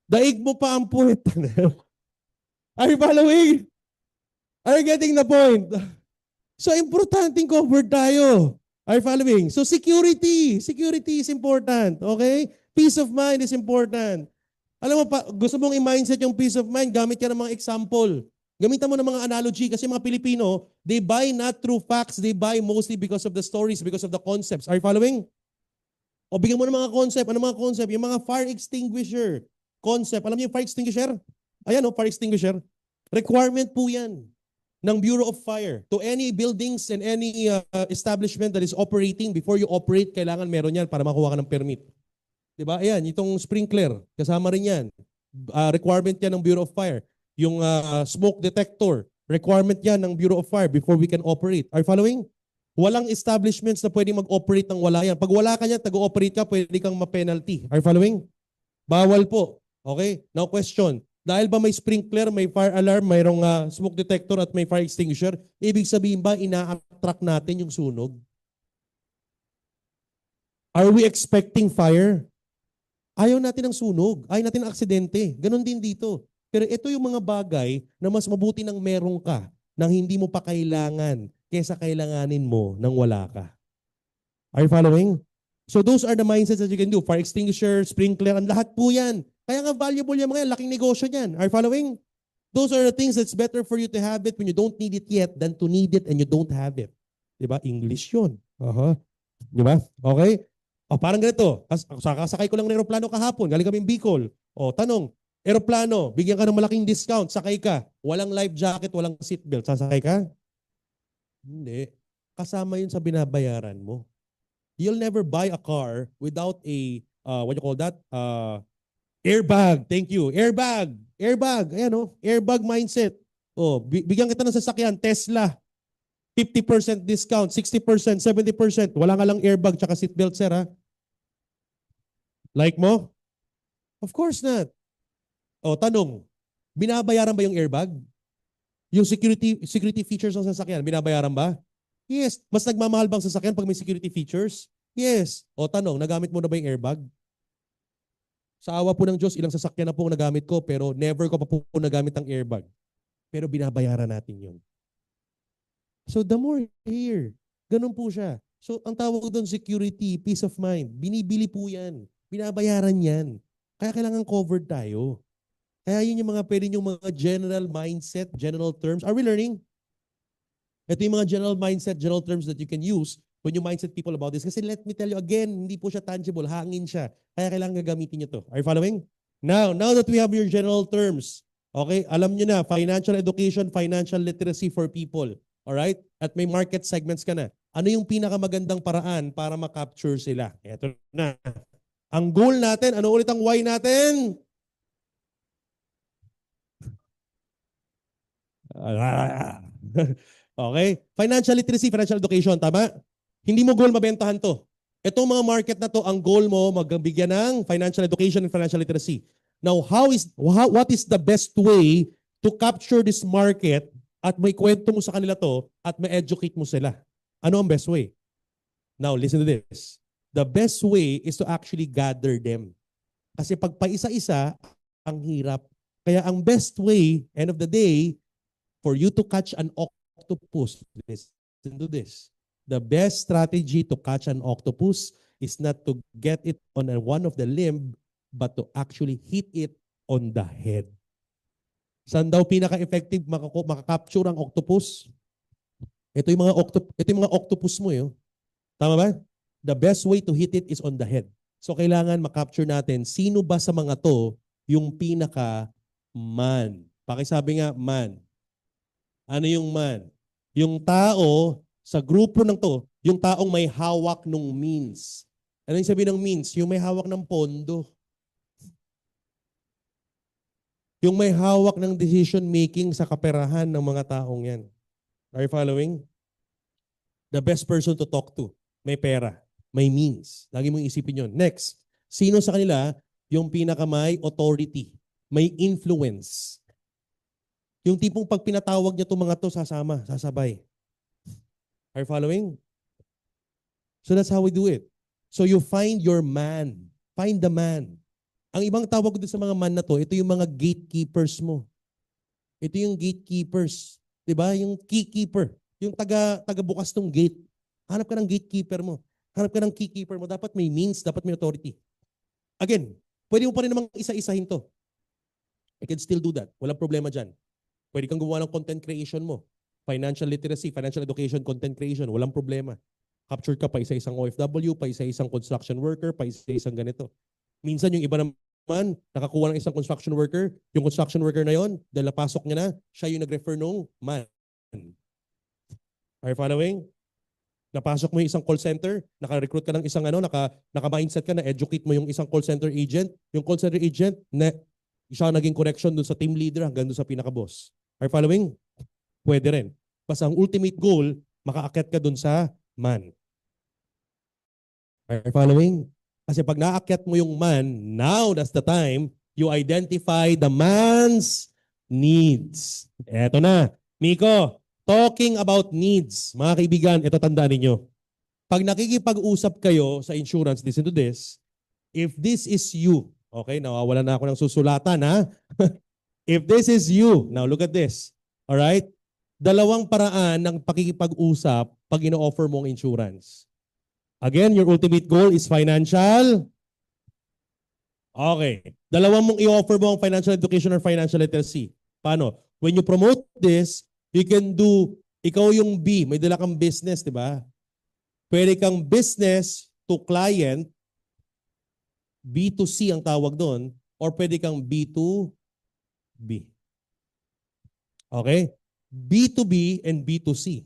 A: daig mo pa ang puwet. Are you following? Are you getting the point? So, importanteng covered tayo. Are you following? So, security. Security is important. Okay? Peace of mind is important. Alam mo pa, gusto mong i-mindset yung peace of mind, gamit ka ng mga example. Gamitan mo ng mga analogy kasi mga Pilipino, they buy not through facts, they buy mostly because of the stories, because of the concepts. Are you following? O bigyan mo ng mga concept. Ano mga concept? Yung mga fire extinguisher concept. Alam niyo yung fire extinguisher? Ayan o, fire extinguisher. Requirement po yan ng Bureau of Fire. To any buildings and any establishment that is operating, before you operate, kailangan meron yan para makuha ka ng permit. Diba? Ayan, itong sprinkler, kasama rin yan. Requirement yan ng Bureau of Fire. Yung smoke detector, requirement yan ng Bureau of Fire before we can operate. Are you following? Walang establishments na pwedeng mag-operate ng wala yan. Pag wala ka yan, tag-ooperate ka, pwede kang ma-penalty. Are you following? Bawal po. Okay? Now question. Dahil ba may sprinkler, may fire alarm, mayroong smoke detector at may fire extinguisher, ibig sabihin ba ina-attract natin yung sunog? Are we expecting fire? Ayaw natin ng sunog. Ayaw natin ng aksidente. Ganon din dito. Pero ito yung mga bagay na mas mabuti nang meron ka nang hindi mo pa kailangan kesa kailanganin mo nang wala ka. Are you following? So those are the mindsets that you can do. Fire extinguisher, sprinkler, ang lahat po yan. Kaya nga valuable yung mga yan. Laking negosyo yan. Are you following? Those are the things that's better for you to have it when you don't need it yet than to need it and you don't have it. Diba? English yun. Diba? Okay? O parang ganito. Sakay ko lang ng aeroplano kahapon. Galing kami Bicol. O tanong, aeroplano, bigyan ka ng malaking discount. Sakay ka. Walang life jacket, walang seatbelt. Sasakay ka? Hindi. Kasama yun sa binabayaran mo. You'll never buy a car without a, what you call that? Airbag. Thank you. Airbag. Airbag. Ayan o. Airbag mindset. O, bigyan kita ng sasakyan. Tesla. 50% discount. 60%. 70%. Wala nga lang airbag tsaka seatbelt, sir, ha? Like mo? Of course not. O, tanong. Binabayaran ba yung airbag? Yung security features ng sasakyan, binabayaran ba? Yes. Mas nagmamahal bang sasakyan pag may security features? Yes. O tanong, nagamit mo na ba yung airbag? Sa awa po ng Diyos, ilang sasakyan na po nagamit ko pero never ko pa po nagamit ang airbag. Pero binabayaran natin yun. So the more here, ganun po siya. So ang tawag doon security, peace of mind. Binibili po yan. Binabayaran yan. Kaya kailangan covered tayo. Kaya yun yung mga pwede yung mga general mindset, general terms. Are we learning? Ito yung mga general mindset, general terms that you can use when you mindset people about this. Kasi let me tell you again, hindi po siya tangible, hangin siya. Kaya kailangan gagamitin nyo to. Are you following? Now that we have your general terms, okay, alam nyo na, financial education, financial literacy for people. Alright? At may market segments ka na. Ano yung pinakamagandang paraan para makapture sila? Ito na. Ang goal natin, ano ulit ang why natin? Okay? Financial literacy, financial education, tama? Hindi mo goal mabentahan to. Itong mga market na to, ang goal mo magbigyan ng financial education and financial literacy. Now, what is the best way to capture this market at may kwento mo sa kanila to at may educate mo sila? Ano ang best way? Now, listen to this. The best way is to actually gather them. Kasi pag paisa-isa, ang hirap. Kaya ang best way, end of the day, for you to catch an octopus, listen to this. The best strategy to catch an octopus is not to get it on one of the limb, but to actually hit it on the head. Saan daw pinaka-effective makakapture ang octopus? Ito yung mga octopus mo. Tama ba? The best way to hit it is on the head. So kailangan makapture natin, sino ba sa mga to yung pinaka-man? Pakisabi nga, man. Ano yung man? Yung tao Sa grupo ng to, yung taong may hawak ng means. Ano yung sabihin ng means? Yung may hawak ng pondo. Yung may hawak ng decision making sa kaperahan ng mga taong yan. Are you following? The best person to talk to. May pera. May means. Lagi mong isipin yun. Next. Sino sa kanila yung pinakamay authority? May influence. Yung tipong pag pinatawag niya itong mga to, sasama, sasabay. Are you following? So that's how we do it. So you find your man. Find the man. Ang ibang tawag ko sa mga man na to, ito yung mga gatekeepers mo. Ito yung gatekeepers. Diba? Yung keykeeper. Yung taga-bukas ng gate. Hanap ka ng gatekeeper mo. Hanap ka ng keykeeper mo. Dapat may means, dapat may authority. Again, pwede mo pa rin namang isa-isahin to. I can still do that. Walang problema dyan. Pwede kang gumawa ng content creation mo. Financial literacy, financial education, content creation. Walang problema. Capture ka pa isa-isang OFW, pa isa-isang construction worker, pa isa-isang ganito. Minsan yung iba naman, nakakuha ng isang construction worker, yung construction worker na yon, dahil napasok niya na, siya yung nag-refer nung man. Are you following? Napasok mo yung isang call center, naka-recruit ka ng isang naka-mindset ka na educate mo yung isang call center agent. Yung call center agent, siya naging connection dun sa team leader hanggang dun sa pinaka-boss. Are you following? Pwede rin. Basta ang ultimate goal, makaakyat ka dun sa man. Are you following? Kasi pag naakyat mo yung man, now that's the time you identify the man's needs. Eto na. Miko, talking about needs. Mga kaibigan, ito tandaan ninyo. Pag nakikipag-usap kayo sa insurance, listen to this. If this is you, okay, nawawala na ako ng susulatan ha. If this is you, now look at this. Alright? Dalawang paraan ng pakikipag-usap pag ino-offer mo ang insurance. Again, your ultimate goal is financial. Okay. Dalawang mong i-offer mo ang financial education or financial literacy. Paano? When you promote this, you can do, ikaw yung B, may dala kang business, di ba? Pwede kang business to client, B2C ang tawag doon, or pwede kang B2B. Okay? B2B and B2C.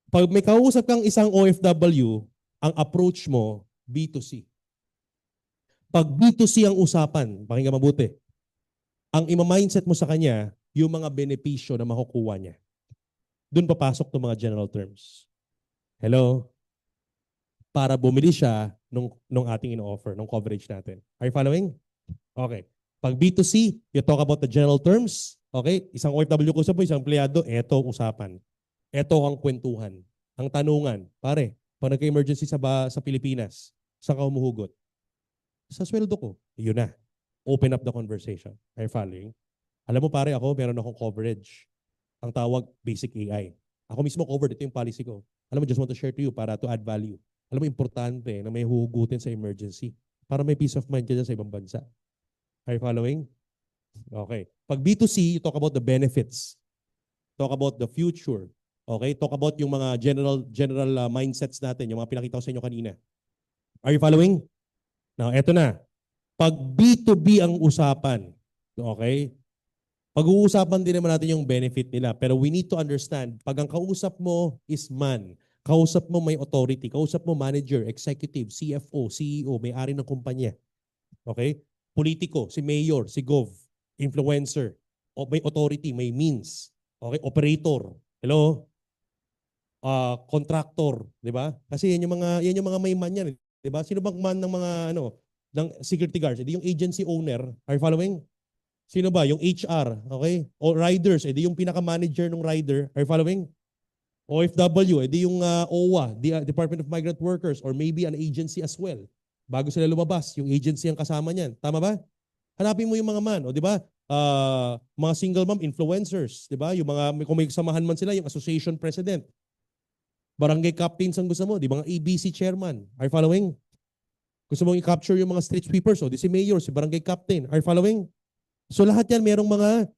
A: Pag may kausap kang isang OFW, ang approach mo, B2C. Pag B2C ang usapan, pakinggan mabuti, ang ima-mindset mo sa kanya, yung mga benepisyo na makukuha niya. Doon papasok itong mga general terms. Hello? Para bumili siya nung ating ino-offer, nung coverage natin. Are you following? Okay. Pag B2C, you talk about the general terms. Okay? Isang OFW ko sa po, isang empleyado, eto usapan. Ito ang kwentuhan. Ang tanungan, pare, pag nagka-emergency sa Pilipinas, saan ka humuhugot? Sa sweldo ko. Yun na. Open up the conversation. Are you following? Alam mo pare, ako meron akong coverage. Ang tawag, basic AI. Ako mismo covered. Ito yung policy ko. Alam mo, just want to share to you para to add value. Alam mo, importante na may huhugutin sa emergency para may peace of mind ka dyan sa ibang bansa. Are you following? Okay. Pag B2C, you talk about the benefits. Talk about the future. Okay? Talk about yung mga general mindsets natin, yung mga pinakita ko sa inyo kanina. Are you following? Now, eto na. Pag B2B ang usapan, okay? Pag-uusapan din naman natin yung benefit nila. Pero we need to understand, pag ang kausap mo is man, kausap mo may authority, kausap mo manager, executive, CFO, CEO, may-ari ng kumpanya. Okay? Politiko, si mayor, si gov, influencer, o may authority, may means. Okay? Operator. Hello? Contractor, di ba? Kasi yan yung mga may man yan, di ba? Sino bang man ng mga ng security guards? Edi yung agency owner, are you following? Sino ba? Yung HR, okay? O riders, edi yung pinaka-manager ng rider, are you following? OFW, edi yung OWA, Department of Migrant Workers, or maybe an agency as well. Bago sila lumabas, yung agency ang kasama niyan. Tama ba? Hanapin mo yung mga man, o di ba? Mga single mom influencers, di ba? Yung mga kung may samahan man sila, yung association president. Barangay captains ang gusto mo, di ba? Mga ABC chairman. Are you following? Gusto mong i-capture yung mga street sweepers, o di si mayor, si barangay captain. Are you following? So lahat yan, merong mga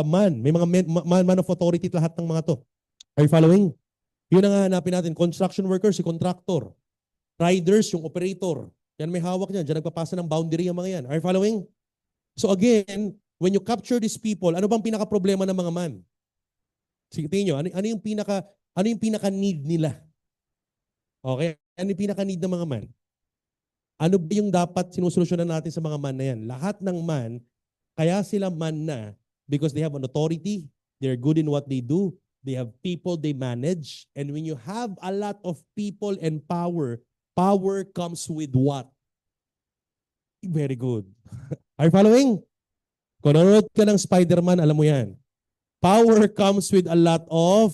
A: man. May mga man of authority lahat ng mga to. Are you following? Yun ang hanapin natin. Construction workers, si contractor. Riders, yung operator. Yan may hawak niyan. Diyan nagpapasa ng boundary ang mga yan. Are you following? So again, when you capture these people, ano bang pinaka-problema ng mga man? Sige, tingin nyo, ano yung pinaka Ano yung pinaka-need nila? Okay? Ano yung pinaka-need ng mga man? Ano ba yung dapat sinusolusyonan natin sa mga man na yan? Lahat ng man, kaya sila man na because they have an authority, they're good in what they do, they have people they manage, and when you have a lot of people and power, power comes with what? Very good. Are you following? Kung nanonood ka ng Spider-Man, alam mo yan. Power comes with a lot of...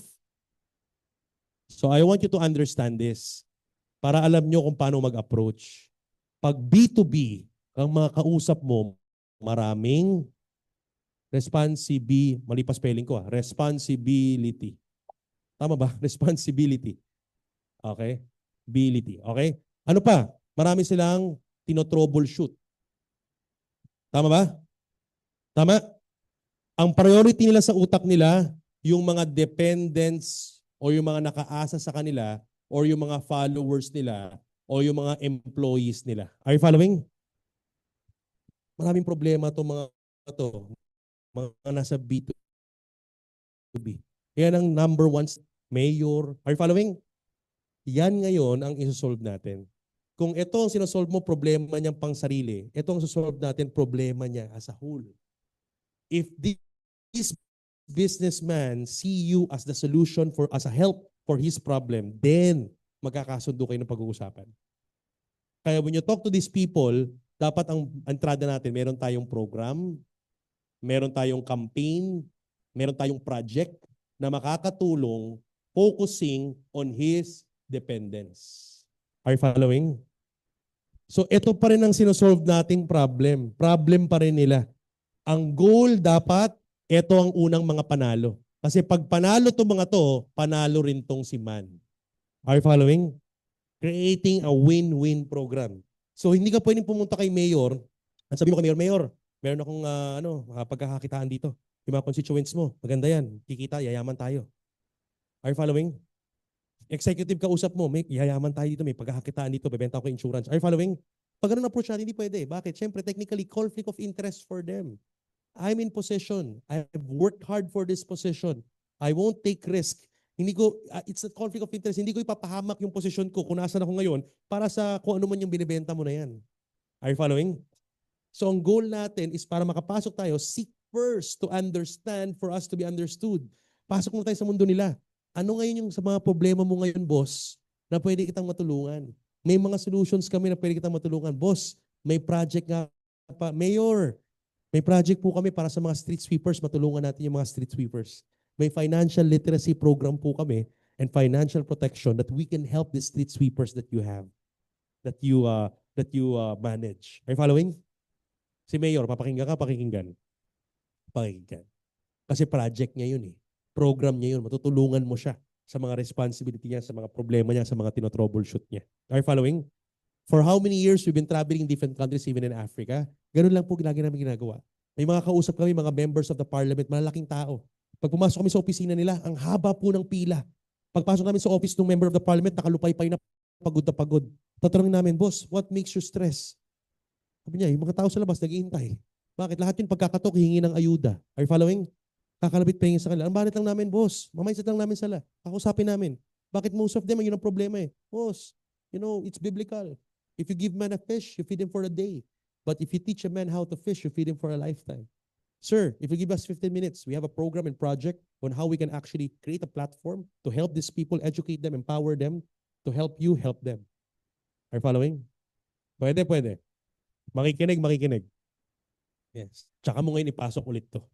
A: So I want you to understand this para alam nyo kung paano mag-approach. Pag B2B, ang mga kausap mo, maraming mali pa spelling ko responsibility. Tama ba? Responsibility. Okay? Ability. Okay? Ano pa? Marami silang tinotroubleshoot. Tama ba? Tama? Ang priority nila sa utak nila, yung mga dependents o yung mga nakaasa sa kanila or yung mga followers nila o yung mga employees nila. Are you following? Maraming problema itong mga ito, mga nasa B2B. Yan ang number one, mayor. Are you following? Yan ngayon ang isosolve natin. Kung ito ang sinosolve mo, problema niyang pang sarili, ito ang isosolve natin, problema niya as a whole. If this businessman see you as the solution as a help for his problem, then magkakasundo kayo ng pag-uusapan. Kaya when you talk to these people, dapat ang entrada natin, meron tayong program, meron tayong campaign, meron tayong project na makakatulong focusing on his dependence. Are you following? So ito pa rin ang sinosolve nating problem. Problem pa rin nila. Ang goal dapat, ito ang unang mga panalo. Kasi pag panalo itong mga to, panalo rin tong si man. Are you following? Creating a win-win program. So hindi ka pwedeng pumunta kay Mayor, at sabi mo kay Mayor, Mayor, meron akong pagkakakitaan dito. Yung mga constituents mo, maganda yan. Kikita, yayaman tayo. Are you following? Executive kausap mo, may yayaman tayo dito, may pagkakakitaan dito, bebenta ako insurance. Are you following? Pag ganun approach natin, hindi pwede. Bakit? Siyempre, technically, conflict of interest for them. I'm in position. I've worked hard for this position. I won't take risk. Hindi ko, it's a conflict of interest. Hindi ko ipapahamak yung position ko kung nasaan ako ngayon para sa kung ano man yung binibenta mo na yan. Are you following? So ang goal natin is para makapasok tayo, seek first to understand for us to be understood. Pasok mo tayo sa mundo nila. Ano ngayon yung sa mga problema mo ngayon, boss, na pwede kitang matulungan? May mga solutions kami na pwede kitang matulungan. Boss, may project nga pa. Mayor, may project po kami para sa mga street sweepers. Matulungan natin yung mga street sweepers. May financial literacy program po kami and financial protection that we can help the street sweepers that you have, that you manage. Are you following? Si Mayor, papakinggan ka, pakikinggan. Pakinggan. Kasi project niya yun eh. Program niya yun. Matutulungan mo siya sa mga responsibility niya, sa mga problema niya, sa mga tinotroubleshoot niya. Are you following? For how many years we've been traveling in different countries, even in Africa, ganun lang po lagi namin ginagawa. May mga kausap kami, mga members of the parliament, malalaking tao. Pag pumasok kami sa opisina nila, ang haba po ng pila. Pagpasok namin sa office ng member of the parliament, nakalupay-pay na pagod na pagod. Tatanungin namin, boss, what makes you stress? Sabi niya, yung mga tao sa labas, naghihintay. Bakit? Lahat yun pagkakatok, hihingi ng ayuda. Are you following? Kakalabit pahingin sa kanila. Ang banit lang namin, boss. Mamaisit lang namin sila. Kakusapin namin. Bakit most of them, yun ang problema eh. Boss, it's biblical. If you give man a fish, you feed him for a day. But if you teach a man how to fish, you feed him for a lifetime. Sir, if you give us 15 minutes, we have a program and project on how we can actually create a platform to help these people, educate them, empower them, to help you help them. Are you following? Pwede, pwede. Makikinig. Yes. Tsaka mo ngayon ipasok ulit to.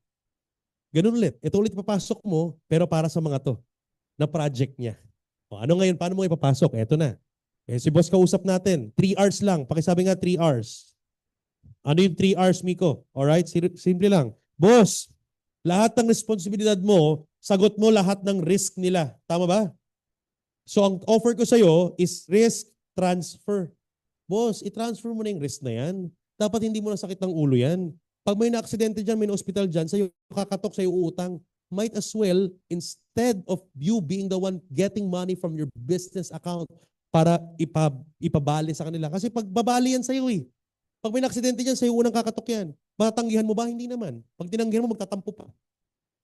A: Ganun ulit. Ito ulit papasok mo, pero para sa mga to, na project niya. O, ano ngayon? Paano mo ipapasok? Eto na. Si boss kausap natin. 3 hours lang. Pakisabi nga 3 hours. Ano yung 3 hours, Miko? Alright? Simple lang. Boss, lahat ng responsibilidad mo, sagot mo lahat ng risk nila. Tama ba? So, ang offer ko sa'yo is risk transfer. Boss, i-transfer mo na yung risk na yan. Dapat hindi mo na sakit ng ulo yan. Pag may na-aksidente dyan, may na-hospital dyan, sa'yo kakatok, sa'yo uutang. Might as well, instead of you being the one getting money from your business account para ipabali sa kanila. Kasi pag babali yan sa'yo eh. Pag may na-aksidente dyan, sa'yo unang kakatok yan. Matanggihan mo ba? Hindi naman. Pag tinanggihan mo, magtatampo pa.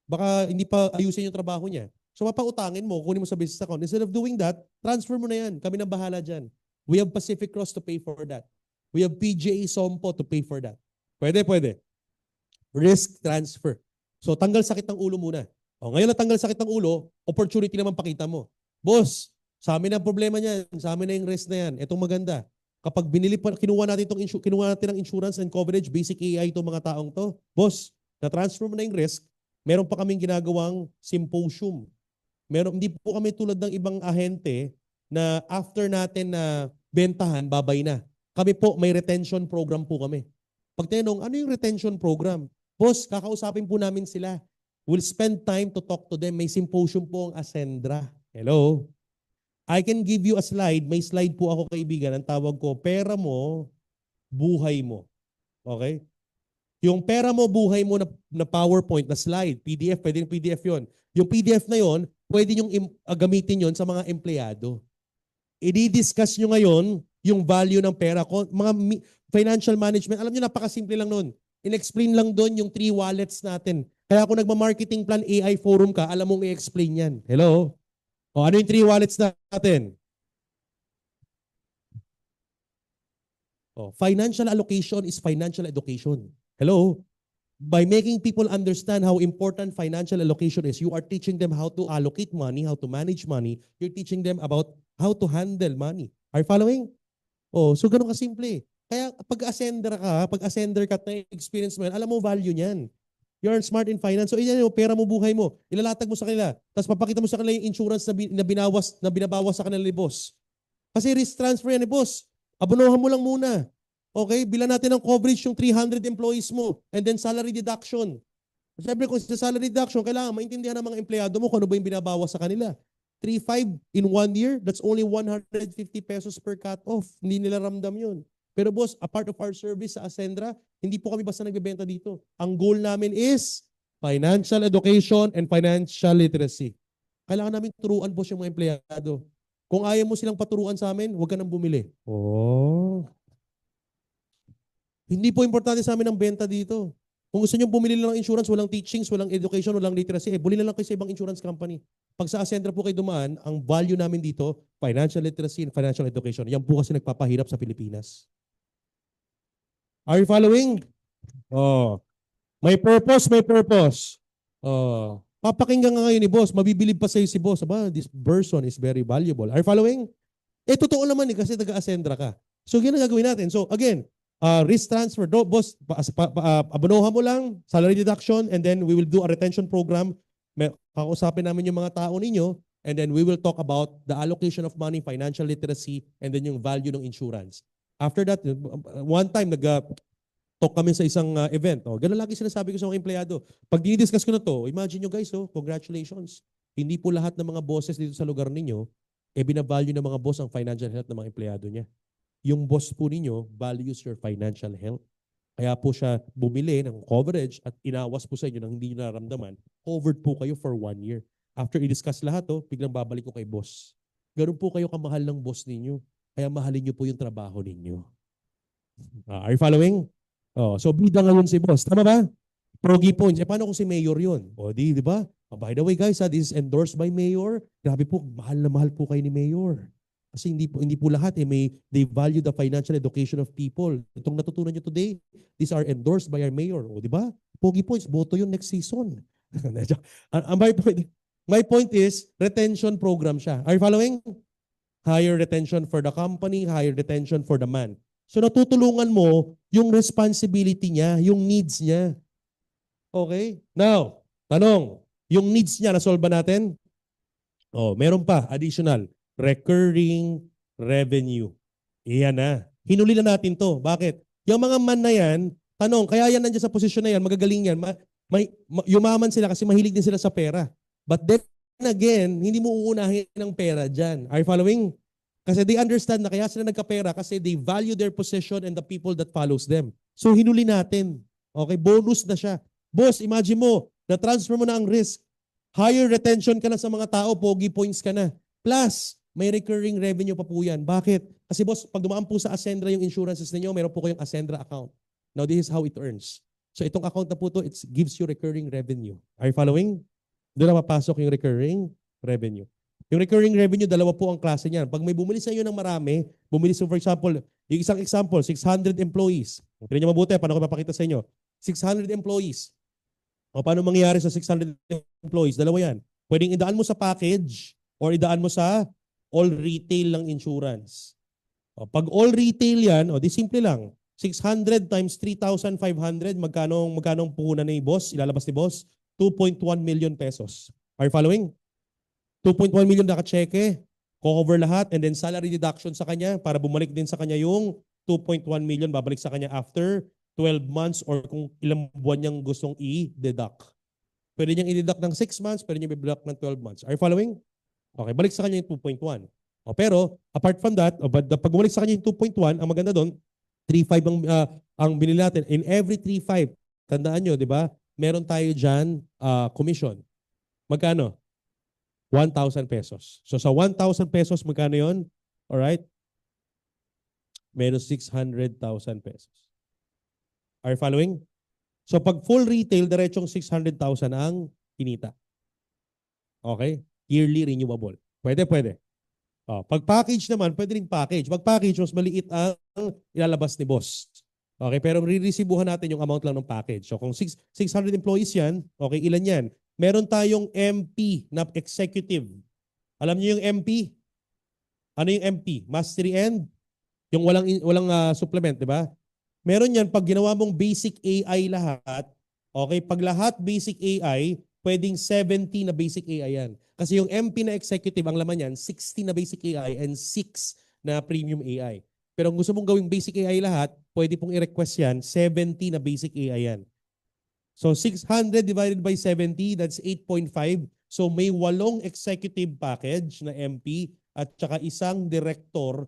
A: Baka hindi pa ayusin yung trabaho niya. So papautangin mo, kunin mo sa business account. Instead of doing that, transfer mo na yan. Kami nang bahala dyan. We have Pacific Cross to pay for that. We have PGA Sompo to pay for that. Pwede, pwede. Risk transfer. So tanggal sakit ng ulo muna. O, ngayon na tanggal sakit ng ulo, opportunity naman pakita mo. Boss, sa amin ang problema niyan. Sa amin na yung risk na yan. Itong maganda. Kapag kinuha natin ng insurance and coverage, basic AI itong mga taong to. Boss, na-transfer mo na yung risk, meron pa kaming ginagawang symposium. Hindi po kami tulad ng ibang ahente na after natin na bentahan, babay na. Kami po, may retention program po kami. Pag tinanong, ano yung retention program? Boss, kakausapin po namin sila. We'll spend time to talk to them. May symposium po ang Ascendra. Hello? I can give you a slide. May slide po ako, kaibigan. Ang tawag ko, pera mo, buhay mo. Okay? Yung pera mo, buhay mo na PowerPoint, na slide, PDF, pwede yung PDF yon. Yung PDF na yon, pwede nyo gamitin yon sa mga empleyado. I-discuss nyo ngayon yung value ng pera ko. Mga financial management, alam nyo, napakasimple lang nun. In-explain lang doon yung 3 wallets natin. Kaya kung nagma-marketing plan AI forum ka, alam mong i-explain yan. Hello? O ano yung 3 wallets natin? O, financial allocation is financial education. Hello? By making people understand how important financial allocation is, you are teaching them how to allocate money, how to manage money. You're teaching them about how to handle money. Are you following? Oh, so ganun kasimple. Kaya pag ascender ka, experience mo yan, alam mo value niyan. You're smart in finance. So, yan yung pera mo, buhay mo. Ilalatag mo sa kanila. Tapos papakita mo sa kanila yung insurance na binabawas sa kanila ni boss. Kasi risk transfer yan ni boss. Abonohan mo lang muna. Okay? Bilan natin ng coverage yung 300 employees mo. And then salary deduction. Siyempre, kung sa salary deduction, kailangan maintindihan ng mga empleyado mo kung ano ba yung binabawas sa kanila. 3.5 in 1 year, that's only 150 pesos per cut-off. Hindi nila ramdam yun. Pero boss, a part of our service sa Ascendra, hindi po kami basta nagbebenta dito. Ang goal namin is financial education and financial literacy. Kailangan namin turuan boss yung mga empleyado. Kung ayaw mo silang paturuan sa amin, huwag ka nang bumili. Oh. Hindi po importante sa amin ang benta dito. Kung gusto nyo bumili lang ng insurance, walang teachings, walang education, walang literacy, buli na lang kayo sa ibang insurance company. Pag sa Ascendra po kayo dumaan, ang value namin dito, financial literacy and financial education. Yan po kasi nagpapahirap sa Pilipinas. Are you following? Oh. May purpose, may purpose. Oh. Papakinggan nga ngayon ni boss, mabibilib pa sa'yo si boss. Aba, this person is very valuable. Are you following? Totoo naman kasi taga-Ascendra ka. So, yun ang gagawin natin. So, again, risk transfer. Boss, abonohan mo lang, salary deduction, and then we will do a retention program. Kakausapin namin yung mga tao ninyo, and then we will talk about the allocation of money, financial literacy, and then yung value ng insurance. After that, one time, talk kami sa isang event. Ganun lagi sinasabi ko sa mga empleyado. Pag dinidiscuss ko na to, imagine nyo guys, congratulations. Hindi po lahat ng mga bosses dito sa lugar ninyo, binavalue ng mga boss ang financial health ng mga empleyado niya. Yung boss po ninyo values your financial health. Kaya po siya bumili ng coverage at inawas po sa inyo nang hindi nyo nararamdaman. Covered po kayo for 1 year. After i-discuss lahat, biglang babalik ko kay boss. Ganun po kayo kamahal ng boss ninyo. Kaya mahalin nyo po yung trabaho ninyo. Are you following? So bida ngayon si boss. Tama ba? Progi points. Paano kung si Mayor yun? Di ba? By the way guys, this is endorsed by Mayor. Grabe po, mahal na mahal po kayo ni Mayor. Kasi hindi po lahat they value the financial education of people. Itong natutunan nyo today, these are endorsed by our Mayor. Di ba? Pogi points, boto yun next season. My point is, retention program siya. Are you following? Higher retention for the company, higher retention for the man. So natutulungan mo yung responsibility niya, yung needs niya. Okay? Now, tanong, yung needs niya, nasolve ba natin? Meron pa, additional, recurring revenue. Iyan na. Hinuli na natin to. Bakit? Yung mga man na yan, tanong, kaya yan nandiyan sa posisyon na yan, magagaling yan, yumaman sila kasi mahilig din sila sa pera. But then again, hindi mo uunahin ng pera dyan. Are you following? Kasi they understand na kaya sila nagkapera kasi they value their possession and the people that follows them. So hinuli natin. Okay, bonus na siya. Boss, imagine mo, na-transfer mo na ang risk. Higher retention ka na sa mga tao, pogi points ka na. Plus, may recurring revenue pa po yan. Bakit? Kasi boss, pag dumaan po sa Ascendra yung insurances ninyo, meron po kayong Ascendra account. Now, this is how it earns. So itong account na po to, it gives you recurring revenue. Are you following? Doon na mapasok yung recurring. revenue. Yung recurring revenue, dalawa po ang klase niyan. Pag may bumili sa inyo ng marami, bumili sa, for example, yung isang example, 600 employees. Tignan niyo mabuti, paano ko papakita sa inyo? 600 employees. O paano mangyayari sa 600 employees? Dalawa yan. Pwedeng idaan mo sa package or idaan mo sa all retail ng insurance. O, pag all retail yan, o di simple lang. 600 times 3,500, magkano puhunan ni boss, ilalabas ni boss? 2.1 million pesos. Are you following? 2.1 million naka-cheque, cover lahat, and then salary deduction sa kanya para bumalik din sa kanya yung 2.1 million, babalik sa kanya after 12 months or kung ilang buwan niyang gustong i-deduct. Pwede niyang i-deduct ng 6 months, pwede niyang i-deduct ng 12 months. Are you following? Okay, balik sa kanya yung 2.1. O, pero, apart from that, pag bumalik sa kanya yung 2.1, ang maganda doon, 3.5 ang binili natin. In every 3.5, tandaan nyo, di ba? Meron tayo dyan commission. Magkano? 1,000 pesos. So sa 1,000 pesos, magkano yun? Alright? Meron 600,000 pesos. Are you following? So pag full retail, diretsong 600,000 ang kinita. Okay? Yearly renewable. Pwede, pwede. Pag package naman, pwede rin package. Pag package, mas maliit ang ilalabas ni boss. Okay? Pero re-receivehan natin yung amount lang ng package. So kung 600 employees yan, okay, ilan yan? Meron tayong MP na executive. Alam niyo yung MP? Ano yung MP? Mastery End? Yung walang supplement, di ba? Meron yan pag ginawa mong basic AI lahat, okay, pag lahat basic AI, pwedeng 70 na basic AI yan. Kasi yung MP na executive, ang laman yan, 60 na basic AI and 6 na premium AI. Pero kung gusto mong gawing basic AI lahat, pwede pong i-request yan, 70 na basic AI yan. So 600 divided by 70, that's 8.5. So may 8 executive package na MP at saka isang director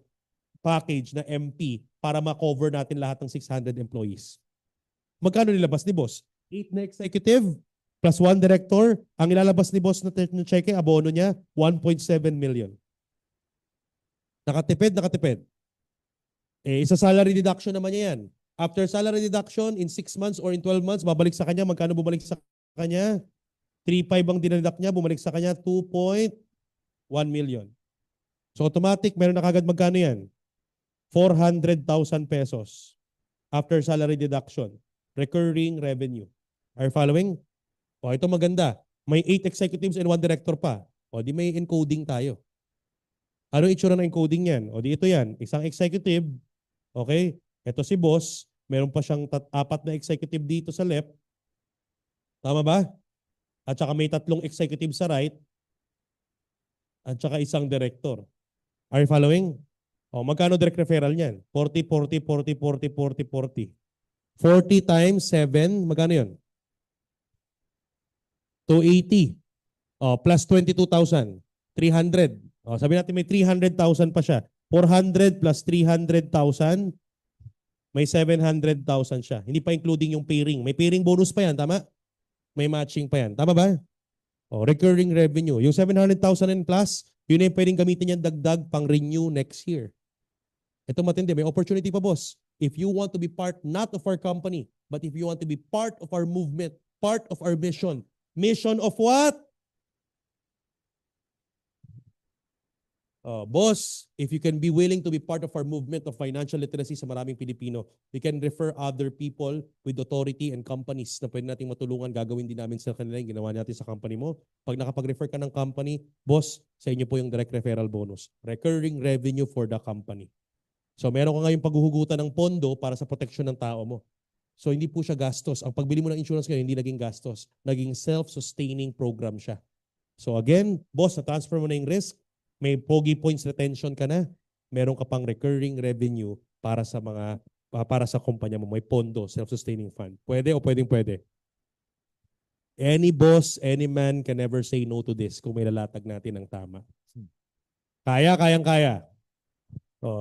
A: package na MP para ma-cover natin lahat ng 600 employees. Magkano nilabas ni boss? 8 na executive plus 1 director. Ang ilalabas ni boss na cheque, abono niya, 1.7 million. Nakatipid, nakatipid. Isa salary deduction naman niya yan. After salary deduction, in 6 months or in 12 months, babalik sa kanya. Magkano bumalik sa kanya? 3.5 ang dineduct niya, bumalik sa kanya 2.1 million. So automatic, meron na kagad magkano yan? 400,000 pesos after salary deduction. Recurring revenue. Are you following? O ito maganda. May 8 executives and 1 director pa. O di may encoding tayo. Ano itsura ng encoding yan? O di ito yan. Isang executive, okay? Ito si boss, meron pa siyang 4 na executive dito sa left. Tama ba? At saka may 3 executive sa right. At saka isang director. Are you following? O, magkano direct referral niyan? 40, 40, 40, 40, 40, 40. 40 times 7, magkano yun? 280. O, plus 22,000. 300. O, sabi natin may 300,000 pa siya. 400 plus 300,000. May 700,000 siya. Hindi pa including yung pairing. May pairing bonus pa yan, tama? May matching pa yan. Tama ba? O, recurring revenue. Yung 700,000 and plus, yun na yung pwedeng gamitin yan dagdag pang renew next year. Ito matindi. May opportunity pa, boss. If you want to be part not of our company, but if you want to be part of our movement, part of our mission. Mission of what? Boss, if you can be willing to be part of our movement of financial literacy sa maraming Pilipino, we can refer other people with authority and companies na pwede nating matulungan. Gagawin din namin sa kanila yung ginawa natin sa company mo. Pag nakapag-refer ka ng company, boss, sa inyo po yung direct referral bonus. Recurring revenue for the company. So meron ka ngayong paghuhugutan ng pondo para sa proteksyon ng tao mo. So hindi po siya gastos. Ang pagbili mo ng insurance ngayon, hindi naging gastos. Naging self-sustaining program siya. So again, boss, na-transfer mo na yung risk. May pogi points retention ka na, meron ka pang recurring revenue para sa kumpanya mo. May pondo, self-sustaining fund. Pwede o pwede? Any boss, any man can never say no to this kung may lalatag natin ng tama. Kayang-kaya.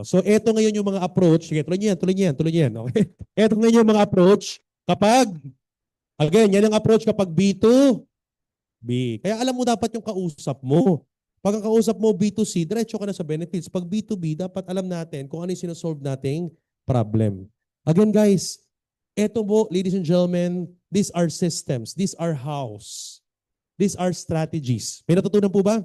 A: So eto ngayon yung mga approach. Sige, tuloy niyo yan. Okay? Eto ngayon yung mga approach kapag, again, yan ang approach kapag B2B. Kaya alam mo dapat yung kausap mo. Pag ang kausap mo B2C, diretso ka na sa benefits. Pag B2B, dapat alam natin kung ano yung sinasolve nating problem. Again guys, eto po, ladies and gentlemen, these are systems. These are hows. These are strategies. May natutunan po ba?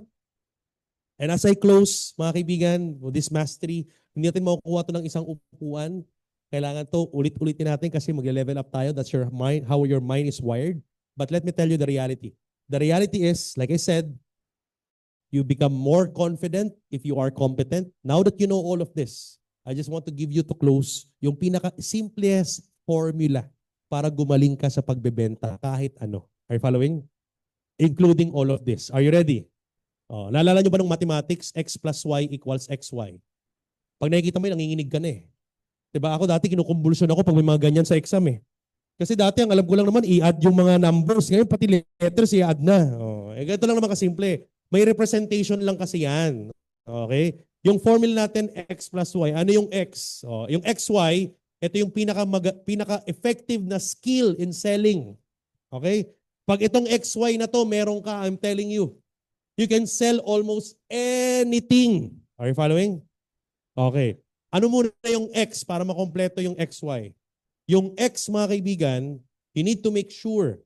A: And as I close, mga kaibigan, with this mastery, hindi natin makukuha ito ng isang upuan. Kailangan to ulit-ulitin natin kasi mag-level up tayo. That's your mind, how your mind is wired. But let me tell you the reality. The reality is, like I said, you become more confident if you are competent. Now that you know all of this, I just want to give you to close yung pinaka-simplest formula para gumaling ka sa pagbebenta kahit ano. Are you following? Including all of this. Are you ready? Oh, naalala nyo ba ng mathematics? X plus Y equals XY. Pag nakikita mo yun, nanginginig ka na eh. Diba ako dati kinukumbulsyon ako pag may mga ganyan sa exam eh. Kasi dati ang alam ko lang naman i-add yung mga numbers. Ngayon pati letters i-add na. Oh, ganito lang naman kasimple. May representation lang kasi yan. Okay? Yung formula natin X plus Y. Ano yung X? Oh, yung XY, ito yung pinaka-effective na skill in selling. Okay? Pag itong XY na to, meron ka, I'm telling you, you can sell almost anything. Are you following? Okay. Ano muna yung X para makompleto yung XY? Yung X, mga kaibigan, you need to make sure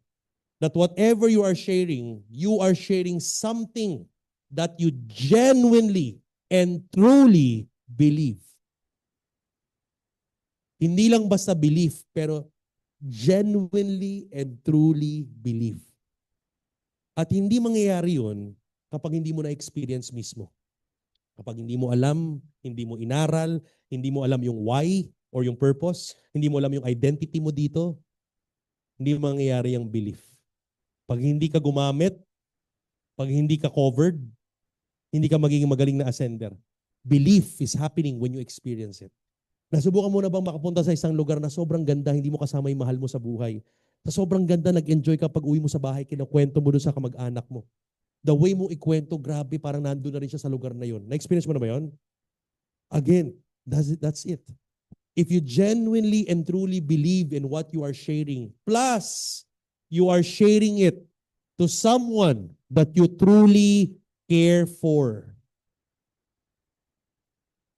A: that whatever you are sharing something that you genuinely and truly believe. Hindi lang basta belief, pero genuinely and truly believe. At hindi mangyayari yun kapag hindi mo na-experience mismo. Kapag hindi mo alam, hindi mo inaral, hindi mo alam yung why or yung purpose, hindi mo alam yung identity mo dito, hindi mangyayari yung belief. Pag hindi ka gumamit, pag hindi ka covered, hindi ka magiging magaling na ascender. Belief is happening when you experience it. Nasubukan mo na bang makapunta sa isang lugar na sobrang ganda, hindi mo kasama yung mahal mo sa buhay? Sa sobrang ganda, nag-enjoy ka pag uwi mo sa bahay, kinukwento mo doon sa kamag-anak mo. The way mo ikwento, grabe, parang nandun na rin siya sa lugar na yun. Na-experience mo na ba yun? Again, that's it. If you genuinely and truly believe in what you are sharing, plus you are sharing it to someone that you truly care for.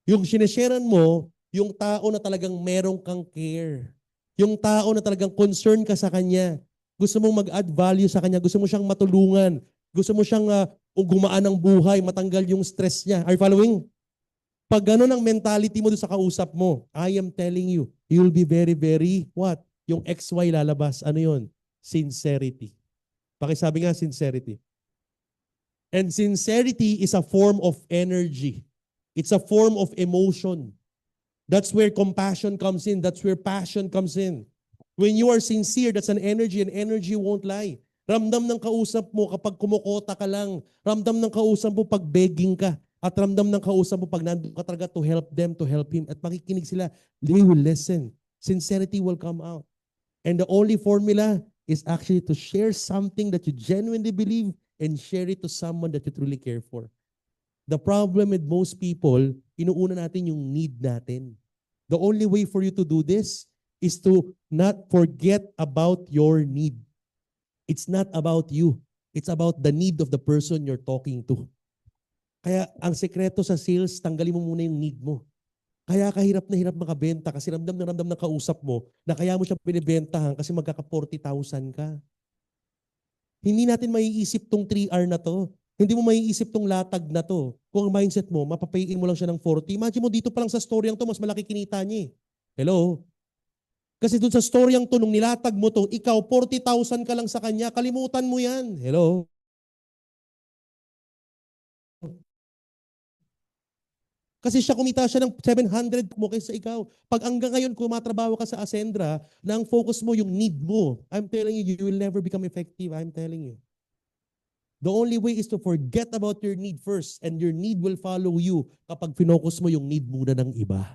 A: Yung sinesharean mo, yung tao na talagang merong kang care. Yung tao na talagang concern ka sa kanya. Gusto mong mag-add value sa kanya. Gusto mo siyang matulungan. Gusto mo siyang gumaan ng buhay, matanggal yung stress niya. Are you following? Pag gano'n ang mentality mo doon sa kausap mo, I am telling you, you will be very, very, what? Yung XY lalabas. Ano yun? Sincerity. Pakisabi nga, sincerity. And sincerity is a form of energy. It's a form of emotion. That's where compassion comes in. That's where passion comes in. When you are sincere, that's an energy, and energy won't lie. Ramdam ng kausap mo kapag kumukota ka lang. Ramdam ng kausap mo pag begging ka. At ramdam ng kausap mo pag nandun ka talaga to help them, to help him. At makikinig sila. They will listen. Sincerity will come out. And the only formula is actually to share something that you genuinely believe and share it to someone that you truly care for. The problem with most people, inuuna natin yung need natin. The only way for you to do this is to not forget about your need. It's not about you. It's about the need of the person you're talking to. Kaya ang sekreto sa sales, tanggalin mo muna yung need mo. Kaya kahirap na hirap makabenta kasi ramdam ng kausap mo na kaya mo siya binibentahan kasi magkaka 40,000 ka. Hindi natin maiisip tong 3R na to. Hindi mo maiisip tong latag na to. Kung ang mindset mo, mapapayin mo lang siya ng 40. Imagine mo dito pa lang sa story ang to, mas malaki kinita niya eh. Hello? Kasi dun sa story ang to, nung nilatag mo to, ikaw 40,000 ka lang sa kanya, kalimutan mo yan. Hello? Kasi siya kumita siya ng 700 mo kaysa ikaw. Pag hanggang ngayon kumatrabaho ka sa Ascendra, na ang focus mo yung need mo, I'm telling you, you will never become effective. I'm telling you. The only way is to forget about your need first, and your need will follow you kapag finocus mo yung need muna ng iba.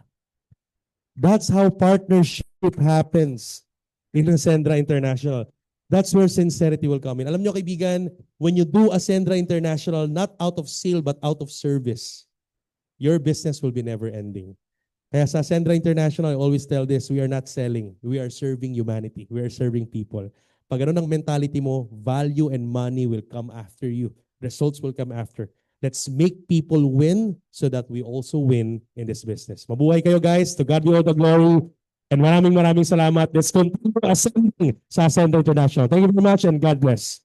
A: That's how partnership happens in Ascendra International. That's where sincerity will come in. Alam nyo kaibigan, when you do Ascendra International, not out of sale but out of service, your business will be never ending. Kaya sa Ascendra International, I always tell this, we are not selling. We are serving humanity. We are serving people. Pag ano ng mentality mo, value and money will come after you. Results will come after. Let's make people win so that we also win in this business. Mabuhay kayo guys. To God be all the glory. And maraming salamat. Let's continue ascending sa Ascendra International. Thank you very much and God bless.